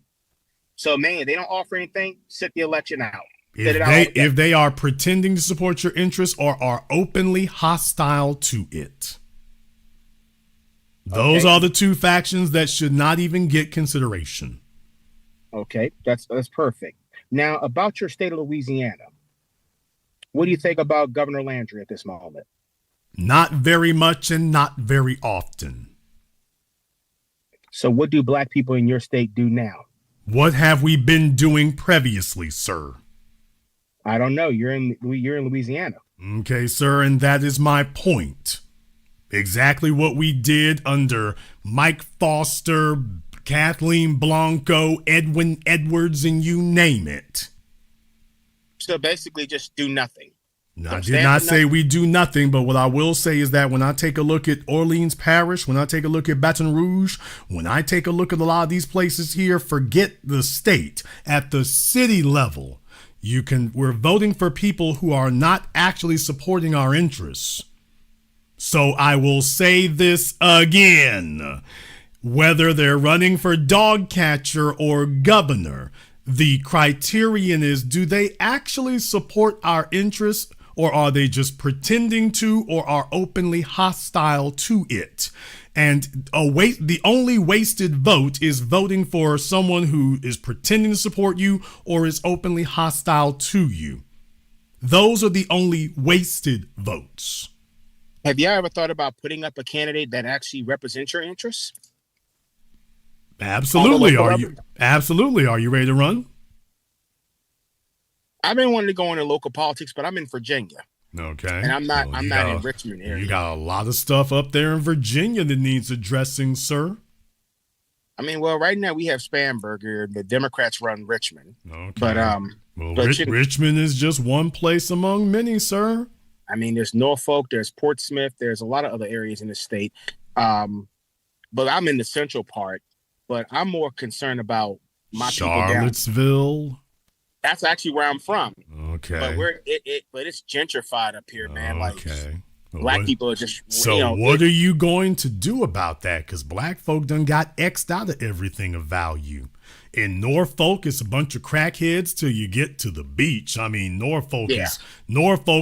So, man, they don't offer anything, sit the election out. If they are pretending to support your interests or are openly hostile to it. Those are the two factions that should not even get consideration. Okay, that's perfect. Now, about your state of Louisiana, what do you think about Governor Landry at this moment? Not very much and not very often. So what do black people in your state do now? What have we been doing previously, sir? I don't know. You're in Louisiana. Okay, sir, and that is my point. Exactly what we did under Mike Foster, Kathleen Blanco, Edwin Edwards, and you name it. So basically just do nothing. No, I did not say we do nothing, but what I will say is that when I take a look at Orleans Parish, when I take a look at Baton Rouge, when I take a look at a lot of these places here, forget the state, at the city level, we're voting for people who are not actually supporting our interests. So I will say this again, whether they're running for dog catcher or governor, the criterion is, do they actually support our interests, or are they just pretending to, or are openly hostile to it? And the only wasted vote is voting for someone who is pretending to support you or is openly hostile to you. Those are the only wasted votes. Have you ever thought about putting up a candidate that actually represents your interests? Absolutely. Are you ready to run? I've been wanting to go into local politics, but I'm in Virginia. Okay. And I'm not in Richmond area. You got a lot of stuff up there in Virginia that needs addressing, sir. I mean, well, right now we have Spanberger. The Democrats run Richmond. Okay. But Richmond is just one place among many, sir. I mean, there's Norfolk, there's Portsmouth, there's a lot of other areas in the state. But I'm in the central part. But I'm more concerned about my people down. Charlottesville. That's actually where I'm from. Okay. But it's gentrified up here, man. Okay. Like black people are just. So what are you going to do about that? Because black folk done got X'd out of everything of value. In Norfolk, it's a bunch of crackheads till you get to the beach. I mean, Norfolk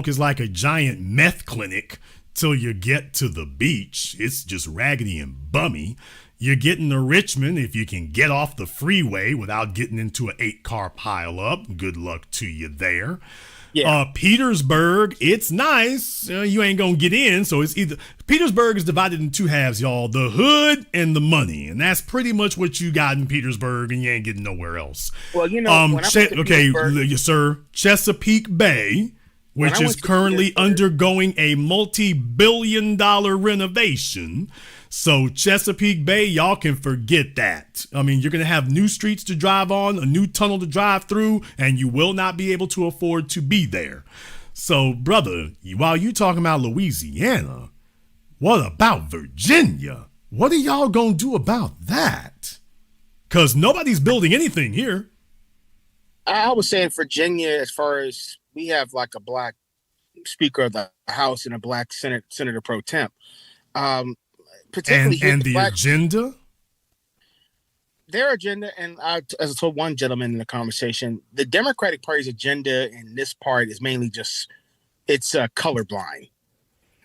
is like a giant meth clinic till you get to the beach. It's just raggedy and bummy. You're getting to Richmond if you can get off the freeway without getting into an 8-car pileup. Good luck to you there. Yeah. Petersburg, it's nice. You ain't going to get in. So it's either Petersburg is divided in two halves, y'all. The hood and the money. And that's pretty much what you got in Petersburg, and you ain't getting nowhere else. Well, when I went to Petersburg, yes, sir. Chesapeake Bay, which is currently undergoing a multi-billion-dollar renovation. So Chesapeake Bay, y'all can forget that. I mean, you're going to have new streets to drive on, a new tunnel to drive through, and you will not be able to afford to be there. So, brother, while you talking about Louisiana, what about Virginia? What are y'all going to do about that? Because nobody's building anything here. I was saying Virginia, as far as we have like a black Speaker of the House and a black Senator pro temp. And the agenda? Their agenda, and as I told one gentleman in the conversation, the Democratic Party's agenda in this part is mainly just, it's colorblind.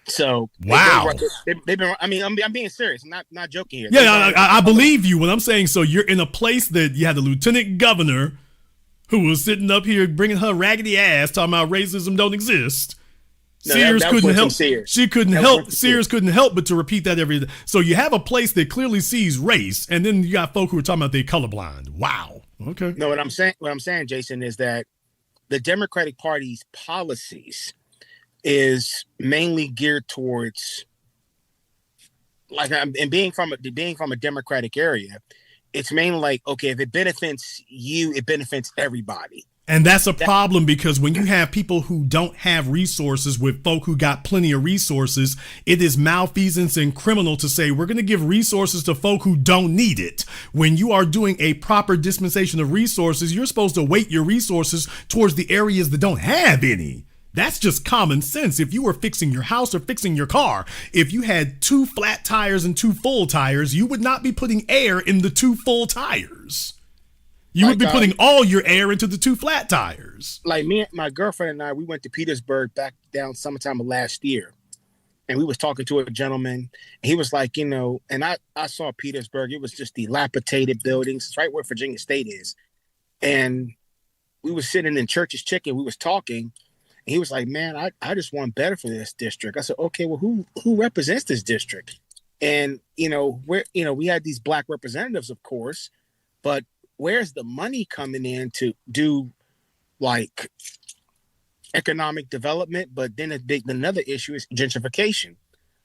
So wow, they've been. I mean, I'm being serious. I'm not joking here. Yeah, I believe you when I'm saying so. You're in a place that you had the lieutenant governor who was sitting up here bringing her raggedy ass talking about racism don't exist. No, Sears couldn't help. Sears. She couldn't help. Sears couldn't help but to repeat that every day. So you have a place that clearly sees race, and then you got folk who are talking about they colorblind. Wow. Okay. No, what I'm saying, Jason, is that the Democratic Party's policies is mainly geared towards, like, and being from a Democratic area, it's mainly like, okay, if it benefits you, it benefits everybody. And that's a problem because when you have people who don't have resources with folk who got plenty of resources, it is malfeasance and criminal to say we're going to give resources to folk who don't need it. When you are doing a proper dispensation of resources, you're supposed to weight your resources towards the areas that don't have any. That's just common sense. If you were fixing your house or fixing your car, if you had 2 flat tires and 2 full tires, you would not be putting air in the 2 full tires. You would be putting all your air into the 2 flat tires. Like my girlfriend and I, we went to Petersburg back down summertime of last year. And we was talking to a gentleman. And he was like, and I saw Petersburg. It was just dilapidated buildings. It's right where Virginia State is. And we was sitting in Church's Chicken. We was talking. And he was like, man, I just want better for this district. I said, okay, well, who represents this district? And, we had these black representatives, of course, but where's the money coming in to do like economic development? But then another issue is gentrification.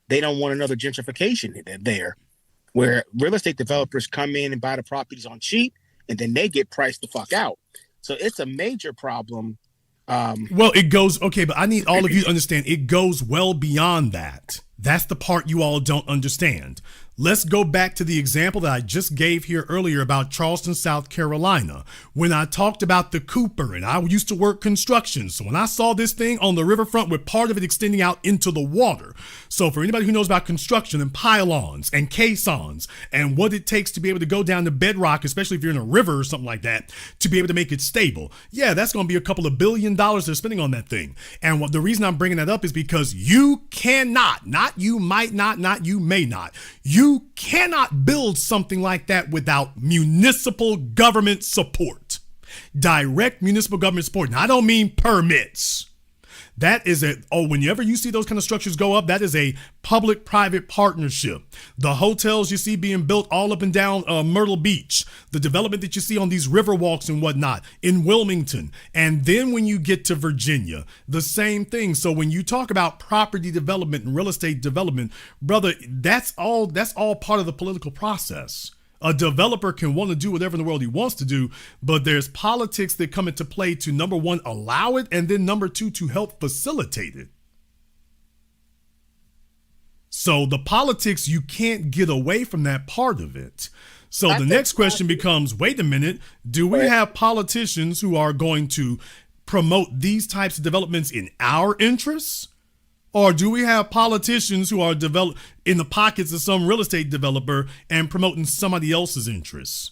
They don't want another gentrification there where real estate developers come in and buy the properties on cheap and then they get priced the fuck out. So it's a major problem. Well, it goes, okay, but I need all of you to understand it goes well beyond that. That's the part you all don't understand. Let's go back to the example that I just gave here earlier about Charleston, South Carolina, when I talked about the Cooper, and I used to work construction. So when I saw this thing on the riverfront with part of it extending out into the water. So for anybody who knows about construction and pylons and caissons and what it takes to be able to go down to bedrock, especially if you're in a river or something like that, to be able to make it stable. Yeah, that's going to be a couple of $1 billion they're spending on that thing. And the reason I'm bringing that up is because you cannot, not not you might not you may not. You cannot build something like that without municipal government support. Direct municipal government support. Now, I don't mean permits. That is whenever you see those kind of structures go up, that is a public-private partnership. The hotels you see being built all up and down Myrtle Beach, the development that you see on these river walks and whatnot in Wilmington. And then when you get to Virginia, the same thing. So when you talk about property development and real estate development, brother, that's all part of the political process. A developer can want to do whatever in the world he wants to do, but there's politics that come into play to, number one, allow it, and then number two, to help facilitate it. So the politics, you can't get away from that part of it. So the next question becomes, wait a minute, do we have politicians who are going to promote these types of developments in our interests? Or do we have politicians who are in the pockets of some real estate developer and promoting somebody else's interests?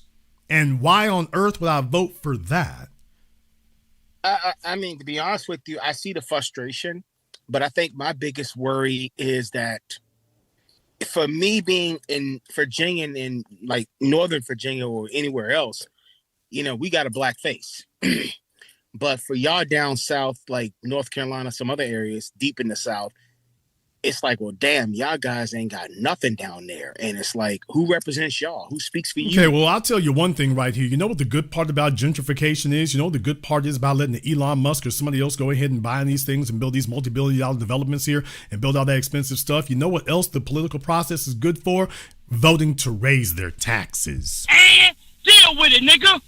And why on earth would I vote for that? I mean, to be honest with you, I see the frustration, but I think my biggest worry is that for me being in Virginia and in like Northern Virginia or anywhere else, we got a black face. But for y'all down south, like North Carolina, some other areas deep in the South, it's like, well, damn, y'all guys ain't got nothing down there. And it's like, who represents y'all? Who speaks for you? Okay, well, I'll tell you one thing right here. You know what the good part about gentrification is? The good part is about letting the Elon Musk or somebody else go ahead and buy these things and build these multi-billion-dollar developments here and build all that expensive stuff. You know what else the political process is good for? Voting to raise their taxes. And deal with it, nigga.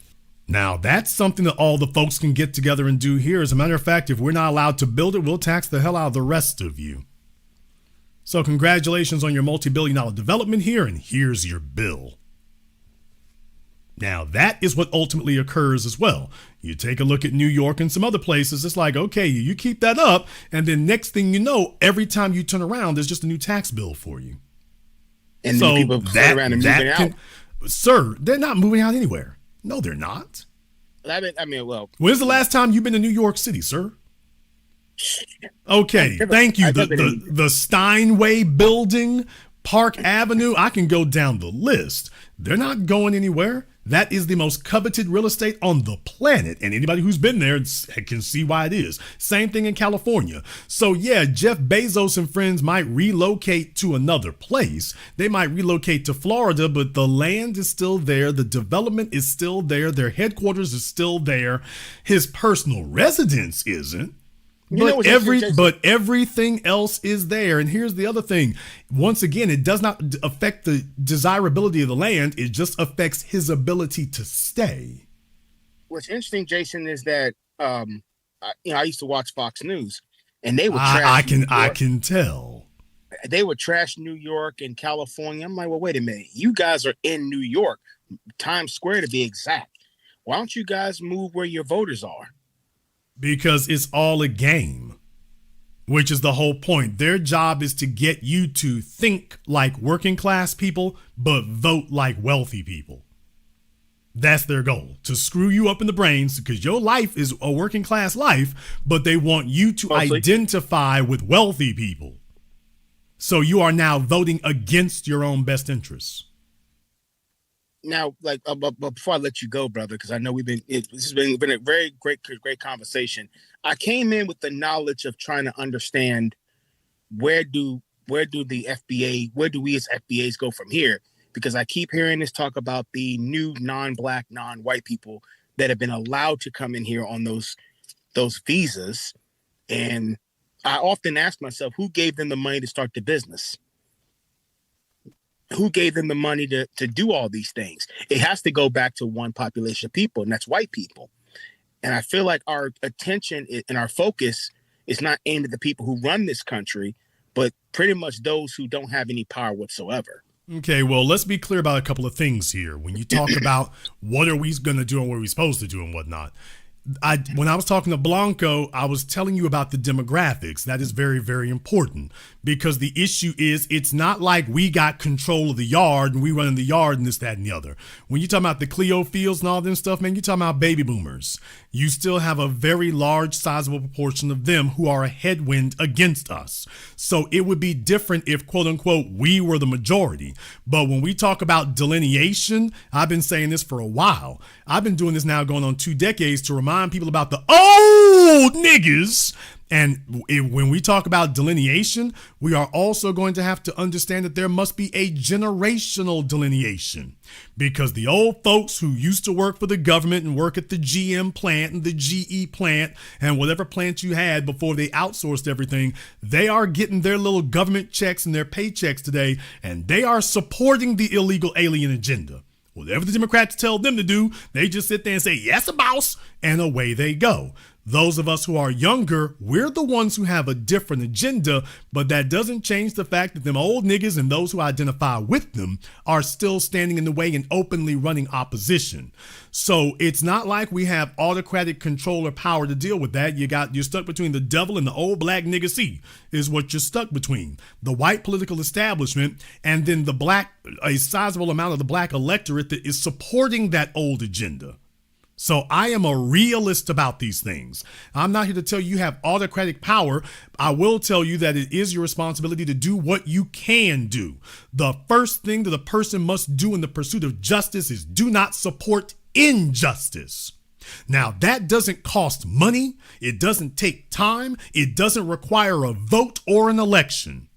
Now, that's something that all the folks can get together and do here. As a matter of fact, if we're not allowed to build it, we'll tax the hell out of the rest of you. So congratulations on your multi-billion-dollar development here, and here's your bill. Now, that is what ultimately occurs as well. You take a look at New York and some other places, it's like, okay, you keep that up, and then next thing you know, every time you turn around, there's just a new tax bill for you. And so people turn around and moving out. Sir, they're not moving out anywhere. No, they're not. Well, when's the last time you've been to New York City, sir? Okay, thank you. The Steinway building, Park Avenue, I can go down the list. They're not going anywhere. That is the most coveted real estate on the planet. And anybody who's been there can see why it is. Same thing in California. So yeah, Jeff Bezos and friends might relocate to another place. They might relocate to Florida, but the land is still there. The development is still there. Their headquarters is still there. His personal residence isn't. But everything else is there. And here's the other thing. Once again, it does not affect the desirability of the land. It just affects his ability to stay. What's interesting, Jason, is that I used to watch Fox News, and they would trash. I can tell. They would trash New York and California. I'm like, well, wait a minute. You guys are in New York, Times Square to be exact. Why don't you guys move where your voters are? Because it's all a game, which is the whole point. Their job is to get you to think like working class people, but vote like wealthy people. That's their goal, to screw you up in the brains, because your life is a working class life, but they want you to identify with wealthy people. So you are now voting against your own best interests. Now, but before I let you go, brother, because I know this has been a very great conversation. I came in with the knowledge of trying to understand where do we as FBAs go from here? Because I keep hearing this talk about the new non-black, non-white people that have been allowed to come in here on those visas, and I often ask myself, who gave them the money to start the business? Who gave them the money to do all these things? It has to go back to one population of people, and that's white people. And I feel like our attention and our focus is not aimed at the people who run this country, but pretty much those who don't have any power whatsoever. Okay, well, let's be clear about a couple of things here. When you talk about what are we going to do and what are we supposed to do and whatnot, When I was talking to Blanco, I was telling you about the demographics. That is very, very important, because the issue is it's not like we got control of the yard and we run in the yard and this, that, and the other. When you talk about the Cleo Fields and all this stuff, man, you're talking about baby boomers. You still have a very large, sizable proportion of them who are a headwind against us. So it would be different if, quote unquote, we were the majority. But when we talk about delineation, I've been saying this for a while. I've been doing this now going on 2 decades to remind people about the old niggas. And when we talk about delineation, we are also going to have to understand that there must be a generational delineation, because the old folks who used to work for the government and work at the GM plant and the GE plant and whatever plant you had before they outsourced everything, they are getting their little government checks and their paychecks today, and they are supporting the illegal alien agenda. Whatever the Democrats tell them to do, they just sit there and say, yes, boss, and away they go. Those of us who are younger, we're the ones who have a different agenda, but that doesn't change the fact that them old niggas and those who identify with them are still standing in the way and openly running opposition. So it's not like we have autocratic control or power to deal with that. You're stuck between the devil and the old black nigga C is what you're stuck between. The white political establishment and then a sizable amount of the black electorate that is supporting that old agenda. So I am a realist about these things. I'm not here to tell you have autocratic power. I will tell you that it is your responsibility to do what you can do. The first thing that a person must do in the pursuit of justice is do not support injustice. Now, that doesn't cost money. It doesn't take time. It doesn't require a vote or an election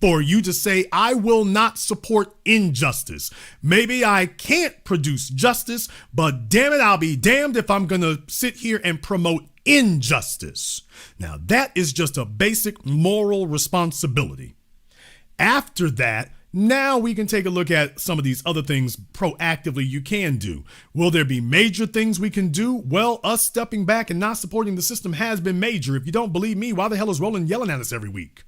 for you to say, I will not support injustice. Maybe I can't produce justice, but damn it, I'll be damned if I'm going to sit here and promote injustice. Now, that is just a basic moral responsibility. After that, now we can take a look at some of these other things proactively you can do. Will there be major things we can do? Well, us stepping back and not supporting the system has been major. If you don't believe me, why the hell is Roland yelling at us every week?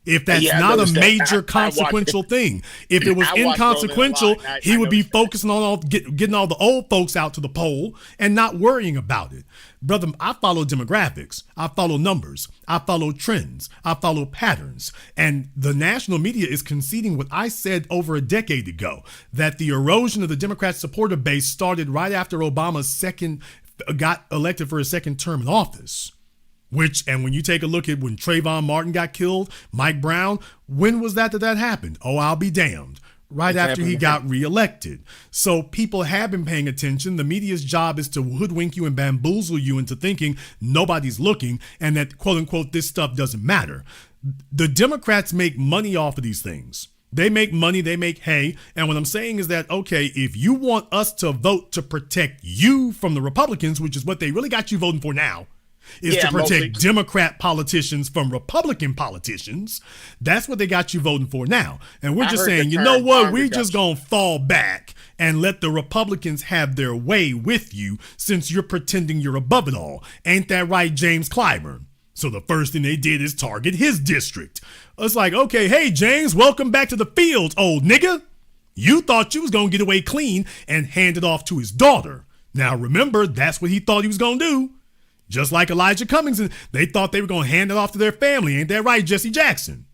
If that's not a major consequential thing. If it was inconsequential, he would be focusing on getting all the old folks out to the poll and not worrying about it. Brother, I follow demographics. I follow numbers. I follow trends. I follow patterns. And the national media is conceding what I said over a decade ago, that the erosion of the Democrat supporter base started right after Obama got elected for his second term in office. And when you take a look at when Trayvon Martin got killed, Mike Brown, when was that happened? Oh, I'll be damned. Right after he got reelected. So people have been paying attention. The media's job is to hoodwink you and bamboozle you into thinking nobody's looking and that, quote unquote, this stuff doesn't matter. The Democrats make money off of these things. They make money, they make hay. And what I'm saying is that, okay, if you want us to vote to protect you from the Republicans, which is what they really got you voting for now, is to protect Democrat politicians from Republican politicians. That's what they got you voting for now. And we're just saying, you know what? We're just going to fall back and let the Republicans have their way with you since you're pretending you're above it all. Ain't that right, James Clyburn? So the first thing they did is target his district. It's like, okay, hey, James, welcome back to the field, old nigga. You thought you was going to get away clean and hand it off to his daughter. Now, remember, that's what he thought he was going to do. Just like Elijah Cummings, they thought they were going to hand it off to their family. Ain't that right, Jesse Jackson?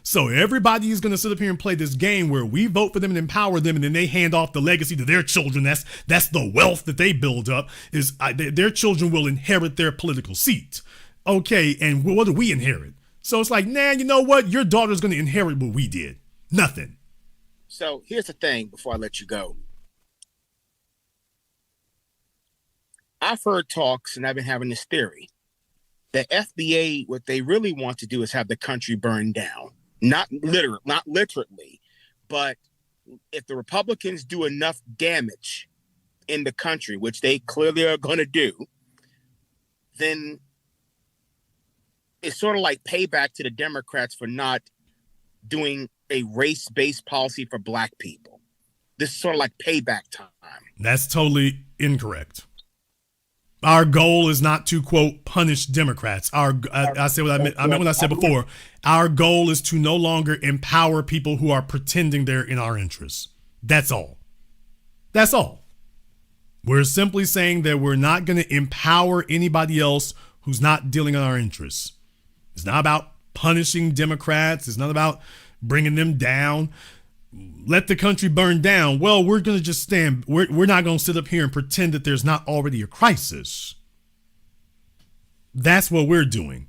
So everybody is going to sit up here and play this game where we vote for them and empower them, and then they hand off the legacy to their children. That's the wealth that they build up, is their children will inherit their political seat. Okay, and what do we inherit? So it's like, nah, you know what? Your daughter's going to inherit what we did. Nothing. So here's the thing before I let you go. I've heard talks, and I've been having this theory, that FBA, what they really want to do is have the country burned down. Not literally, but if the Republicans do enough damage in the country, which they clearly are going to do, then it's sort of like payback to the Democrats for not doing a race-based policy for Black people. This is sort of like payback time. That's totally incorrect. Our goal is not to, quote, punish Democrats. I said what I meant what I said before. Our goal is to no longer empower people who are pretending they're in our interests. That's all. That's all. We're simply saying that we're not going to empower anybody else who's not dealing in our interests. It's not about punishing Democrats. It's not about bringing them down. Let the country burn down. Well, we're going to just stand. We're not going to sit up here and pretend that there's not already a crisis. That's what we're doing.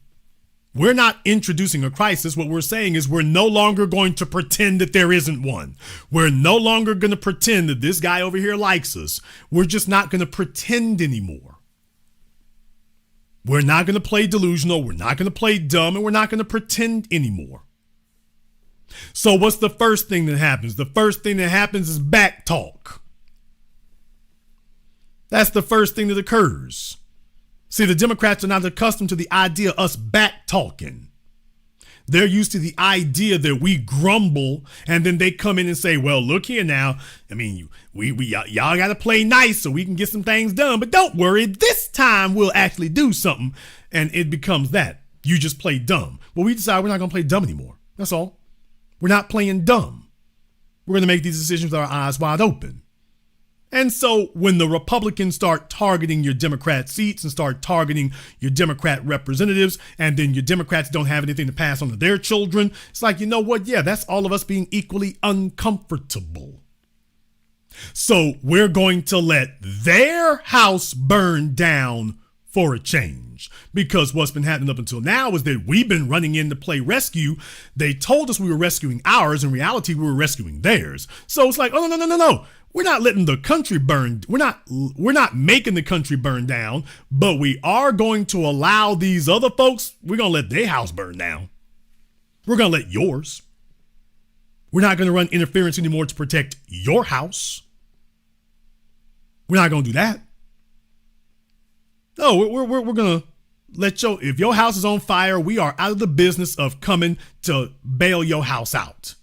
We're not introducing a crisis. What we're saying is we're no longer going to pretend that there isn't one. We're no longer going to pretend that this guy over here likes us. We're just not going to pretend anymore. We're not going to play delusional. We're not going to play dumb, and we're not going to pretend anymore. So what's the first thing that happens? The first thing that happens is back talk. That's the first thing that occurs. See, the Democrats are not accustomed to the idea of us back talking. They're used to the idea that we grumble and then they come in and say, well, look here now. I mean, y'all got to play nice so we can get some things done. But don't worry, this time we'll actually do something. And it becomes that. You just play dumb. Well, we decide we're not going to play dumb anymore. That's all. We're not playing dumb. We're going to make these decisions with our eyes wide open. And so when the Republicans start targeting your Democrat seats and start targeting your Democrat representatives, and then your Democrats don't have anything to pass on to their children, it's like, you know what? Yeah, that's all of us being equally uncomfortable. So we're going to let their house burn down for a change. Because what's been happening up until now is that we've been running in to play rescue. They told us we were rescuing ours. In reality, we were rescuing theirs. So it's like, oh, no. We're not letting the country burn. We're not making the country burn down, but we are going to allow these other folks, we're going to let their house burn down. We're going to let yours. We're not going to run interference anymore to protect your house. We're not going to do that. No, we're going to let if your house is on fire, we are out of the business of coming to bail your house out.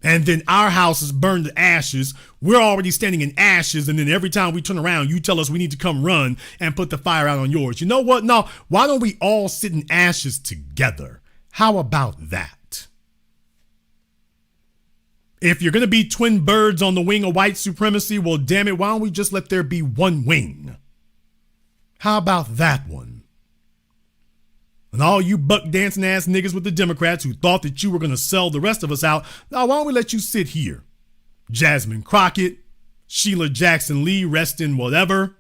And then our house is burned to ashes. We're already standing in ashes. And then every time we turn around, you tell us we need to come run and put the fire out on yours. You know what? No, why don't we all sit in ashes together? How about that? If you're going to be twin birds on the wing of white supremacy, well, damn it, why don't we just let there be one wing? How about that one? And all you buck dancing ass niggas with the Democrats who thought that you were going to sell the rest of us out, now why don't we let you sit here? Jasmine Crockett, Sheila Jackson Lee, rest in whatever,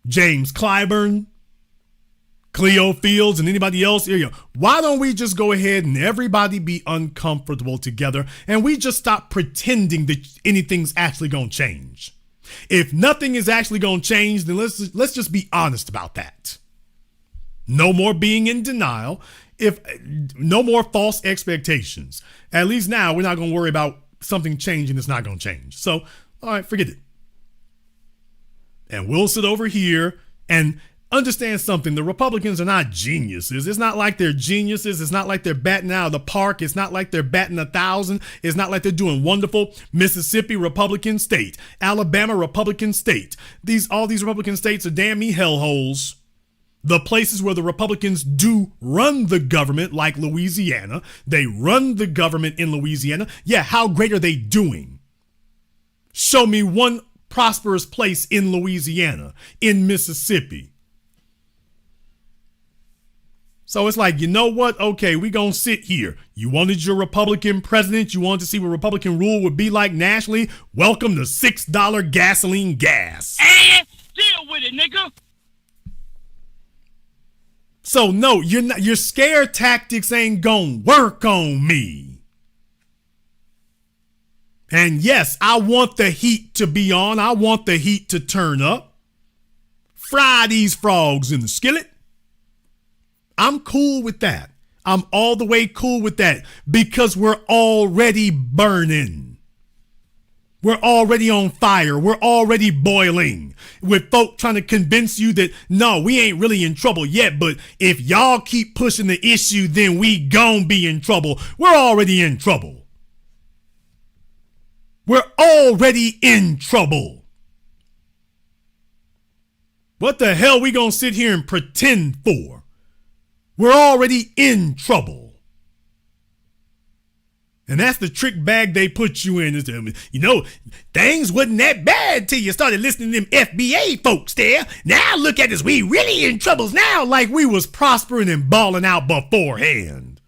James Clyburn, Cleo Fields, and anybody else. Why don't we just go ahead and everybody be uncomfortable together and we just stop pretending that anything's actually going to change? If nothing is actually going to change, then let's just be honest about that. No more being in denial. No more false expectations. At least now we're not going to worry about something changing that's not going to change. So, all right, forget it. And we'll sit over here and understand something. The Republicans are not geniuses. It's not like they're geniuses. It's not like they're batting out of the park. It's not like they're batting 1,000. It's not like they're doing wonderful. Mississippi, Republican state. Alabama, Republican state. All these Republican states are damn me hellholes. The places where the Republicans do run the government, like Louisiana, they run the government in Louisiana. Yeah, how great are they doing? Show me one prosperous place in Louisiana, in Mississippi. So it's like, you know what? Okay, we're going to sit here. You wanted your Republican president. You wanted to see what Republican rule would be like nationally. Welcome to $6 gasoline gas. And deal with it, nigga. So no, your scare tactics ain't gonna work on me. And yes, I want the heat to be on. I want the heat to turn up. Fry these frogs in the skillet. I'm cool with that. I'm all the way cool with that because we're already burning. We're already on fire. We're already boiling with folk trying to convince you that, no, we ain't really in trouble yet. But if y'all keep pushing the issue, then we gon' be in trouble. We're already in trouble. We're already in trouble. What the hell we gonna sit here and pretend for? We're already in trouble. And that's the trick bag they put you in. You know, things wasn't that bad till you started listening to them FBA folks there. Now look at us, we really in troubles now, like we was prospering and balling out beforehand.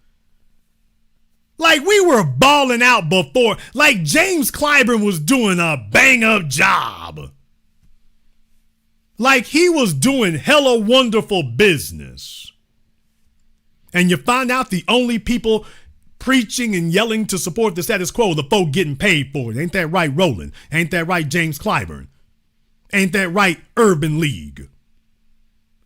Like we were balling out before, like James Clyburn was doing a bang-up job. Like he was doing hella wonderful business. And you find out the only people preaching and yelling to support the status quo, the folk getting paid for it. Ain't that right, Roland? Ain't that right, James Clyburn? Ain't that right, Urban League?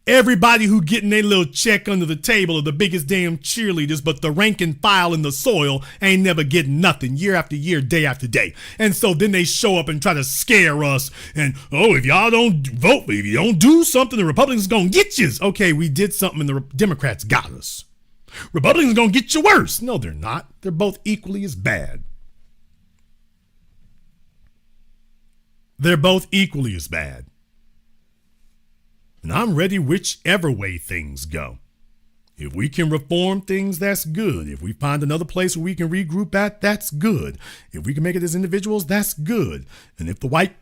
Everybody who getting their little check under the table are the biggest damn cheerleaders, but the rank and file in the soil ain't never getting nothing year after year, day after day. And so then they show up and try to scare us. And, oh, if y'all don't vote, if you don't do something, the Republicans gonna get you. Okay, we did something and the Democrats got us. Republicans are going to get you worse. No, they're not. They're both equally as bad. They're both equally as bad. And I'm ready whichever way things go. If we can reform things, that's good. If we find another place where we can regroup at, that's good. If we can make it as individuals, that's good. And if the white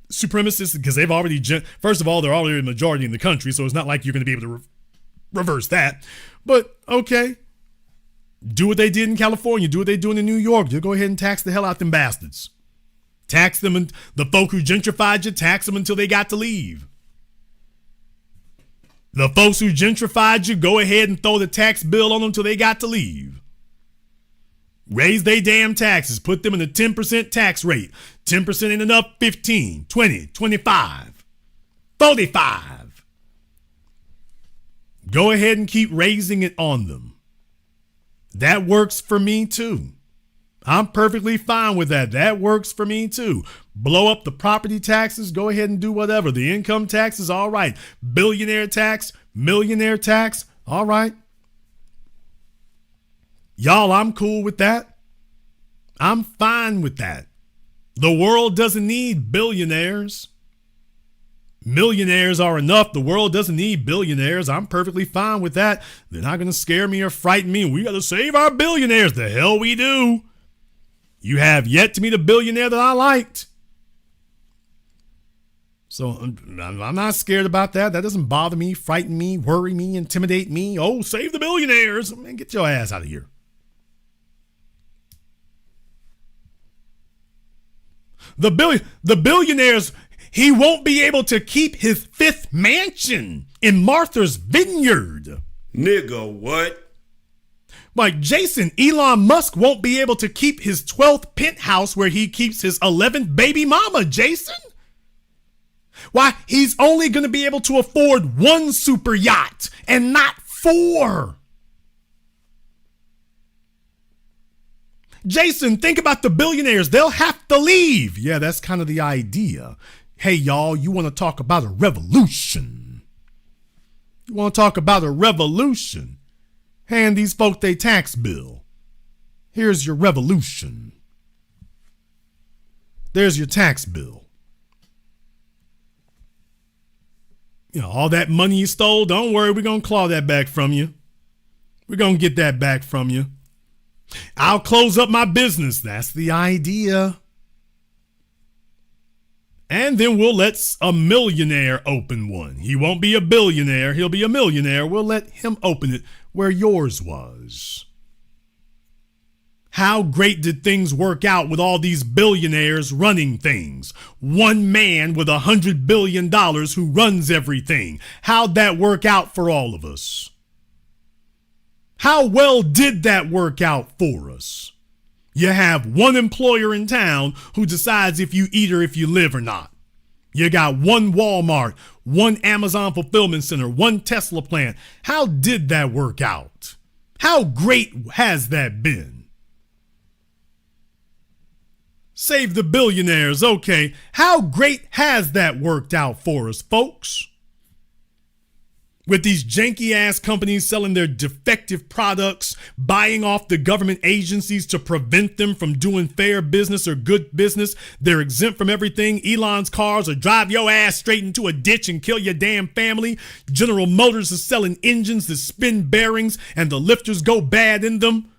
supremacists, because they've already, first of all, they're already a majority in the country, so it's not like you're going to be able to reverse that. But, okay, do what they did in California. Do what they're doing in New York. Just go ahead and tax the hell out them bastards. Tax them, and the folk who gentrified you, tax them until they got to leave. The folks who gentrified you, go ahead and throw the tax bill on them until they got to leave. Raise their damn taxes. Put them in a 10% tax rate. 10% ain't enough, 15, 20, 25, 45. Go ahead and keep raising it on them. That works for me too. I'm perfectly fine with that. That works for me too. Blow up the property taxes. Go ahead and do whatever. The income tax is all right. Billionaire tax, millionaire tax, all right. Y'all, I'm cool with that. I'm fine with that. The world doesn't need billionaires. Millionaires are enough. The world doesn't need billionaires. I'm perfectly fine with that. They're not going to scare me or frighten me. We got to save our billionaires. The hell we do. You have yet to meet a billionaire that I liked. So I'm not scared about that. That doesn't bother me, frighten me, worry me, intimidate me. Oh, save the billionaires. Man, get your ass out of here. The billionaires, he won't be able to keep his fifth mansion in Martha's Vineyard. Nigga, what? Like Jason, Elon Musk won't be able to keep his 12th penthouse where he keeps his 11th baby mama, Jason. Why, he's only going to be able to afford one super yacht and not 4. Jason, think about the billionaires. They'll have to leave. Yeah, that's kind of the idea. Hey, y'all, you want to talk about a revolution? You want to talk about a revolution? Hand these folk their tax bill. Here's your revolution. There's your tax bill. You know, all that money you stole, don't worry, we're going to claw that back from you. We're going to get that back from you. I'll close up my business. That's the idea. And then we'll let a millionaire open one. He won't be a billionaire. He'll be a millionaire. We'll let him open it where yours was. How great did things work out with all these billionaires running things? One man with $100 billion who runs everything. How'd that work out for all of us? How well did that work out for us? You have one employer in town who decides if you eat or if you live or not. You got one Walmart, one Amazon fulfillment center, one Tesla plant. How did that work out? How great has that been? Save the billionaires, okay. How great has that worked out for us, folks? With these janky-ass companies selling their defective products, buying off the government agencies to prevent them from doing fair business or good business. They're exempt from everything. Elon's cars will drive your ass straight into a ditch and kill your damn family. General Motors is selling engines that spin bearings and the lifters go bad in them.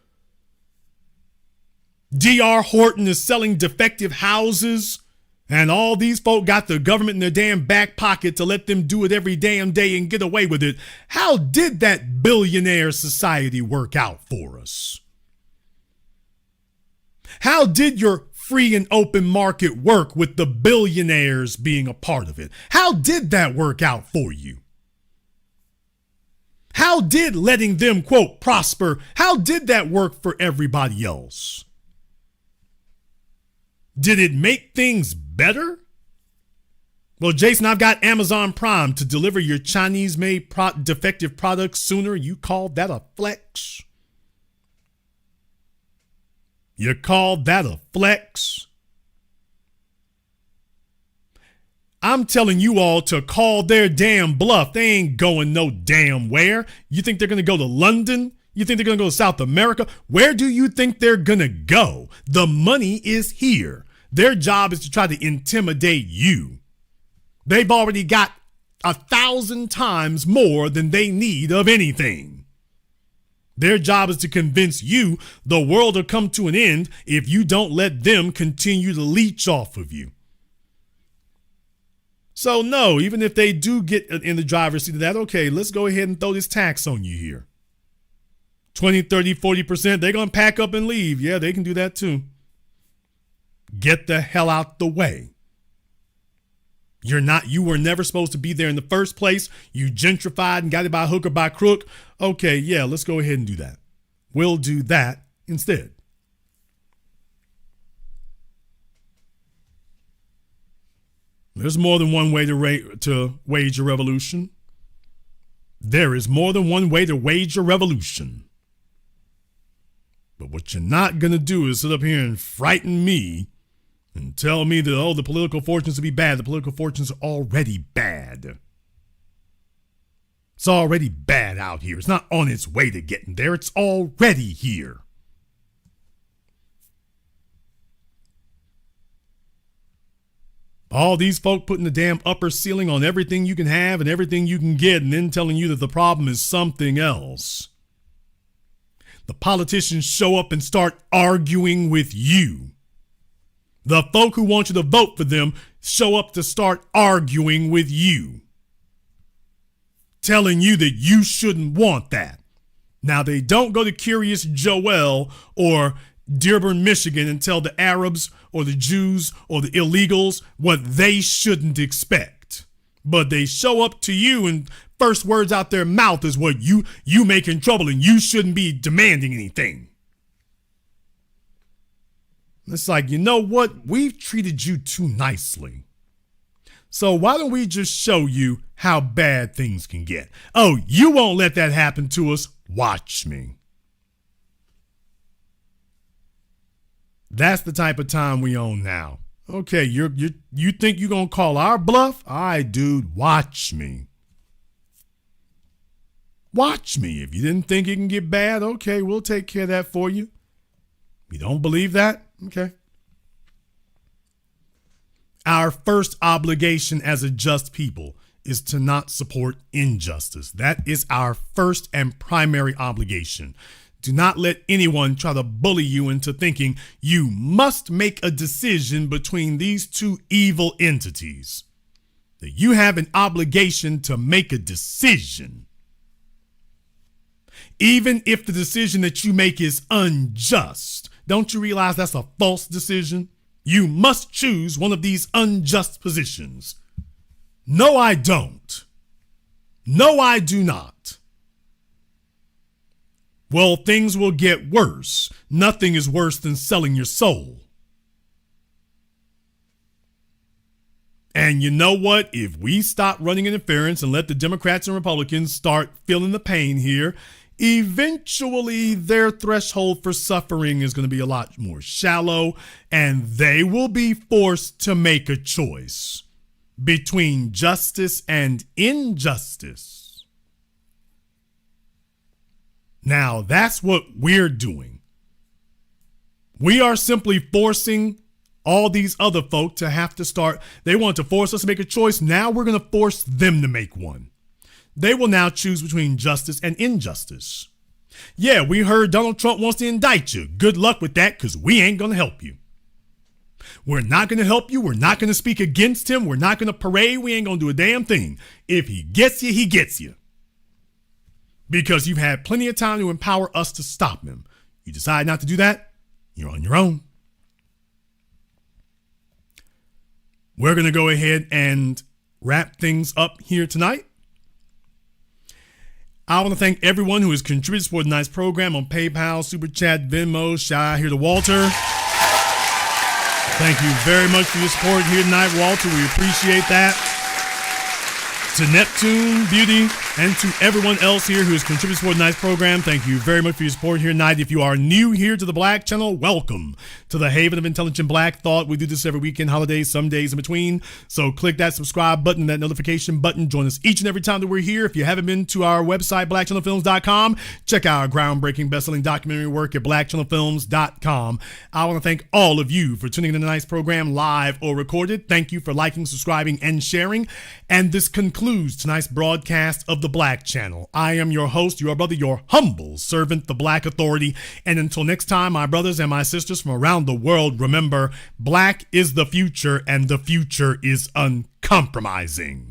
D.R. Horton is selling defective houses, and all these folk got the government in their damn back pocket to let them do it every damn day and get away with it. How did that billionaire society work out for us? How did your free and open market work with the billionaires being a part of it? How did that work out for you? How did letting them, quote, prosper, how did that work for everybody else? Did it make things better? Well, Jason, I've got Amazon Prime to deliver your Chinese-made defective products sooner. You call that a flex? You call that a flex? I'm telling you all to call their damn bluff. They ain't going no damn where. You think they're going to go to London? You think they're going to go to South America? Where do you think they're going to go? The money is here. Their job is to try to intimidate you. They've already got 1,000 times more than they need of anything. Their job is to convince you the world will come to an end if you don't let them continue to leech off of you. So no, even if they do get in the driver's seat of that, okay, let's go ahead and throw this tax on you here. 20, 30, 40%, they're going to pack up and leave. Yeah, they can do that too. Get the hell out the way. You were never supposed to be there in the first place. You gentrified and got it by hook or by crook. Okay, yeah, let's go ahead and do that. We'll do that instead. There's more than one way to wage a revolution. There is more than one way to wage a revolution. But what you're not going to do is sit up here and frighten me and tell me that, oh, the political fortunes will be bad. The political fortunes are already bad. It's already bad out here. It's not on its way to getting there. It's already here. All these folk putting the damn upper ceiling on everything you can have and everything you can get and then telling you that the problem is something else. The politicians show up and start arguing with you. The folk who want you to vote for them show up to start arguing with you, telling you that you shouldn't want that. Now, they don't go to Curious Joel or Dearborn, Michigan and tell the Arabs or the Jews or the illegals what they shouldn't expect. But they show up to you and first words out their mouth is what you making trouble and you shouldn't be demanding anything. It's like, you know what? We've treated you too nicely. So why don't we just show you how bad things can get? Oh, you won't let that happen to us. Watch me. That's the type of time we own now. Okay, you think you're going to call our bluff? All right, dude, watch me. Watch me. If you didn't think it can get bad, okay, we'll take care of that for you. You don't believe that? Okay. Our first obligation as a just people is to not support injustice. That is our first and primary obligation. Do not let anyone try to bully you into thinking you must make a decision between these two evil entities. That you have an obligation to make a decision. Even if the decision that you make is unjust. Don't you realize that's a false decision? You must choose one of these unjust positions. No, I don't. No, I do not. Well, things will get worse. Nothing is worse than selling your soul. And you know what? If we stop running interference and let the Democrats and Republicans start feeling the pain here, eventually their threshold for suffering is going to be a lot more shallow, and they will be forced to make a choice between justice and injustice. Now, that's what we're doing. We are simply forcing all these other folk to have to start. They want to force us to make a choice. Now we're going to force them to make one. They will now choose between justice and injustice. Yeah, we heard Donald Trump wants to indict you. Good luck with that, because we ain't going to help you. We're not going to help you. We're not going to speak against him. We're not going to parade. We ain't going to do a damn thing. If he gets you, he gets you. Because you've had plenty of time to empower us to stop him. You decide not to do that, you're on your own. We're going to go ahead and wrap things up here tonight. I want to thank everyone who has contributed for tonight's program on PayPal, Super Chat, Venmo. Shout out here to Walter. Thank you very much for your support here tonight, Walter. We appreciate that. To Neptune, Beauty, and to everyone else here who has contributed for tonight's program, thank you very much for your support here tonight. If you are new here to the Black Channel, welcome to the Haven of Intelligent Black Thought. We do this every weekend, holidays, some days in between. So click that subscribe button, that notification button. Join us each and every time that we're here. If you haven't been to our website, blackchannelfilms.com, check out our groundbreaking best-selling documentary work at blackchannelfilms.com. I want to thank all of you for tuning in to tonight's program, live or recorded. Thank you for liking, subscribing, and sharing. And this concludes tonight's broadcast of the Black Channel. I am your host, your brother, your humble servant, the Black Authority. And until next time, my brothers and my sisters from around the world, remember, black is the future and the future is uncompromising.